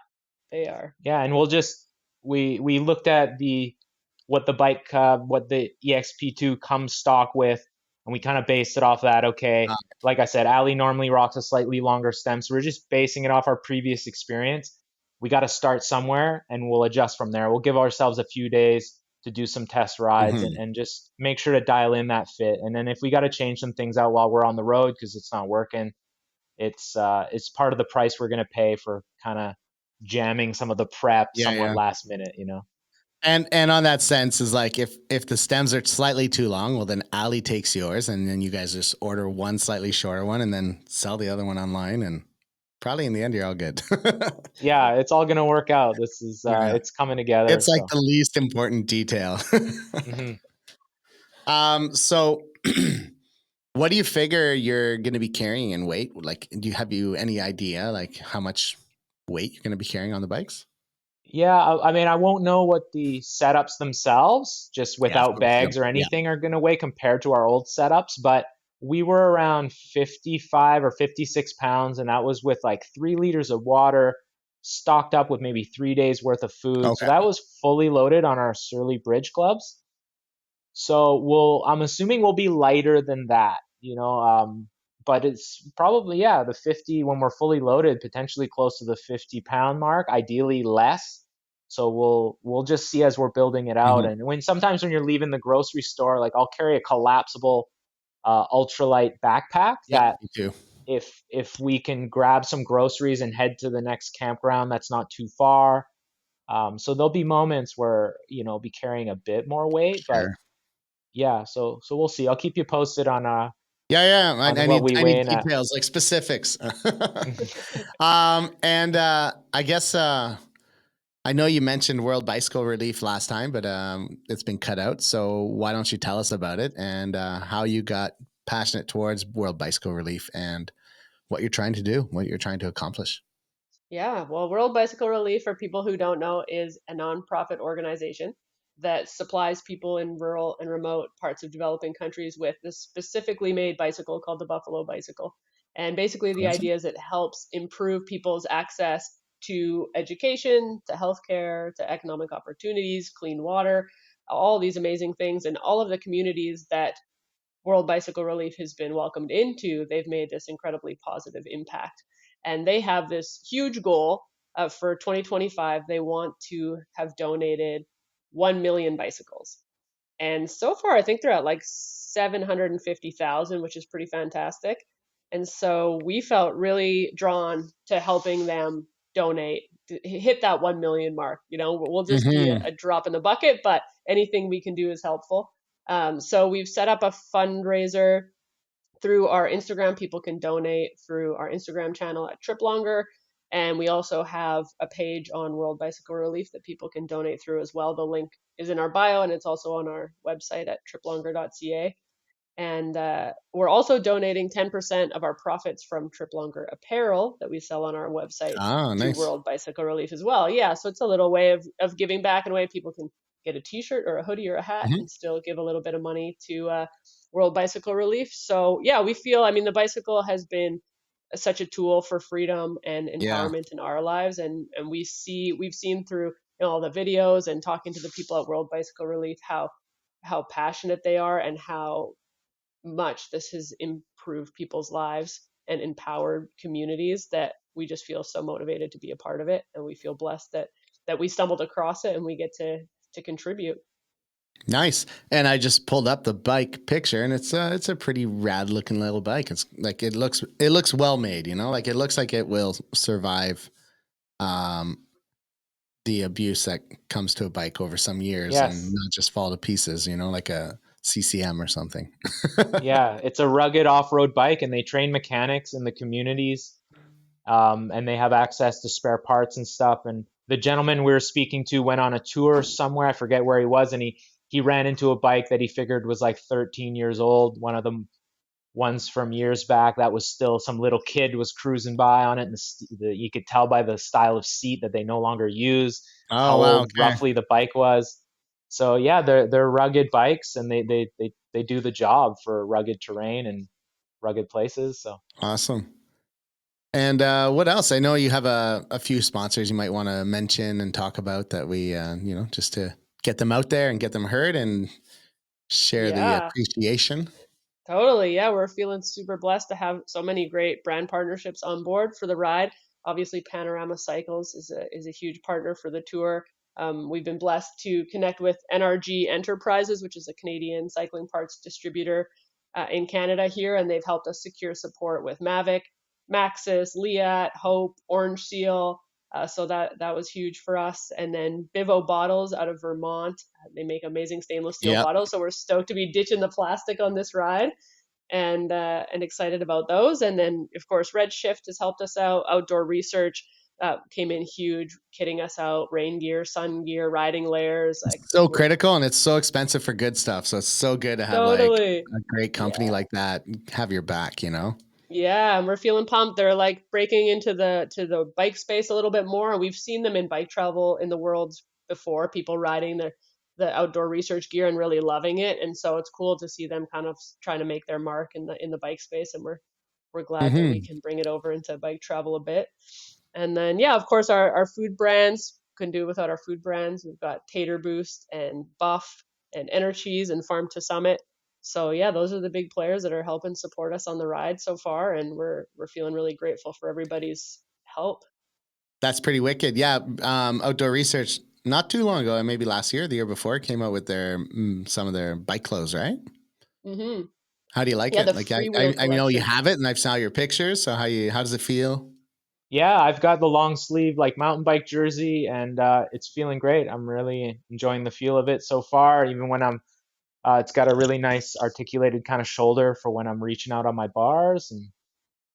[SPEAKER 2] they are.
[SPEAKER 3] Yeah, and we'll just we looked at what the EXP2 comes stock with, and we kind of based it off that. Okay, like I said, Allie normally rocks a slightly longer stem, so we're just basing it off our previous experience. We got to start somewhere, and we'll adjust from there. We'll give ourselves a few days to do some test rides and just make sure to dial in that fit. And then if we got to change some things out while we're on the road because it's not working, it's part of the price we're going to pay for kind of jamming some of the prep
[SPEAKER 1] Yeah,
[SPEAKER 3] somewhat
[SPEAKER 1] yeah.
[SPEAKER 3] last minute.
[SPEAKER 1] And on that sense is like if the stems are slightly too long, well then Ali takes yours and then you guys just order one slightly shorter one and then sell the other one online and probably in the end you're all good.
[SPEAKER 4] Yeah, it's all gonna work out. This is
[SPEAKER 1] Yeah.
[SPEAKER 4] it's coming together.
[SPEAKER 1] It's like
[SPEAKER 4] So
[SPEAKER 1] the least important detail.
[SPEAKER 4] hmm
[SPEAKER 1] So what do you figure you're going to be carrying in weight? Like, have you any idea like how much weight you're going to be carrying on the bikes?
[SPEAKER 4] yeah, I mean, I won't know what the setups themselves, just
[SPEAKER 1] Yeah, of
[SPEAKER 4] without
[SPEAKER 1] course. Yep.
[SPEAKER 4] bags or
[SPEAKER 1] Yeah.
[SPEAKER 4] anything, are gonna weigh compared to our old setups, but we were around 55 or 56 pounds, and that was with like 3 liters of water, stocked up with maybe 3 days worth of food. So
[SPEAKER 1] Okay.
[SPEAKER 4] that was fully loaded on our Surly Bridge clubs. So I'm assuming we'll be lighter than that, but it's probably, yeah, the 50 when we're fully loaded, potentially close to the 50-pound mark, ideally less. So we'll just see as we're building it out.
[SPEAKER 1] Mhm.
[SPEAKER 4] And sometimes when you're leaving the grocery store, like I'll carry a collapsible ultralight backpack
[SPEAKER 1] Yeah,
[SPEAKER 4] that
[SPEAKER 1] me too.
[SPEAKER 4] if we can grab some groceries and head to the next campground that's not too far. So there'll be moments where, I'll be carrying a bit more weight, but
[SPEAKER 1] Sure.
[SPEAKER 4] yeah, so we'll see. I'll keep you posted
[SPEAKER 1] Yeah.
[SPEAKER 4] on
[SPEAKER 1] I
[SPEAKER 4] what
[SPEAKER 1] need
[SPEAKER 4] we weigh in at.
[SPEAKER 1] details, like specifics. And I guess I know you mentioned World Bicycle Relief last time, but it's been cut out. So why don't you tell us about it and how you got passionate towards World Bicycle Relief and what you're trying to do, what you're trying to accomplish?
[SPEAKER 2] Yeah, well, World Bicycle Relief, for people who don't know, is a nonprofit organization that supplies people in rural and remote parts of developing countries with this specifically made bicycle called the Buffalo Bicycle. And basically, the
[SPEAKER 1] Awesome.
[SPEAKER 2] idea is it helps improve people's access to education, to healthcare, to economic opportunities, clean water, all these amazing things. And all of the communities that World Bicycle Relief has been welcomed into, they've made this incredibly positive impact. And they have this huge goal for 2025. They want to have donated 1 million bicycles. And so far, I think they're at like 750,000, which is pretty fantastic. And so we felt really drawn to helping them donate, to hit that 1 million mark. We'll just be
[SPEAKER 1] Hmm.
[SPEAKER 2] a drop in the bucket, but anything we can do is helpful. So we've set up a fundraiser through our Instagram. People can donate through our Instagram channel at Trip Longer. And we also have a page on World Bicycle Relief that people can donate through as well. The link is in our bio and it's also on our website at triplonger.ca. And we're also donating 10% of our profits from Trip Longer apparel that we sell on our website
[SPEAKER 1] Oh,
[SPEAKER 2] to
[SPEAKER 1] nice.
[SPEAKER 2] World Bicycle Relief as well. Yeah, so it's a little way of giving back in a way people can get a t-shirt or a hoodie or a hat
[SPEAKER 1] Hmm.
[SPEAKER 2] and still give a little bit of money to World Bicycle Relief. So yeah, we feel, I mean, the bicycle has been such a tool for freedom and
[SPEAKER 1] Yeah.
[SPEAKER 2] empowerment in our lives. And we've seen through all the videos and talking to the people at World Bicycle Relief how passionate they are and how much this has improved people's lives and empowered communities that we just feel so motivated to be a part of it, and we feel blessed that we stumbled across it and we get to contribute.
[SPEAKER 1] Nice. And I just pulled up the bike picture and it's a pretty rad looking little bike. It's like it looks well made, like it looks like it will survive um the abuse that comes to a bike over some years and
[SPEAKER 4] Yes.
[SPEAKER 1] not just fall to pieces, like a CCM or something.
[SPEAKER 4] Yeah, it's a rugged off-road bike, and they train mechanics in the communities, and they have access to spare parts and stuff. And the gentleman we were speaking to went on a tour somewhere, I forget where he was, and he ran into a bike that he figured was like 13 years old. One of them ones from years back that was still some little kid was cruising by on it, and you could tell by the style of seat that they no longer use how
[SPEAKER 1] Oh wow,
[SPEAKER 4] old
[SPEAKER 1] okay.
[SPEAKER 4] roughly the bike was. So yeah, they're rugged bikes, and they do the job for rugged terrain and rugged places. So
[SPEAKER 1] Awesome. And what else? I know you have a few sponsors you might want to mention and talk about that we, just to get them out there and get them heard and share the
[SPEAKER 2] Yeah,
[SPEAKER 1] appreciation.
[SPEAKER 2] totally. Yeah, we're feeling super blessed to have so many great brand partnerships on board for the ride. Obviously, Panorama Cycles is a huge partner for the tour. We've been blessed to connect with NRG Enterprises, which is a Canadian cycling parts distributor in Canada here, and they've helped us secure support with Mavic, Maxis, Leat, Hope, Orange Seal. So that was huge for us. And then Bivo Bottles out of Vermont, they make amazing stainless steel
[SPEAKER 1] Yep.
[SPEAKER 2] bottles. So we're stoked to be ditching the plastic on this ride, and excited about those. And then of course Redshift has helped us out. Outdoor Research came in huge, kitting us out, rain gear, sun gear, riding layers. Like,
[SPEAKER 1] So critical, and it's so expensive for good stuff. So it's so good to have like
[SPEAKER 2] totally.
[SPEAKER 1] a great company
[SPEAKER 2] Yeah.
[SPEAKER 1] like that have your back, you know?
[SPEAKER 2] Yeah, and we're feeling pumped. They're like breaking into the bike space a little bit more. We've seen them in bike travel in the world before, people riding the Outdoor Research gear and really loving it. And so it's cool to see them kind of trying to make their mark in the bike space, and we're glad that we
[SPEAKER 1] Mm-hmm.
[SPEAKER 2] can bring it over into bike travel a bit. And then yeah, of course our food brands, couldn't do it without our food brands. We've got Tater Boost and Buff and Cheese and Farm to Summit. So yeah, those are the big players that are helping support us on the ride so far, and we're feeling really grateful for everybody's help.
[SPEAKER 1] That's pretty wicked. Yeah. Outdoor Research, not too long ago, maybe last year, the year before, came out with their some of their bike clothes, right?
[SPEAKER 2] Hmm.
[SPEAKER 1] How do you like
[SPEAKER 2] Yeah,
[SPEAKER 1] it?
[SPEAKER 2] the
[SPEAKER 1] Like
[SPEAKER 2] freewheel
[SPEAKER 1] I know you
[SPEAKER 2] collection.
[SPEAKER 1] have it, and I've saw your pictures. So how does it feel?
[SPEAKER 4] Yeah, I've got the long sleeve like mountain bike jersey, and it's feeling great. I'm really enjoying the feel of it so far. Even when it's got a really nice articulated kind of shoulder for when I'm reaching out on my bars, and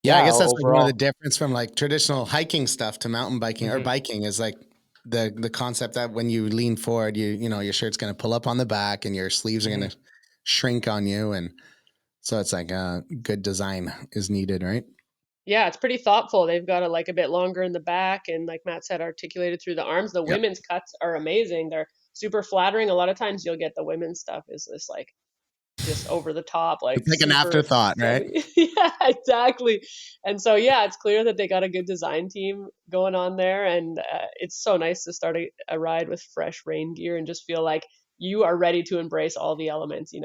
[SPEAKER 1] Yeah, I
[SPEAKER 4] yeah,
[SPEAKER 1] guess that's like one of the
[SPEAKER 4] overall.
[SPEAKER 1] difference from like traditional hiking stuff to mountain biking or
[SPEAKER 4] Hmm.
[SPEAKER 1] biking is like the concept that when you lean forward, you know your shirt's going to pull up on the back and your sleeves are going
[SPEAKER 4] Hmm.
[SPEAKER 1] to shrink on you, and so it's like good design is needed, right?
[SPEAKER 2] Yeah, it's pretty thoughtful. They've got it like a bit longer in the back, and like Matt said, articulated through the arms. The
[SPEAKER 1] Yep.
[SPEAKER 2] women's cuts are amazing. They're super flattering. A lot of times you'll get the women's stuff is this like just over the top, like
[SPEAKER 1] It's like an
[SPEAKER 2] super
[SPEAKER 1] afterthought, right?
[SPEAKER 2] 70. Yeah, exactly. And so yeah, it's clear that they got a good design team going on there, and it's so nice to start a ride with fresh rain gear and just feel like you are ready to embrace all the elements, and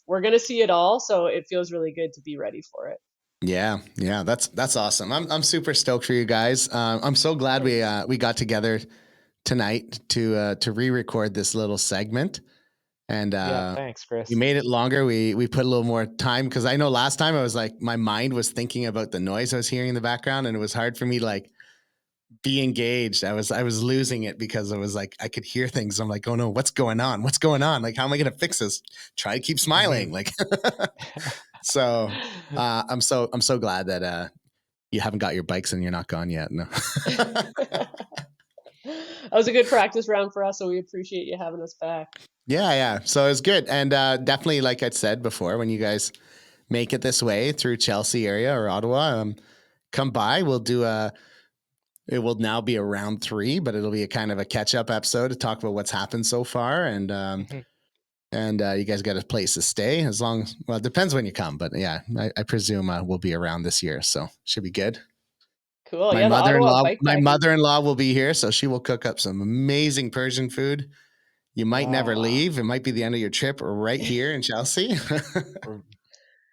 [SPEAKER 2] we're gonna see it all, so it feels really good to be ready for it.
[SPEAKER 1] Yeah, that's awesome. I'm super stoked for you guys. I'm so glad
[SPEAKER 2] Thanks.
[SPEAKER 1] we got together tonight to re-record this little segment, and
[SPEAKER 4] Yeah, thanks,
[SPEAKER 1] we
[SPEAKER 4] Chris.
[SPEAKER 1] made it longer. We put a little more time because I know last time I was like my mind was thinking about the noise I was hearing in the background, and it was hard for me to like be engaged. I was losing it because I was like I could hear things. I'm like, oh no, what's going on? What's going on? Like, how am I going to fix this? Try to keep
[SPEAKER 4] Hmm.
[SPEAKER 1] smiling, like. So I'm so glad that you haven't got your bikes and you're not gone yet. No.
[SPEAKER 2] That was a good practice round for us, so we appreciate you having us back.
[SPEAKER 1] Yeah. So it was good. And definitely, like I said before, when you guys make it this way through Chelsea area or Ottawa, come by. It will now be a round 3, but it'll be a kind of a catch up episode to talk about what's happened so far. And you guys got a place to stay well, it depends when you come, but yeah, I presume we'll be around this year. So should be good.
[SPEAKER 2] Cool.
[SPEAKER 1] My
[SPEAKER 2] Yeah, the Ottawa
[SPEAKER 1] mother-in-law, my
[SPEAKER 2] bikepacking.
[SPEAKER 1] mother-in-law will be here, so she will cook up some amazing Persian food. You might never
[SPEAKER 4] Ah,
[SPEAKER 1] leave. It might be the end of your trip right here in Chelsea.
[SPEAKER 4] we're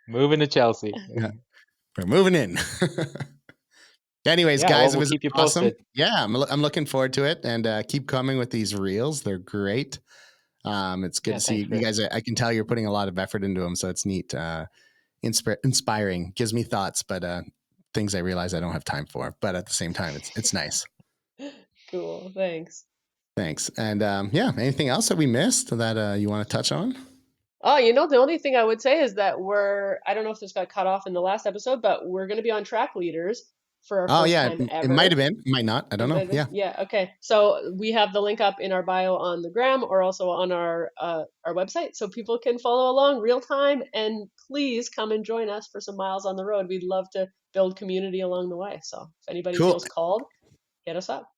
[SPEAKER 4] moving to Chelsea.
[SPEAKER 1] Yeah, we're moving in. Anyways,
[SPEAKER 4] Yeah, well,
[SPEAKER 1] guys, it
[SPEAKER 4] we'll
[SPEAKER 1] was
[SPEAKER 4] keep you
[SPEAKER 1] awesome.
[SPEAKER 4] posted.
[SPEAKER 1] Yeah, I'm looking forward to it, and keep coming with these reels. They're great. It's good
[SPEAKER 4] Yeah,
[SPEAKER 1] to see
[SPEAKER 4] thanks,
[SPEAKER 1] you
[SPEAKER 4] Chris.
[SPEAKER 1] guys. I can tell you're putting a lot of effort into them, so it's neat, inspiring. Gives me thoughts, but things I realize I don't have time for. But at the same time, it's nice.
[SPEAKER 2] Cool. Thanks.
[SPEAKER 1] Thanks. And yeah, anything else that we missed that you want to touch on?
[SPEAKER 2] Oh, the only thing I would say is that I don't know if this got cut off in the last episode, but we're going to be on track leaders for our
[SPEAKER 1] Oh
[SPEAKER 2] first
[SPEAKER 1] yeah,
[SPEAKER 2] time
[SPEAKER 1] it might have
[SPEAKER 2] ever.
[SPEAKER 1] been, it might not. I don't
[SPEAKER 2] It
[SPEAKER 1] know.
[SPEAKER 2] might have been.
[SPEAKER 1] Yeah.
[SPEAKER 2] Yeah. Okay. So we have the link up in our bio on the gram or also on our website, so people can follow along real time. And please come and join us for some miles on the road. We'd love to build community along the way. So if anybody
[SPEAKER 1] Cool.
[SPEAKER 2] feels called, hit us up.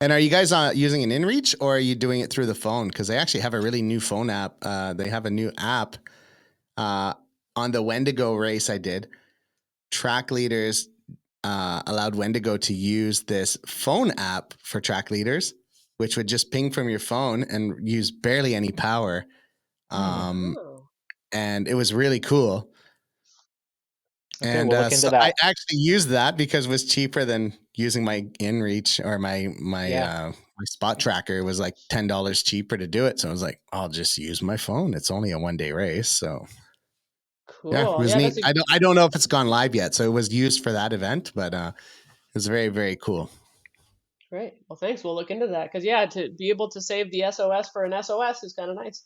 [SPEAKER 1] And are you guys using an InReach or are you doing it through the phone? Because they actually have a really new phone app. They have a new app on the Wendigo race I did. Track leaders allowed Wendigo to use this phone app for track leaders, which would just ping from your phone and use barely any power.
[SPEAKER 4] Hmm.
[SPEAKER 2] Oh.
[SPEAKER 1] And it was really cool.
[SPEAKER 4] Okay,
[SPEAKER 1] And
[SPEAKER 4] we'll look
[SPEAKER 1] so
[SPEAKER 4] into
[SPEAKER 1] I
[SPEAKER 4] that.
[SPEAKER 1] actually used that because it was cheaper than using my InReach or
[SPEAKER 4] Yeah.
[SPEAKER 1] my spot tracker. It was like $10 cheaper to do it. So I was like, I'll just use my phone. It's only a 1-day race. So yeah, it
[SPEAKER 2] Cool.
[SPEAKER 1] was
[SPEAKER 2] Yeah,
[SPEAKER 1] neat. I don't know if it's gone live yet. So it was used for that event, but it was very, very cool.
[SPEAKER 2] Great. Well, thanks. We'll look into that because to be able to save the SOS for an SOS is kind of nice.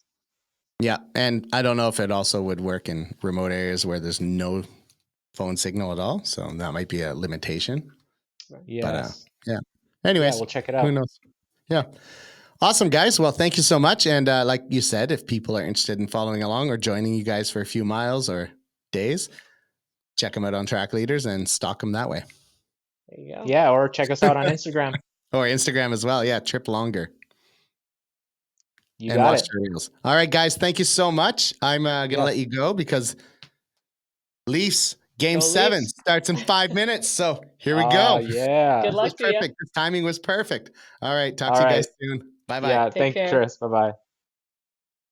[SPEAKER 1] Yeah, and I don't know if it also would work in remote areas where there's no phone signal at all, so that might be a limitation.
[SPEAKER 4] Yes.
[SPEAKER 1] But yeah. Anyways,
[SPEAKER 4] we'll check it out.
[SPEAKER 1] Who knows? Yeah. Awesome, guys. Well, thank you so much. And like you said, if people are interested in following along or joining you guys for a few miles or days, check them out on Track Leaders and stalk them that way.
[SPEAKER 2] There you go.
[SPEAKER 4] Yeah, or check us out on Instagram.
[SPEAKER 1] Or Instagram as well. Yeah, Trip Longer.
[SPEAKER 4] You
[SPEAKER 1] and
[SPEAKER 4] got
[SPEAKER 1] watch
[SPEAKER 4] it.
[SPEAKER 1] the reels. All right, guys. Thank you so much. I'm going to let you go because Leafs Game 7 starts in 5 minutes. So here we go.
[SPEAKER 4] Yeah.
[SPEAKER 2] Good luck to you.
[SPEAKER 1] Perfect. This timing was perfect. All right. Talk to you guys soon. Bye-bye.
[SPEAKER 4] Yeah.
[SPEAKER 2] Take
[SPEAKER 4] Thank you,
[SPEAKER 2] care.
[SPEAKER 4] Chris. Bye-bye.